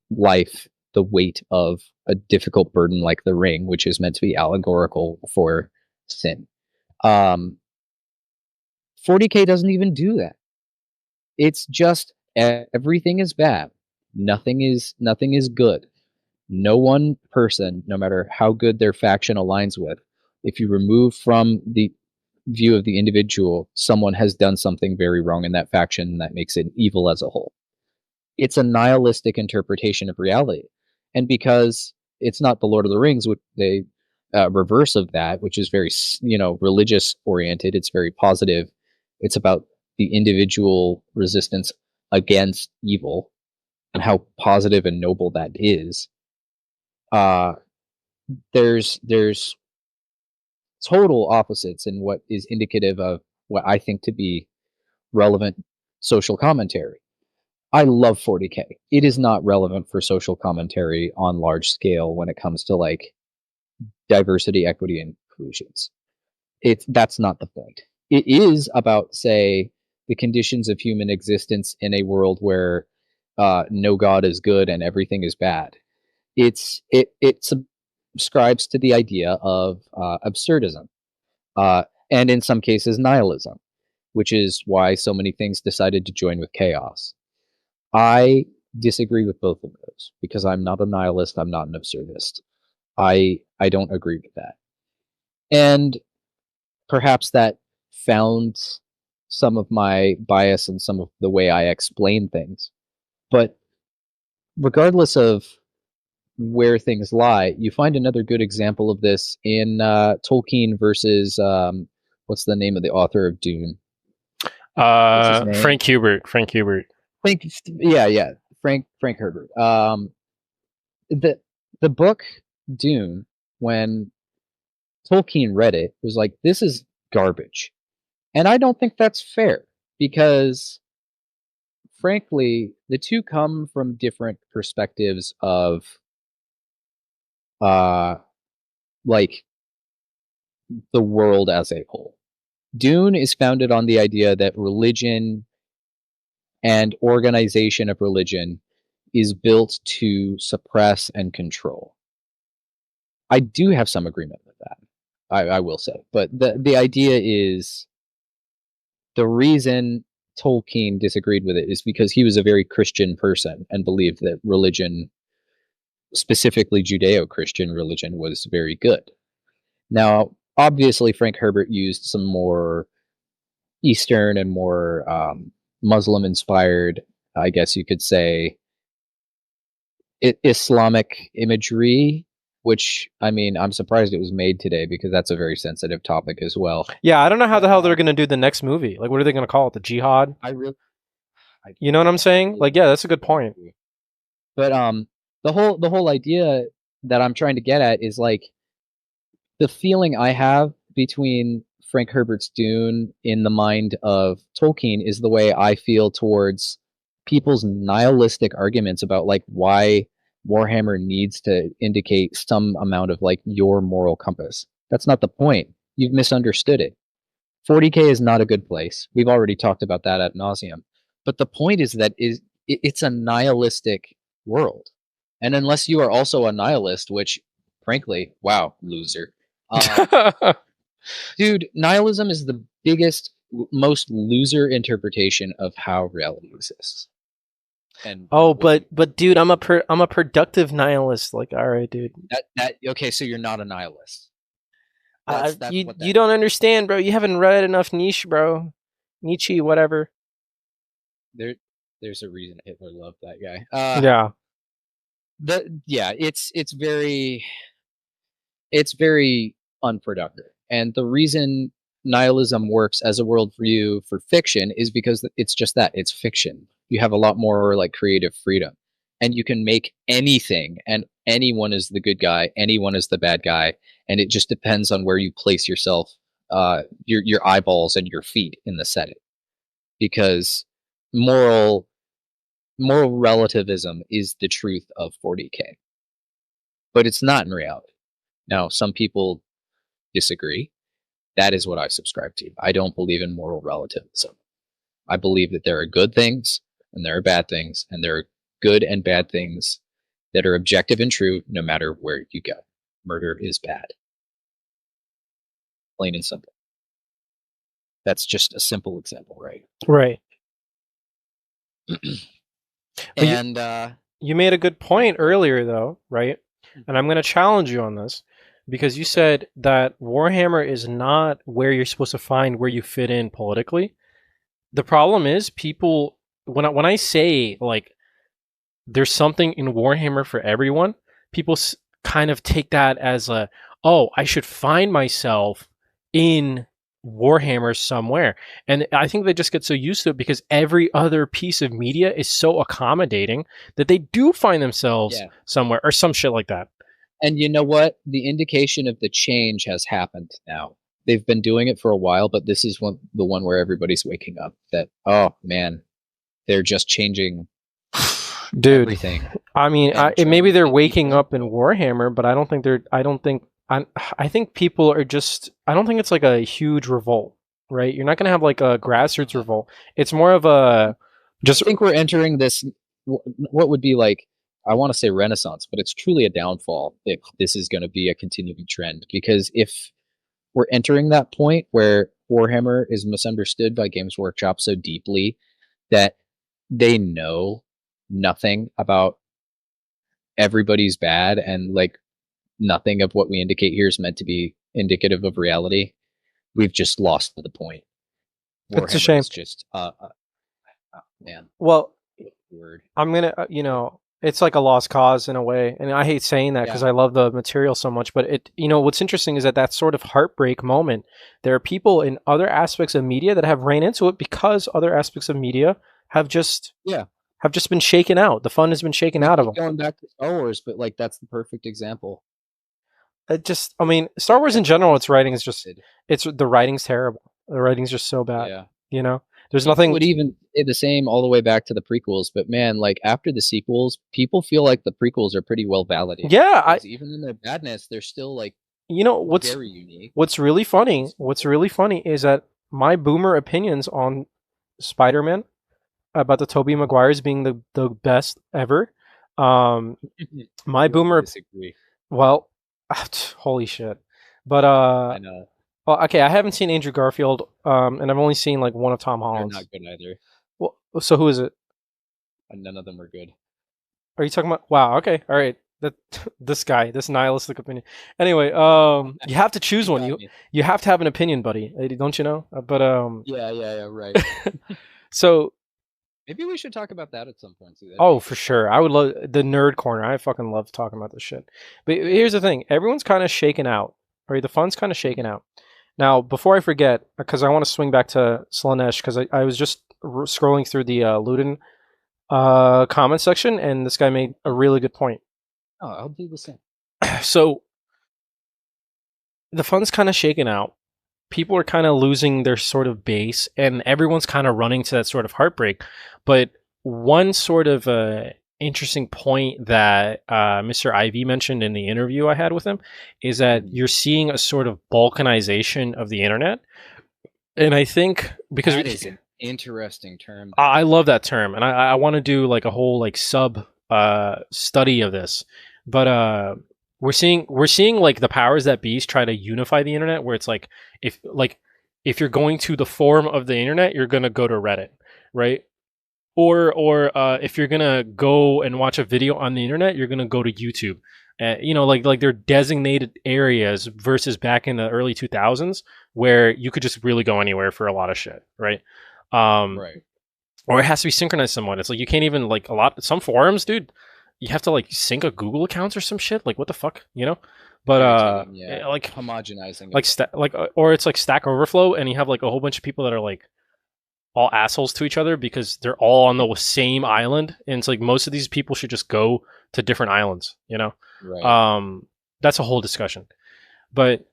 life, the weight of a difficult burden like the ring, which is meant to be allegorical for sin. Um, 40K doesn't even do that. It's just everything is bad. Nothing is good. No one person, no matter how good their faction aligns with, if you remove from the view of the individual, someone has done something very wrong in that faction that makes it evil as a whole. It's a nihilistic interpretation of reality. And because it's not the Lord of the Rings, which they reverse of that, which is very religious oriented. It's very positive. It's about the individual resistance against evil and how positive and noble that is. Uh, there's total opposites in what is indicative of what I think to be relevant social commentary. I love 40K. It is not relevant for social commentary on large scale when it comes to like diversity, equity, and inclusions. That's not the point. It is about, say, the conditions of human existence in a world where no God is good and everything is bad. It subscribes to the idea of absurdism, and in some cases nihilism, which is why so many things decided to join with chaos. I disagree with both of those because I'm not a nihilist. I'm not an absurdist. I don't agree with that, and perhaps that found some of my bias and some of the way I explain things. But regardless of where things lie, you find another good example of this in Tolkien versus what's the name of the author of Dune? What's his name? Frank Hubert. Frank Hubert. Yeah, Frank Herbert. The the book Dune, when Tolkien read it, was like, this is garbage. And I don't think that's fair because, frankly, the two come from different perspectives of, uh, like, the world as a whole. Dune is founded on the idea that religion and organization of religion is built to suppress and control. I do have some agreement with that. I will say. But the idea is the reason Tolkien disagreed with it is because he was a very Christian person and believed that religion, specifically Judeo-Christian religion, was very good. Now, obviously, Frank Herbert used some more Eastern and more Muslim-inspired, I guess you could say, Islamic imagery, which, I mean, I'm surprised it was made today because that's a very sensitive topic as well. Yeah, I don't know how the hell they're going to do the next movie. Like, what are they going to call it? The Jihad? I really, You know what I'm saying? Like, yeah, that's a good point. But the whole idea that I'm trying to get at is like the feeling I have between Frank Herbert's Dune in the mind of Tolkien is the way I feel towards people's nihilistic arguments about like why Warhammer needs to indicate some amount of like your moral compass. That's not the point. You've misunderstood it. 40K is not a good place. We've already talked about that ad nauseum. But the point is that it's a nihilistic world. And unless you are also a nihilist, which frankly, wow, loser. Dude, nihilism is the biggest, most loser interpretation of how reality exists. And oh, but dude, I'm a productive nihilist. Like, all right, dude. that okay, so you're not a nihilist. That's You don't understand, bro. You haven't read enough Nietzsche, bro. Nietzsche, whatever. There's a reason Hitler loved that guy. Yeah. It's very unproductive. And the reason nihilism works as a worldview for fiction is because it's just that, it's fiction. You have a lot more like creative freedom. And you can make anything, and anyone is the good guy, anyone is the bad guy, and it just depends on where you place yourself, your eyeballs and your feet in the setting. Because moral relativism is the truth of 40K, but it's not in reality. Now, some people disagree. That is what I subscribe to. I don't believe in moral relativism. I believe that there are good things and there are bad things, and there are good and bad things that are objective and true no matter where you go. Murder is bad. Plain and simple. That's just a simple example, right? Right. And you made a good point earlier, though, right? And I'm going to challenge you on this because you said that Warhammer is not where you're supposed to find where you fit in politically. The problem is people, when I say like there's something in Warhammer for everyone, people kind of take that as I should find myself in Warhammer somewhere. And I think they just get so used to it because every other piece of media is so accommodating that they do find themselves somewhere or some shit like that. And you know what? The indication of the change has happened now. They've been doing it for a while, but this is the one where everybody's waking up that, oh man, they're just changing everything. I mean, maybe they're waking up in Warhammer, but I think people are just, I don't think it's like a huge revolt, right? You're not going to have like a grassroots revolt. It's more of a just. I think we're entering this, what would be like, I want to say renaissance, but it's truly a downfall if this is going to be a continuing trend. Because if we're entering that point where Warhammer is misunderstood by Games Workshop so deeply that they know nothing about everybody's bad, and like nothing of what we indicate here is meant to be indicative of reality, we've just lost the point. Warhammer, it's a shame. Is just man. Well, I'm gonna it's like a lost cause in a way, and I hate saying that because I love the material so much. But what's interesting is that sort of heartbreak moment, there are people in other aspects of media that have ran into it because other aspects of media have just been shaken out. The fun has been shaken out of them. Going back to Star Wars, but like that's the perfect example. Star Wars in general, its writing is just the writing's terrible. The writing's just so bad. Yeah. There's nothing would even say the same all the way back to the prequels, but man, like after the sequels, people feel like the prequels are pretty well validated. Yeah, even in their badness, they're still like very unique. What's really funny is that my boomer opinions on Spider-Man about the Tobey Maguires being the best ever. My boomer disagree. Well, holy shit. But I know well, okay, I haven't seen Andrew Garfield, and I've only seen like one of Tom they're Holland's. not good either, Well, so who is it? and none of them are good. Are you talking about? Wow. Okay. All right. That this guy, this nihilistic opinion. Anyway, you have to choose You one. got You me. you have to have an opinion, buddy. Don't you know? But Yeah, right. so Maybe we should talk about that at some point too. That'd be oh, for interesting. sure. I would love the nerd corner. I fucking love talking about this shit. But Yeah. here's the thing: everyone's kind of shaken out. Right? The fun's kind of shaken out. Now, before I forget, because I want to swing back to Slanesh, because I was just scrolling through the Luden comment section, and this guy made a really good point. Oh, I'll do the same. So the fun's kind of shaken out. People are kind of losing their sort of base, and everyone's kind of running to that sort of heartbreak. But one sort of interesting point that Mr. Ivy mentioned in the interview I had with him is that you're seeing a sort of balkanization of the internet. And I think because That is an interesting term. I love that term, and I want to do like a whole like sub study of this. But we're seeing like the powers that be try to unify the internet, where it's like if you're going to the forum of the internet, you're gonna go to Reddit, right? Or if you're gonna go and watch a video on the internet, you're gonna go to YouTube. Like they're designated areas versus back in the early 2000s where you could just really go anywhere for a lot of shit, right? Right. Or it has to be synchronized somewhat. It's like you can't even like some forums, dude. You have to like sync a Google accounts or some shit. Like what the fuck, you know? But Irritating, yeah. like Homogenizing like it. or it's like Stack Overflow, and you have like a whole bunch of people that are like all assholes to each other because they're all on the same island, and it's like most of these people should just go to different islands, you know. Right. That's a whole discussion, but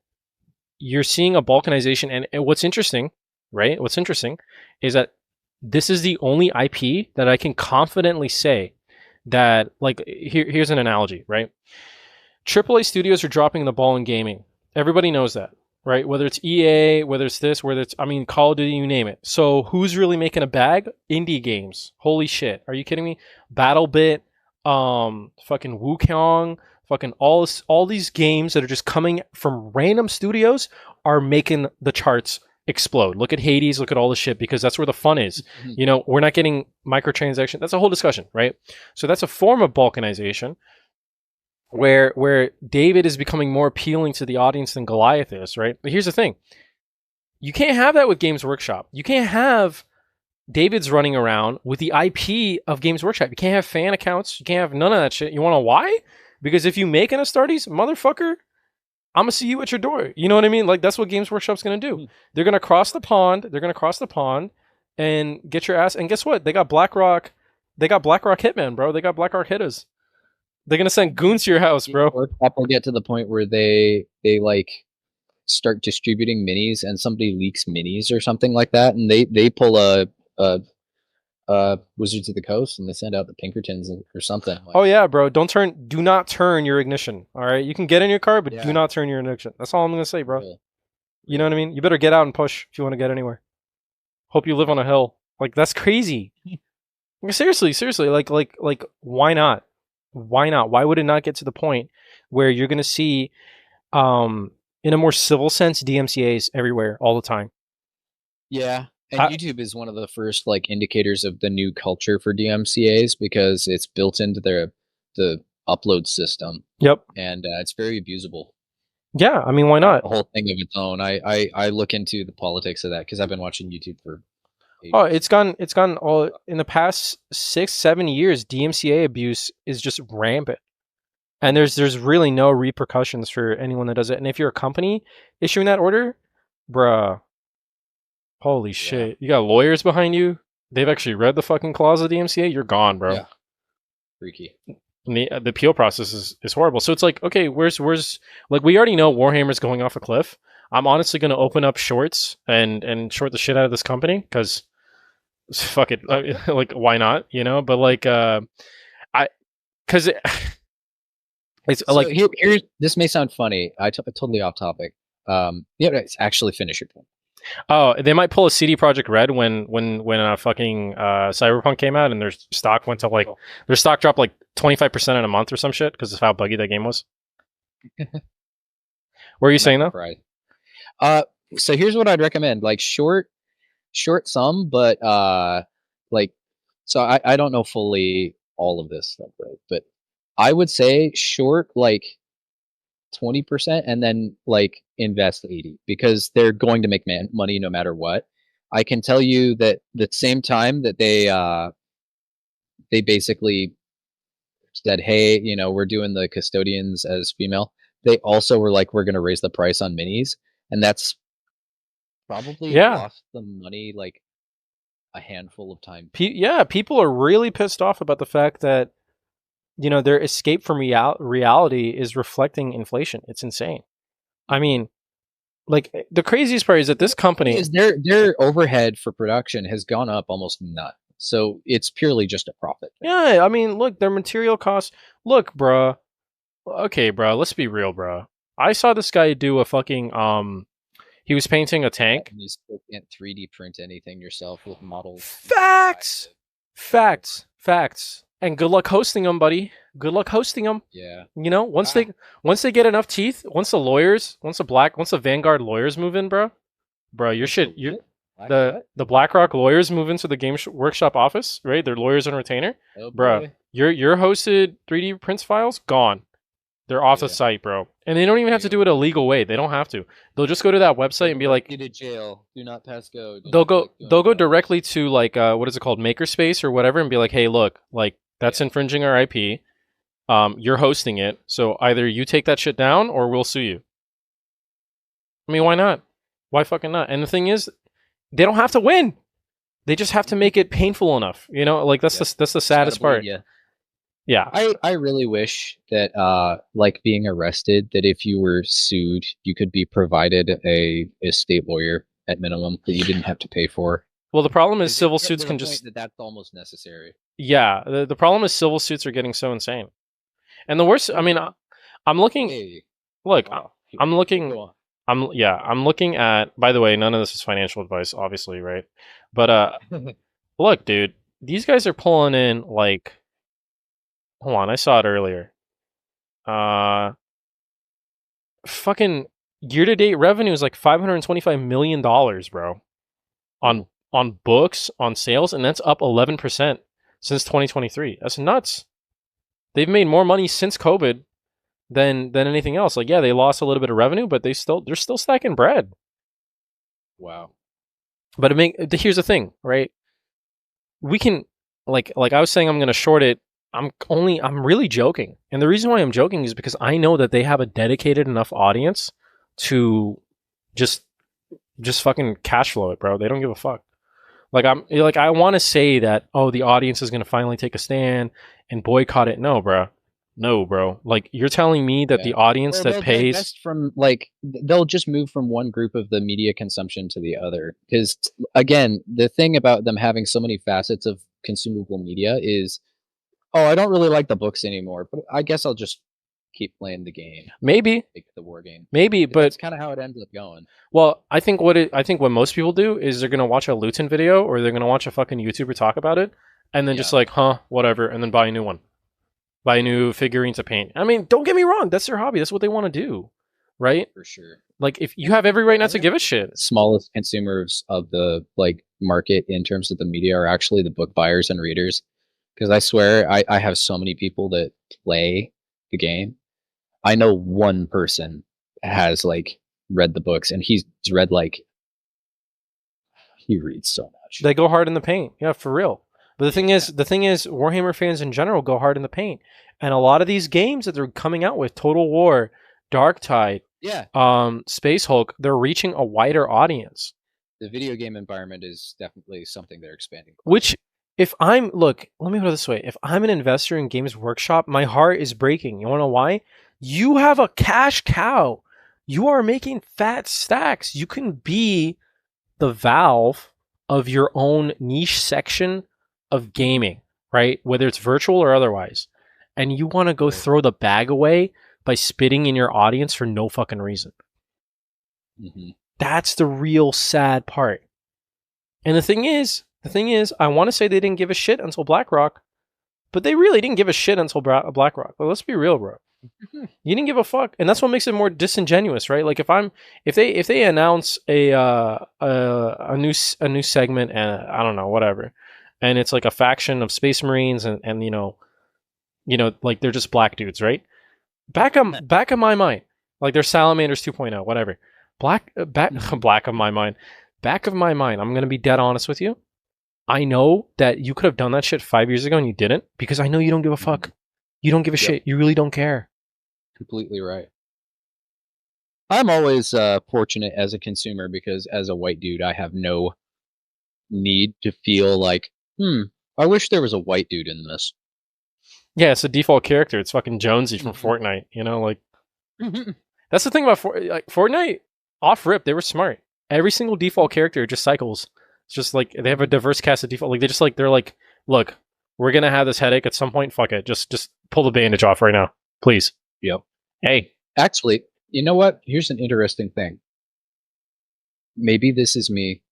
you're seeing a balkanization, and what's interesting, right? What's interesting is that this is the only IP that I can confidently say that, like, here's an analogy, right? AAA studios are dropping the ball in gaming. Everybody knows that, right? Whether it's EA, whether it's this, whether it's, I mean, Call of Duty, you name it. So who's really making a bag? Indie games. Holy shit. Are you kidding me? BattleBit, fucking Wukong, fucking all these games that are just coming from random studios are making the charts explode. Look at Hades, look at all the shit, because that's where the fun is. You know, we're not getting microtransaction. That's a whole discussion, right? So that's a form of balkanization where David is becoming more appealing to the audience than Goliath is, right? But here's the thing. You can't have that with Games Workshop. You can't have David's running around with the IP of Games Workshop. You can't have fan accounts. You can't have none of that shit. You want to know why? Because if you make an Astartes, motherfucker, I'm gonna see you at your door. You know what I mean? Like that's what Games Workshop's gonna do. They're gonna cross the pond. They're gonna cross the pond and get your ass. And guess what? They got BlackRock. They got BlackRock Hitman, bro. They got BlackRock hitters. They're gonna send goons to your house, bro. Or people get to the point where they like start distributing minis, and somebody leaks minis or something like that, and they pull a Wizards of the Coast, and they send out the Pinkertons or something. Like, Oh yeah, bro. Do not turn your ignition. All right. You can get in your car, but do yeah, not turn your ignition. That's all I'm gonna say, bro. real, You know what I real. mean? You better get out and push if you want to get anywhere. Hope you live on a hill. Like that's crazy. Like, seriously. Like, why not? Why not? Why would it not get to the point where you're gonna see, in a more civil sense, DMCA's everywhere all the time? Yeah, and I, YouTube is one of the first like indicators of the new culture for DMCA's because it's built into the upload system, yep. and it's very abusable. Yeah. I mean, why not? A whole thing of its own. I look into the politics of that because I've been watching YouTube for Oh, ages. it's gone all in the past 6, 7 years. DMCA abuse is just rampant. And there's really no repercussions for anyone that does it. And if you're a company issuing that order, bruh, holy Yeah, shit, you got lawyers behind you. They've actually read the fucking clause of the MCA. You're gone, bro. yeah, freaky. And the appeal process is horrible. So it's like, okay, where's like we already know Warhammer's going off a cliff. I'm honestly going to open up shorts and short the shit out of this company because fuck it, like why not? You know, but like I because it's So like here's this may sound funny. Totally off topic. Yeah, it's actually finish your point. oh, they might pull a CD Project Red when fucking Cyberpunk came out and their stock went to like their stock dropped like 25% in a month or some shit because of how buggy that game was. What are you I'm not saying though? surprised. Uh, so here's what I'd recommend: like short some, but like, so I don't know fully all of this stuff, right? But I would say short like 20% and then like invest 80 because they're going to make money no matter what. I can tell you that the same time that they basically said, hey, we're doing the custodians as female. They also were like, we're going to raise the price on minis, and that's probably Yeah. lost them money like a handful of times. Yeah, people are really pissed off about the fact that their escape from reality is reflecting inflation. It's insane. I mean, like the craziest part is that this company is their overhead for production has gone up almost none. So it's purely just a profit thing. Yeah, I mean, look, their material costs. Look, bruh. Okay, bruh. Let's be real, bruh. I saw this guy do a fucking He was painting a tank. You still can't 3D print anything yourself with models. Facts, facts. And good luck hosting them, buddy. Good luck hosting them. Yeah. Once they get enough teeth, once the Vanguard lawyers move in, bro, the BlackRock lawyers move into the workshop office, right? They're lawyers on retainer, bro. Your hosted 3D prints files gone. They're off the site, bro. And they don't even have to do it a legal way. They don't have to. They'll just go to that website and be like, "Get to jail. Do not pass go." They'll go directly to like what is it called, Makerspace or whatever, and be like, hey, look, like that's infringing our IP. You're hosting it, so either you take that shit down or we'll sue you. I mean, why not? Why fucking not? And the thing is, they don't have to win. They just have to make it painful enough. Like that's the saddest part. Yeah. I really wish that like being arrested, that if you were sued, you could be provided a state lawyer at minimum that you didn't have to pay for. Well, the problem is civil suits can just that's almost necessary. Yeah, the problem is civil suits are getting so insane. And the worst, I mean, I'm looking look, I'm looking at, by the way, none of this is financial advice, obviously, right? But look, dude, these guys are pulling in like, hold on, I saw it earlier. Fucking year-to-date revenue is like $525 million, bro. On books, on sales, and that's up 11% since 2023. That's nuts. They've made more money since COVID than anything else. Like, yeah, they lost a little bit of revenue, but they're still stacking bread. Wow. But here's the thing, right? We can like I was saying, I'm gonna short it. I'm really joking. And the reason why I'm joking is because I know that they have a dedicated enough audience to just fucking cash flow it, bro. They don't give a fuck. Like I want to say that, oh, the audience is going to finally take a stand and boycott it. No, bro. Like, you're telling me that the audience that pays from like, they'll just move from one group of the media consumption to the other. Because again, the thing about them having so many facets of consumable media is, oh, I don't really like the books anymore, but I guess I'll just keep playing the game. Maybe the war game. Maybe, but that's kind of how it ends up going. Well, I think what most people do is they're gonna watch a Luton video or they're gonna watch a fucking YouTuber talk about it, and then just like, whatever, and then buy a new one, buy a new figurine to paint. I mean, don't get me wrong, that's their hobby. That's what they want to do, right? For sure. Like, if you have every right not to give a shit. Smallest consumers of the like market in terms of the media are actually the book buyers and readers. Because I swear, I have so many people that play the game. I know one person has like read the books, and he's read like, he reads so much. They go hard in the paint, yeah, for real. But the thing is, Warhammer fans in general go hard in the paint, and a lot of these games that they're coming out with, Total War, Darktide, Space Hulk, they're reaching a wider audience. The video game environment is definitely something they're expanding. Which, let me put it this way. If I'm an investor in Games Workshop, my heart is breaking. You want to know why? You have a cash cow. You are making fat stacks. You can be the Valve of your own niche section of gaming, right? Whether it's virtual or otherwise. And you want to go throw the bag away by spitting in your audience for no fucking reason. Mm-hmm. That's the real sad part. And the thing is, I want to say they didn't give a shit until BlackRock, but they really didn't give a shit until BlackRock. Well, let's be real, bro. You didn't give a fuck, and that's what makes it more disingenuous, right? Like if they announce a new segment, and I don't know, whatever, and it's like a faction of Space Marines, and like they're just black dudes, right? Back of my mind, like they're Salamanders 2.0, whatever. Black of my mind, back of my mind. I'm gonna be dead honest with you. I know that you could have done that shit 5 years ago and you didn't because I know you don't give a fuck. You don't give a Yep. shit. You really don't care. Completely right. I'm always fortunate as a consumer because as a white dude, I have no need to feel like, I wish there was a white dude in this. Yeah, it's a default character. It's fucking Jonesy from Fortnite. Like that's the thing about Fortnite. Off rip, they were smart. Every single default character just cycles. It's just like they have a diverse cast of default. Like they're like, look, we're gonna have this headache at some point. Fuck it, just pull the bandage off right now, please. Yep. Hey, actually, you know what? Here's an interesting thing. Maybe this is me.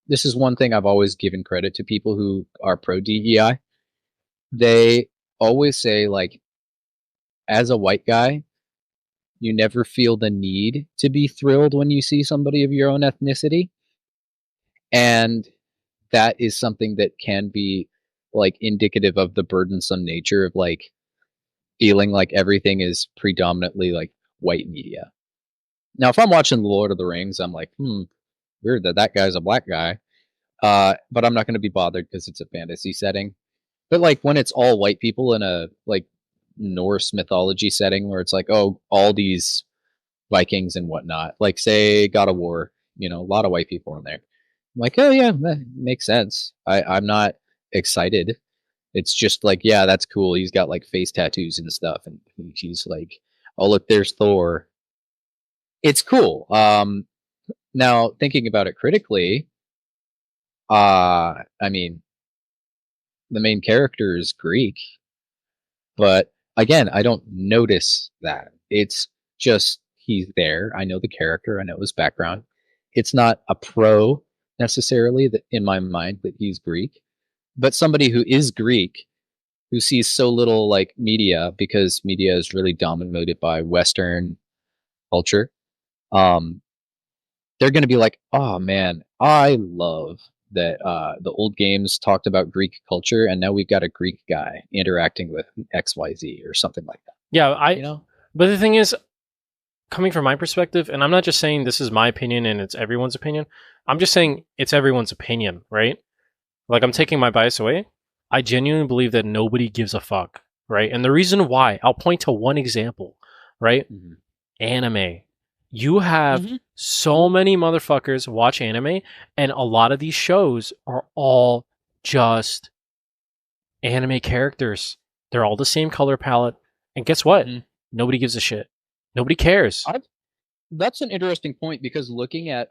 This is one thing I've always given credit to people who are pro DEI. They always say, like, as a white guy, you never feel the need to be thrilled when you see somebody of your own ethnicity. And that is something that can be, like, indicative of the burdensome nature of, like, feeling like everything is predominantly, like, white media. Now, if I'm watching The Lord of the Rings, I'm like, weird that guy's a black guy. But I'm not going to be bothered because it's a fantasy setting. But like when it's all white people in a like Norse mythology setting where it's like, oh, all these Vikings and whatnot, like say God of War, a lot of white people in there. I'm like, oh yeah, that makes sense. I'm not excited. It's just like, yeah, that's cool. He's got like face tattoos and stuff, and he's like, oh look, there's Thor. It's cool. Now thinking about it critically, I mean, the main character is Greek, but again, I don't notice that. It's just he's there. I know the character, I know his background. It's not a pro necessarily that in my mind that he's Greek, but somebody who is Greek who sees so little like media because media is really dominated by Western culture. Um, they're going to be like, "Oh man, I love that the old games talked about Greek culture, and now we've got a Greek guy interacting with XYZ or something like that." Yeah, But the thing is, coming from my perspective, and I'm not just saying this is my opinion and it's everyone's opinion. I'm just saying it's everyone's opinion, right? Like I'm taking my bias away. I genuinely believe that nobody gives a fuck, right? And the reason why, I'll point to one example, right? Mm-hmm. Anime. You have so many motherfuckers watch anime, and a lot of these shows are all just anime characters. They're all the same color palette. And guess what? Nobody gives a shit. Nobody cares. That's an interesting point because looking at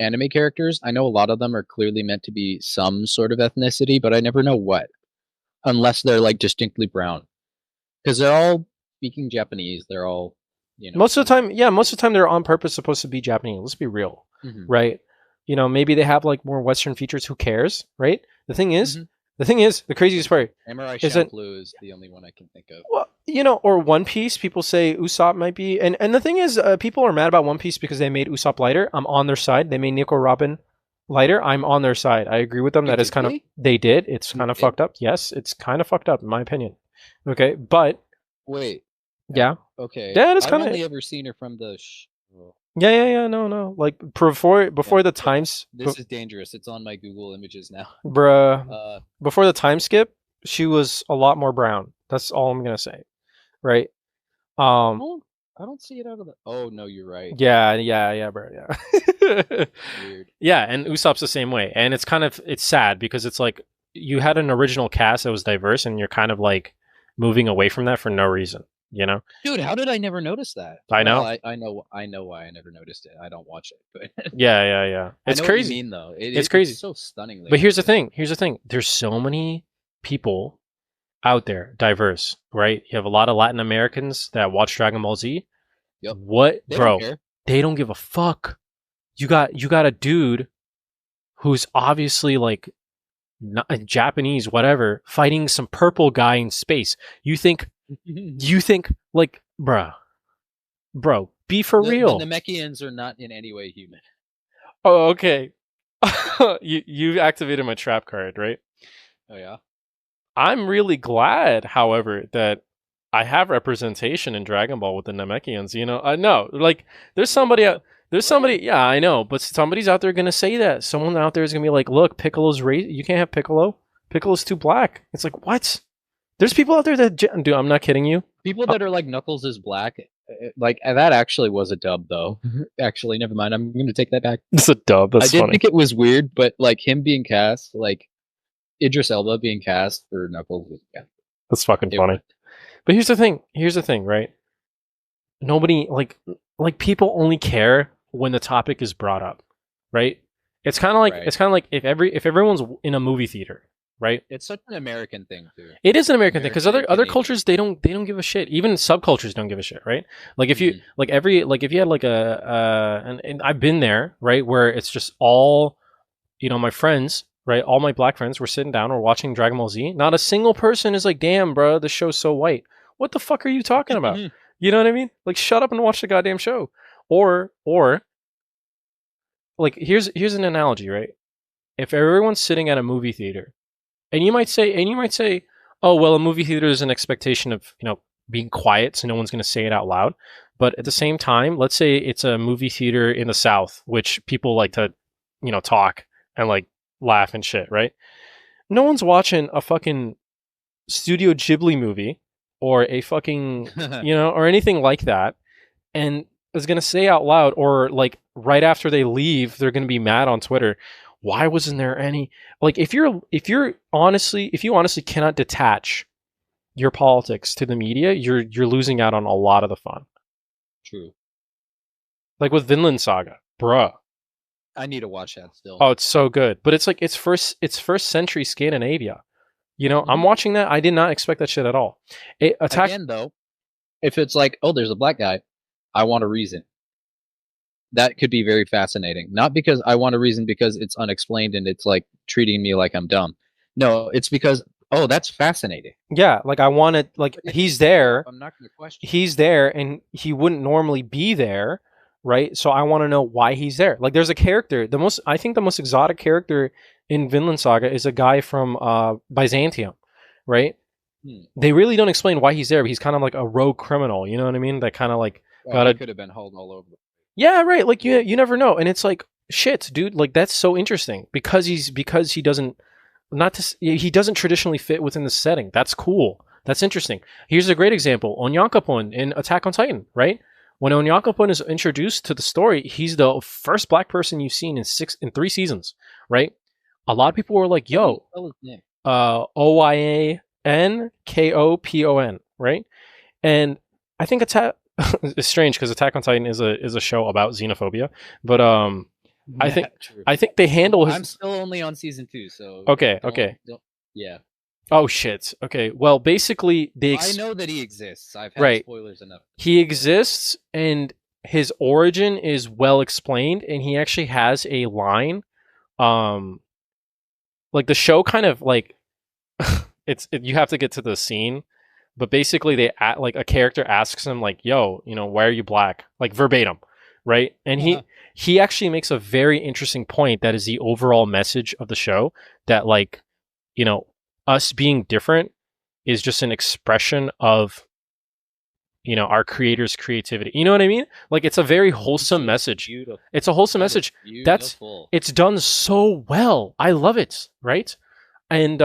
anime characters, I know a lot of them are clearly meant to be some sort of ethnicity, but I never know what, unless they're like distinctly brown, because they're all speaking Japanese. They're all, most of the time they're on purpose supposed to be Japanese. Let's be real, right? Maybe they have like more Western features. Who cares, right? The thing is, the craziest part Samurai is that Champloo is the only one I can think of. Well, or One Piece. People say Usopp might be, and the thing is, people are mad about One Piece because they made Usopp lighter. I'm on their side. They made Nico Robin lighter. I'm on their side. I agree with them. That is kind of they did. It's kind of fucked up. Yes, it's kind of fucked up in my opinion. Okay, but wait. Yeah. Okay. Yeah, it's I've kind of. only ever seen her from the. Yeah. No. Like before the times. This is dangerous. It's on my Google Images now. Bruh. Before the time skip, she was a lot more brown. That's all I'm gonna say, right? I don't see it out of the. Oh no, you're right. Yeah, bro. Yeah. Weird. Yeah, and Usopp's the same way, and it's sad because it's like you had an original cast that was diverse, and you're kind of like moving away from that for no reason. Dude, how did I never notice that? I know. Well, I know why I never noticed it. I don't watch it, but yeah. It's crazy. What you mean, though. It's crazy. It's so stunningly. But here's the thing. There's so many people out there, diverse, right? You have a lot of Latin Americans that watch Dragon Ball Z. Yep. What, bro? They don't give a fuck. You got a dude who's obviously like not Japanese, whatever, fighting some purple guy in space. You think You think like, bro, be for The real. Namekians are not in any way human. Oh, okay. You activated my trap card, right? Oh yeah. I'm really glad, however, that I have representation in Dragon Ball with the Namekians. You know, I know, like, there's somebody out. There's somebody, yeah, I know, but somebody's out there gonna say that. Someone out there is gonna be like, "Look, Piccolo's you can't have Piccolo. Piccolo's too black." It's like, what? There's people out there that, dude, I'm not kidding you. People that are like Knuckles is black, like that actually was a dub though. Actually, never mind. I'm going to take that back. It's a dub. That's I did funny. think it was weird, but like him being cast, like Idris Elba being cast for Knuckles, yeah, That's fucking funny. worked. But here's the thing. Here's the thing, right? Nobody like people only care when the topic is brought up, right? It's kind of like Right. it's kind of like if everyone's in a movie theater, right? It's such an American thing too. It is an American thing because other Canadian. cultures they don't give a shit. Even subcultures don't give a shit, right? Like if you like if you had like and I've been there, right, where it's just all, you know, my friends, right, all my black friends were sitting down or watching Dragon Ball Z. Not a single person is like, "Damn, bro, the show's so white." What the fuck are you talking about? You know what I mean? Like, shut up and watch the goddamn show. Or like here's an analogy, right? If everyone's sitting at a movie theater, and you might say, oh well, a movie theater is an expectation of, you know, being quiet, so no one's going to say it out loud. But at the same time, let's say it's a movie theater in the South, which people like to, you know, talk and like laugh and shit, right? No one's watching a fucking Studio Ghibli movie or a fucking, you know, or anything like that, and is going to say out loud, or like right after they leave, they're going to be mad on Twitter. Why wasn't there any, like, if you honestly cannot detach your politics to the media, you're losing out on a lot of the fun. True. Like with Vinland Saga, bruh. I need to watch that still. Oh, it's so good. But it's like it's first century Scandinavia. You know, I'm watching that. I did not expect that shit at all. Again, though, if it's like, oh, there's a black guy, I want a reason. That could be very fascinating. Not because I want a reason because it's unexplained and it's like treating me like I'm dumb. No, it's because, oh, that's fascinating. Yeah, like I wanted, like he's there. I'm not going to question. He's there, and he wouldn't normally be there, right? So I want to know why he's there. Like, there's a character. I think the most exotic character in Vinland Saga is a guy from Byzantium, right? They really don't explain why he's there, but he's kind of like a rogue criminal. You know what I mean? That kind of like could have been hauled all over. Yeah, right. Like you never know, and it's like shit, dude. Like that's so interesting because he doesn't he doesn't traditionally fit within the setting. That's cool. That's interesting. Here's a great example: Onyankopon in Attack on Titan, right? When Onyankopon is introduced to the story, he's the first black person you've seen in 3 seasons, right? A lot of people were like, "Yo, Oyankopon, right?" And I think it's strange because Attack on Titan is a show about xenophobia, but I think they handle his. I'm still only on season 2, so okay. Yeah. Oh shit. Okay. Well, basically, I know that he exists. I've had spoilers enough. He exists, and his origin is well explained, and he actually has a line. Like the show kind of like you have to get to the scene. But basically, like a character asks him, like, "Yo, you know, why are you black?" Like verbatim, right? And he actually makes a very interesting point that is the overall message of the show. That, like, you know, us being different is just an expression of, you know, our creator's creativity. You know what I mean? Like, it's a very wholesome message. Beautiful. It's a wholesome message. It's done so well. I love it, right? And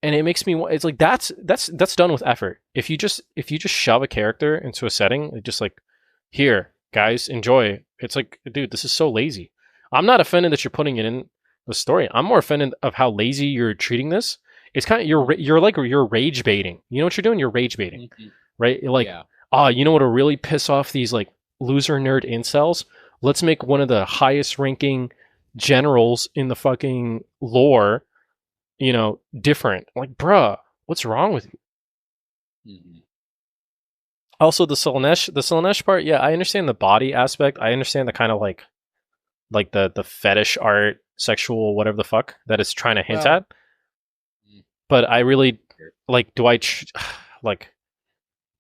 it makes me. It's like that's done with effort. If you just shove a character into a setting, just like, here, guys, enjoy. It's like, dude, this is so lazy. I'm not offended that you're putting it in the story. I'm more offended of how lazy you're treating this. It's kind of you're rage baiting. You know what you're doing? You're rage baiting, right? Like, you know what'll really piss off these like loser nerd incels? Let's make one of the highest ranking generals in the fucking lore, you know, different. Like, bruh, what's wrong with you? Also, the Slaanesh part, yeah, I understand the body aspect. I understand the kind of like the fetish art, sexual, whatever the fuck that it's trying to hint at. But I really, like, like,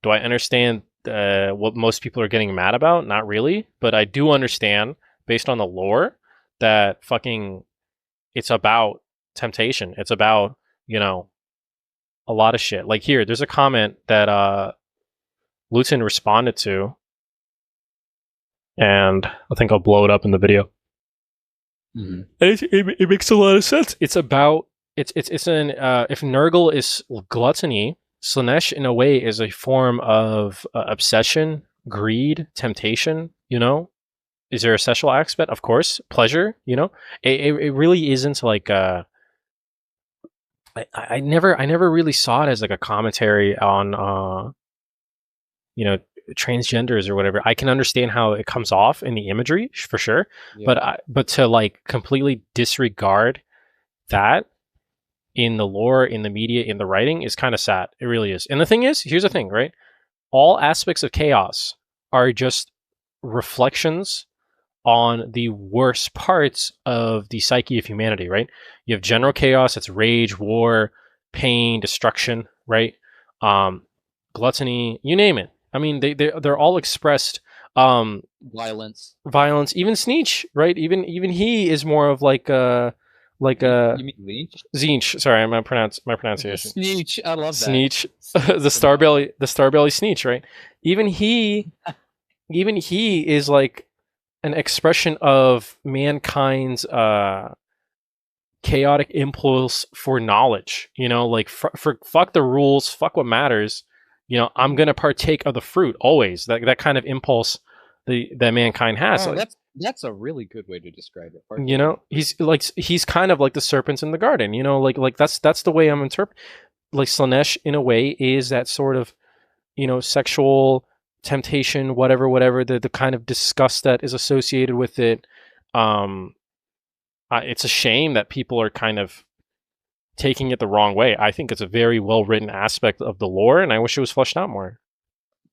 do I understand what most people are getting mad about? Not really, but I do understand, based on the lore, that fucking it's about temptation. It's about, you know, a lot of shit. Like here, there's a comment that Luton responded to, and I think I'll blow it up in the video. Mm-hmm. It makes a lot of sense. It's about it's an if Nurgle is gluttony, Slanesh in a way is a form of obsession, greed, temptation. You know, is there a sexual aspect? Of course, pleasure. You know, it really isn't like I never really saw it as like a commentary on you know, transgenders or whatever. I can understand how it comes off in the imagery for sure, Yeah. but to like completely disregard that in the lore, in the media, in the writing is kind of sad. It really is. And the thing is, here's the thing, right? All aspects of chaos are just reflections on the worst parts of the psyche of humanity, right? You have general chaos, it's rage, war, pain, destruction, right? Gluttony, you name it. I mean, they're all expressed. Violence. Violence, even Sneech, right? Even he is more of like a You mean Leech? Zinch. Sorry, my pronunciation. Sneech. I love that. Sneech, the Starbelly Sneech, right? Even he is like an expression of mankind's chaotic impulse for knowledge. You know, like for fuck the rules, fuck what matters. You know, I'm gonna partake of the fruit always. That kind of impulse that mankind has. Oh, that's a really good way to describe it. You know, he's kind of like the serpents in the garden. You know, like that's the way I'm interpreting. Like Slanesh, in a way, is that sort of, you know, sexual temptation, whatever, the kind of disgust that is associated with it. It's a shame that people are kind of taking it the wrong way. I think it's a very well written aspect of the lore, and I wish it was fleshed out more.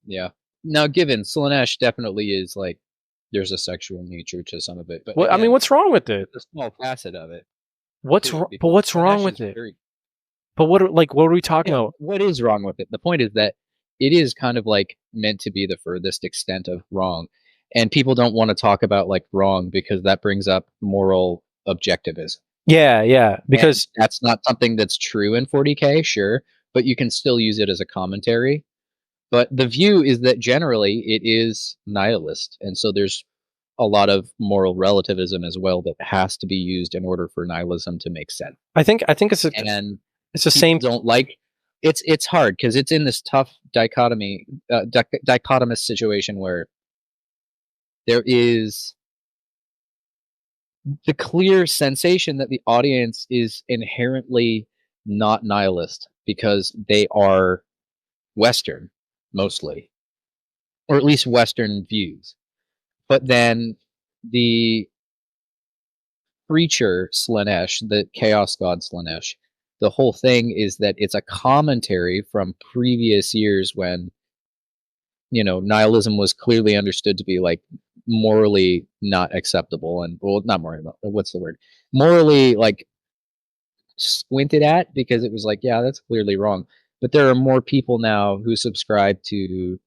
Yeah. Now, given Slanesh definitely is like, there's a sexual nature to some of it, but I mean, what's wrong with it? It's a small facet of it. What's wrong with it? But what are we talking about? What is wrong with it? The point is that it is kind of like meant to be the furthest extent of wrong, and people don't want to talk about like wrong because that brings up moral objectivism. Yeah, because and that's not something that's true in 40K, sure, but you can still use it as a commentary. But the view is that generally it is nihilist, and so there's a lot of moral relativism as well that has to be used in order for nihilism to make sense. I think it's the same. Don't like it's hard because it's in this tough dichotomous situation where there is the clear sensation that the audience is inherently not nihilist because they are Western mostly, or at least Western views. But then the preacher Slanesh, the chaos god Slanesh, the whole thing is that it's a commentary from previous years when, you know, nihilism was clearly understood to be like morally not acceptable, and well, not morally, what's the word, morally like squinted at, because it was like, yeah, that's clearly wrong. But there are more people now who subscribe to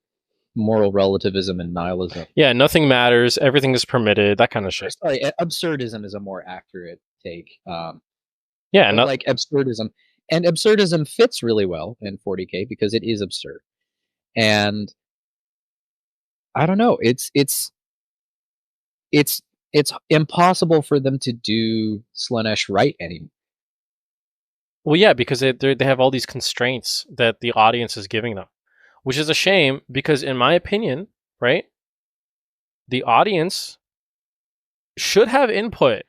moral relativism and nihilism. Yeah, nothing matters, everything is permitted, that kind of shit. Sorry, absurdism is a more accurate take. Yeah, like absurdism, and absurdism fits really well in 40K because it is absurd. And I don't know, it's impossible for them to do Slanesh right anymore. Well, yeah, because they have all these constraints that the audience is giving them, which is a shame because, in my opinion, right, the audience should have input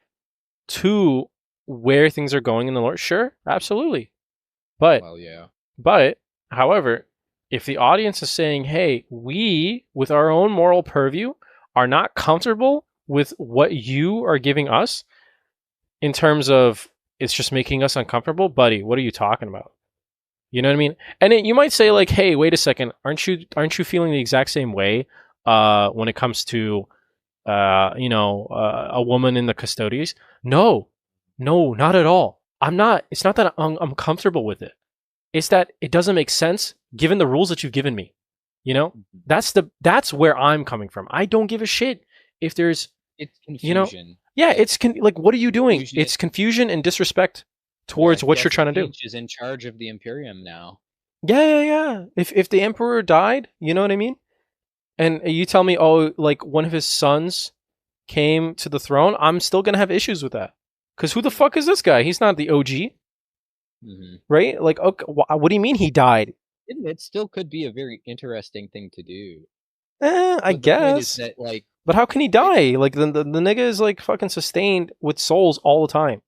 to where things are going in the lore. Sure, absolutely, but well, yeah. But however, if the audience is saying, "Hey, we, with our own moral purview, are not comfortable with what you are giving us in terms of it's just making us uncomfortable," buddy, what are you talking about? You know what I mean? And you might say like, "Hey, wait a second, aren't you feeling the exact same way when it comes to a woman in the custodies?" No, not at all. I'm not. It's not that I'm comfortable with it. is that it doesn't make sense given the rules that you've given me. You know, Mhm. that's where I'm coming from. I don't give a shit if there's, It's you know, confusion. yeah, Like like what are you doing? confusion. It's confusion and disrespect Yeah, towards what you're Jesse trying to do. H is in charge of the Imperium now. Yeah, yeah, yeah. If the emperor died, you know what I mean? And you tell me, oh, like one of his sons came to the throne, I'm still gonna have issues with that. Because who the fuck is this guy? He's not the OG, Mm-hmm. right? Like, okay, what do you mean he died? It still could be a very interesting thing to do. I But the point is guess. that like But how can he it, die? Like the nigga is like fucking sustained with souls all the time.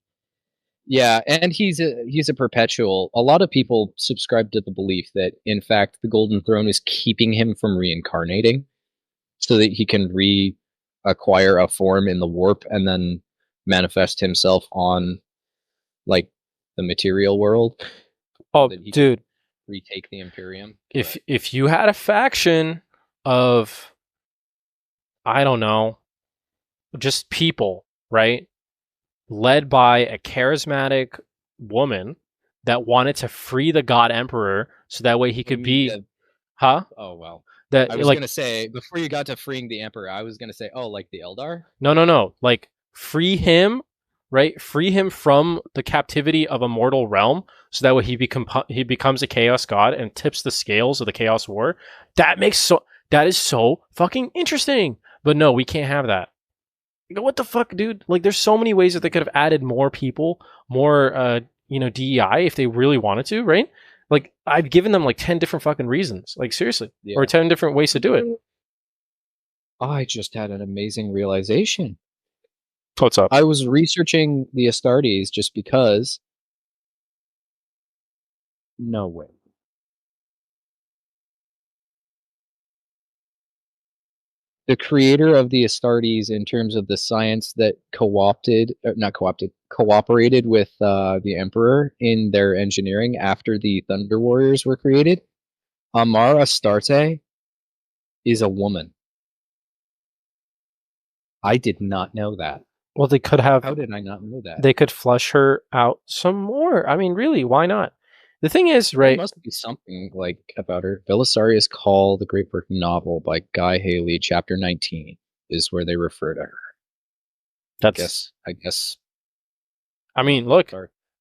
yeah, and he's a perpetual. A lot of people subscribe to the belief that in fact the Golden Throne is keeping him from reincarnating so that he can reacquire a form in the warp and then manifest himself on like the material world so Oh, that he can dude, retake the Imperium. if you had a faction of, I don't know, just people, right? Led by a charismatic woman that wanted to free the God Emperor so that way he You could mean be, huh? oh well. That I was like gonna say before you got to freeing the Emperor, I was gonna say, oh, like the Eldar? no, like free him, right? Free him from the captivity of a mortal realm so that way he becomes a chaos god and tips the scales of the chaos war. That is so fucking interesting. But no, we can't have that. What the fuck, dude? Like, there's so many ways that they could have added more people, more, DEI if they really wanted to, right? Like, I've given them like 10 different fucking reasons. Like, seriously. Or Yeah. 10 different ways to do it. I just had an amazing realization. What's up? I was researching the Astartes just because. No way. The creator of the Astartes, in terms of the science that cooperated with the Emperor in their engineering after the Thunder Warriors were created, Amara Astarte is a woman. I did not know that. Well, How did I not know that? they could flush her out some more. I mean, really, why not? The thing is, There right? must be something like about her. Belisarius Call, the Great Britain Novel by Guy Haley, Chapter 19, is where they refer to her. That's, I guess. I mean, look,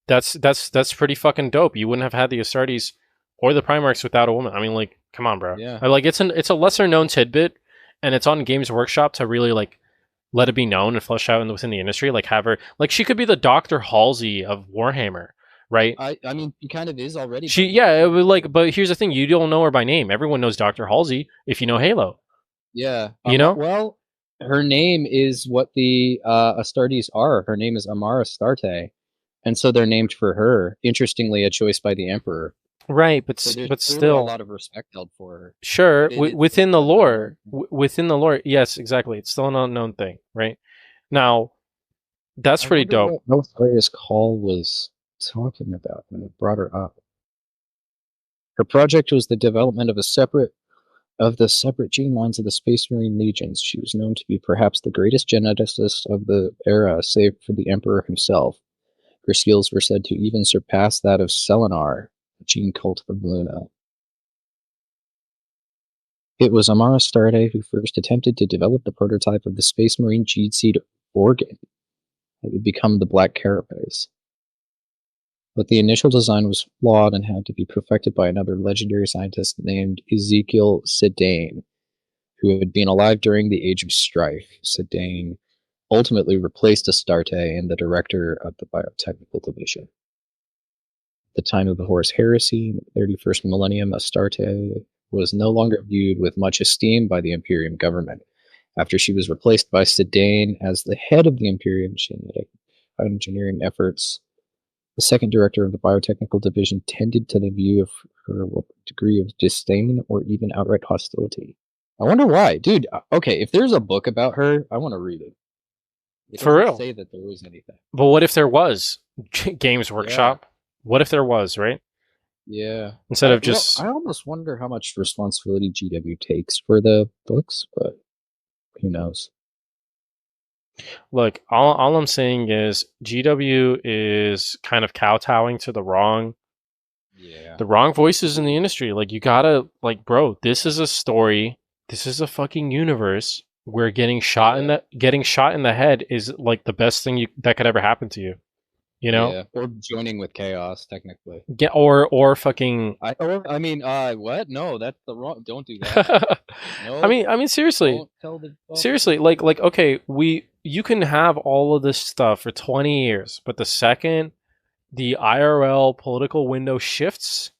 that's pretty fucking dope. You wouldn't have had the Astartes or the Primarchs without a woman. I mean, like, come on, bro. Yeah. Like, it's a lesser known tidbit, and it's on Games Workshop to really like let it be known and flesh out within the industry. Like, have her, like, she could be the Dr. Halsey of Warhammer, right? I mean, she kind of is already. Yeah, it would, like, but here's the thing: you don't know her by name. Everyone knows Dr. Halsey if you know Halo. Yeah. You know? Well, her name is what the Astartes are. Her name is Amara Astarte, and so they're named for her. Interestingly, a choice by the Emperor. Right, So there's but clearly a still, lot of respect held for her. sure, It's within the lore, unknown. within the lore, yes, exactly. It's still an unknown thing, right? Now, that's I pretty wonder dope. what Belisarius Call was talking about when it brought her up. Her project was the development of the separate gene lines of the Space Marine legions. She was known to be perhaps the greatest geneticist of the era, save for the Emperor himself. Her skills were said to even surpass that of Selenar, the gene cult of Luna. It was Amara Astarte who first attempted to develop the prototype of the Space Marine gene seed organ that would become the Black Carapace. But the initial design was flawed and had to be perfected by another legendary scientist named Ezekiel Sedane, who had been alive during the Age of Strife. Sedane ultimately replaced Astarte in the director of the biotechnical division. At the time of the Horus Heresy, in the 31st millennium, Astarte was no longer viewed with much esteem by the Imperium government. After she was replaced by Sedane as the head of the Imperium genetic engineering efforts, the second director of the biotechnical division tended to the view of her with a degree of disdain or even outright hostility. I wonder why. Dude, okay, if there's a book about her, I want to read it. It For doesn't real. say that there was anything. But what if there was Games Workshop? What if there was, right? Yeah. Instead of just, I almost wonder how much responsibility GW takes for the books, but who knows? look, all I'm saying is GW is kind of kowtowing to the wrong Yeah. The wrong voices in the industry. Like, you gotta, like, bro, this is a story. This is a fucking universe where getting shot in the head is like the best thing that could ever happen to you. You know? Yeah. Or joining with chaos, technically. Get or fucking. I mean, what? No, that's the wrong. Don't do that. Nope. I mean, seriously, Don't tell the seriously, okay, you can have all of this stuff for 20 years, but the second the IRL political window shifts,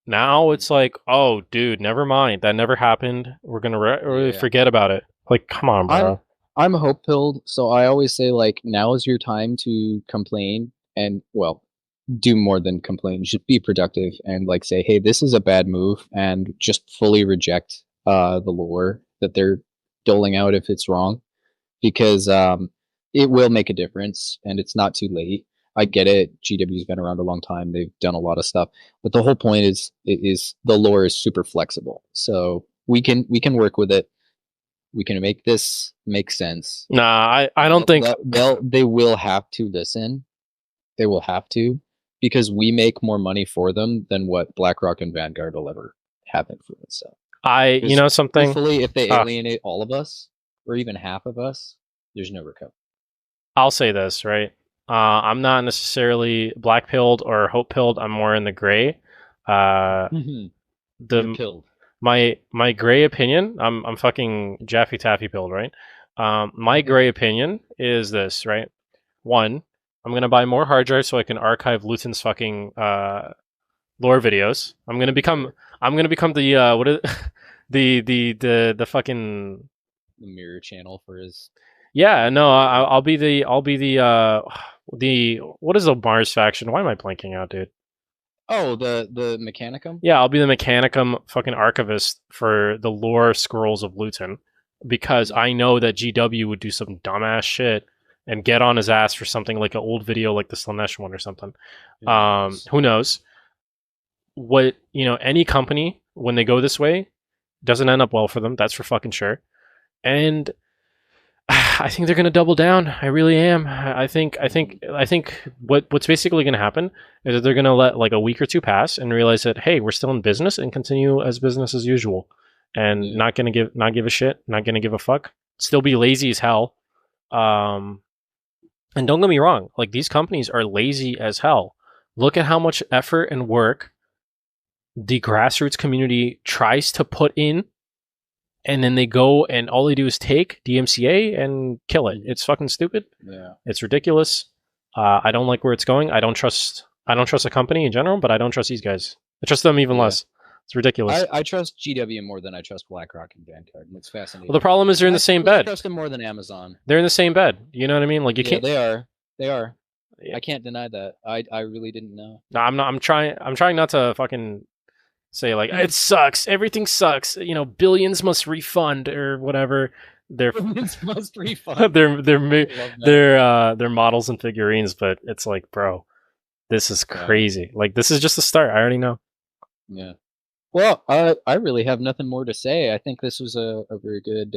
now it's like, oh, dude, never mind, that never happened. We're gonna really Yeah. forget about it. Like, come on, I'm bro. I'm hope pilled, so I always say like now is your time to complain and well, do more than complain. Just be productive and like say, hey, this is a bad move, and just fully reject the lore that they're doling out if it's wrong, because it will make a difference, and it's not too late. I get it. GW's been around a long time. They've done a lot of stuff, but the whole point is the lore is super flexible, so we can work with it. We can make this make sense. Nah, I don't think. They will have to listen. They will have to, because we make more money for them than what BlackRock and Vanguard will ever have influence. So, You know something. truthfully, if they Uh, alienate all of us or even half of us, there's no recovery. I'll say this, right? I'm not necessarily black pilled or hope pilled. I'm more in the gray. You're The pilled. my gray opinion. I'm fucking Jaffy Taffy pilled, right? My gray opinion is this, right? One, I'm gonna buy more hard drives so I can archive Luton's fucking lore videos. I'm gonna become the what is the fucking. The mirror channel for his. Yeah, no, I'll be the what is the Mars faction? Why am I blanking out, dude? Oh, the Mechanicum. Yeah, I'll be the Mechanicum fucking archivist for the lore scrolls of Luton, because I know that GW would do some dumbass shit and get on his ass for something like an old video like the Slanesh one or something. Who knows? What, any company when they go this way doesn't end up well for them. That's for fucking sure. And I think they're going to double down. I really am. I think what's basically going to happen is that they're going to let like a week or two pass and realize that, hey, we're still in business, and continue as business as usual, and not give a shit, not going to give a fuck, still be lazy as hell. And don't get me wrong, like, these companies are lazy as hell. Look at how much effort and work the grassroots community tries to put in, and then they go and all they do is take DMCA and kill it. It's fucking stupid. Yeah. It's ridiculous. I don't like where it's going. I don't trust a company in general, but I don't trust these guys. I trust them even less. It's ridiculous. I trust GW more than I trust BlackRock and Vanguard, and it's fascinating. Well, the problem is they're in the same bed. I trust them more than Amazon. They're in the same bed. You know what I mean? Like, you can't. They are. They are. Yeah. I can't deny that. I really didn't know. No, I'm not. I'm trying not to fucking say like it sucks. Everything sucks. Billions must refund or whatever. Billions must refund. Their models and figurines, but it's like, bro, this is crazy. Like, this is just the start. I already know. Yeah. Well, I really have nothing more to say. I think this was a very good.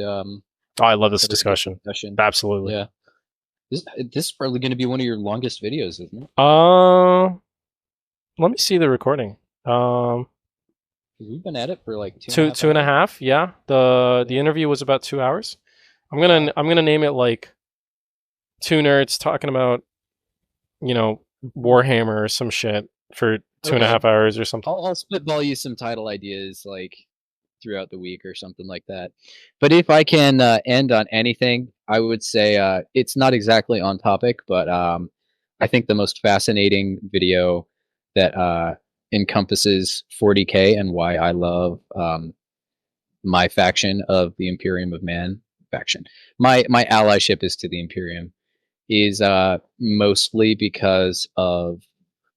I love this discussion. Absolutely. Yeah. This is probably going to be one of your longest videos, isn't it? Let me see the recording. We've been at it for like two and a half. Yeah. The interview was about 2 hours. I'm gonna name it like two nerds talking about, Warhammer or some shit for 2.5 hours or something. I'll spitball you some title ideas like throughout the week or something like that. But if I can end on anything, I would say it's not exactly on topic, but I think the most fascinating video that encompasses 40K and why I love my faction of the Imperium of Man faction. My allyship is to the Imperium is mostly because of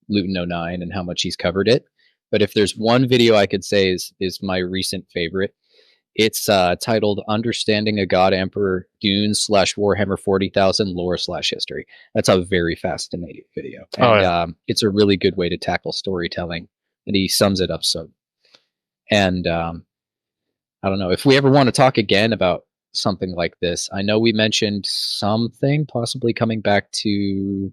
Luton 09 and how much he's covered it. But if there's one video I could say is my recent favorite, it's titled "Understanding a God Emperor Dune / Warhammer 40,000 Lore / History." That's a very fascinating video, and it's a really good way to tackle storytelling. And he sums it up so. And I don't know if we ever want to talk again about something like this. I know we mentioned something possibly coming back to.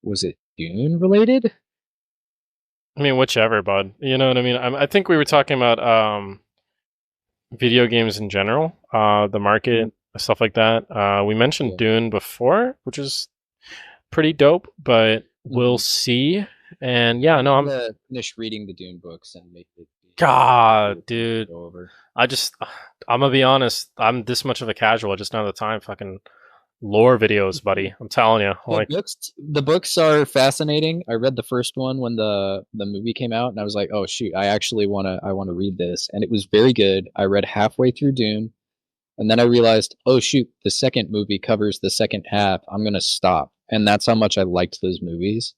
Was it Dune related? I mean, whichever, bud. You know what I mean? I think we were talking about video games in general, the Mhm. market, stuff like that. We mentioned Yeah. Dune before, which is pretty dope, but we'll Mhm. see. And yeah, I no, need I'm to finish reading the Dune books and make it be a God, cool thing to dude. go over. I just, I'm gonna be honest. I'm this much of a casual. I just don't have the time. Fucking lore videos, buddy. I'm telling you. Like, The books are fascinating. I read the first one when the movie came out, and I was like, "Oh shoot, I wanna read this," and it was very good. I read halfway through Dune, and then I realized, "Oh shoot, the second movie covers the second half. I'm gonna stop," and that's how much I liked those movies.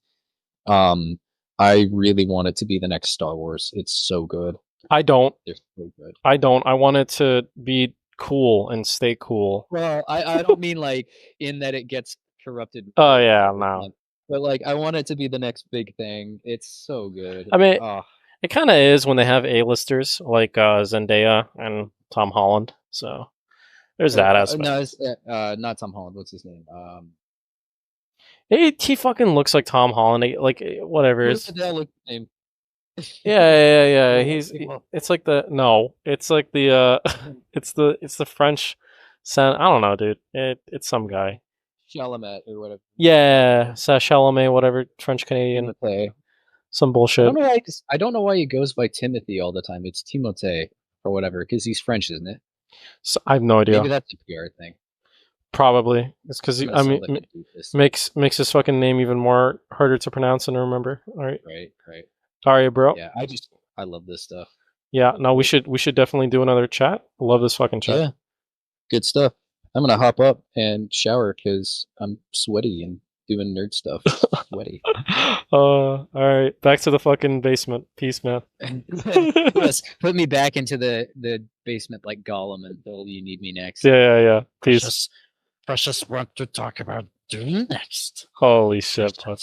Um, I really want it to be the next Star Wars. It's so good. I don't. They're so good. I don't. I want it to be cool and stay cool. Well, I don't mean like in that it gets corrupted Oh more yeah, over no. time, but like I want it to be the next big thing. It's so good. I mean, Oh, it kind of is when they have A-listers like Zendaya and Tom Holland. So there's that aspect. no, it's not Tom Holland. What's his name? He fucking looks like Tom Holland. Like whatever. What It's the hell? Look name? yeah. Well, It's like the no. It's like the it's the French sound. I don't know, dude. It's some guy. Chalamet or whatever. Yeah, Chalamet, whatever, French Canadian, Timothée. some I bullshit. don't know why. I don't know why he goes by Timothy all the time. It's Timothée or whatever because he's French, isn't it? So, I have no Maybe idea. that's a PR thing. Probably it's because I'm gonna I mean sound like a doofus. makes his fucking name even more harder to pronounce and remember. All right, Right, right. sorry, bro. Yeah, I love this stuff. Yeah, no, we should definitely do another chat. Love this fucking chat. Yeah, good stuff. I'm gonna hop up and shower because I'm sweaty and doing nerd stuff. Sweaty. All right, back to the fucking basement. Peace, man. Yes, put me back into the basement like Gollum until you need me next. Yeah. Peace. Precious want to talk about Doom next. Holy shit, bud.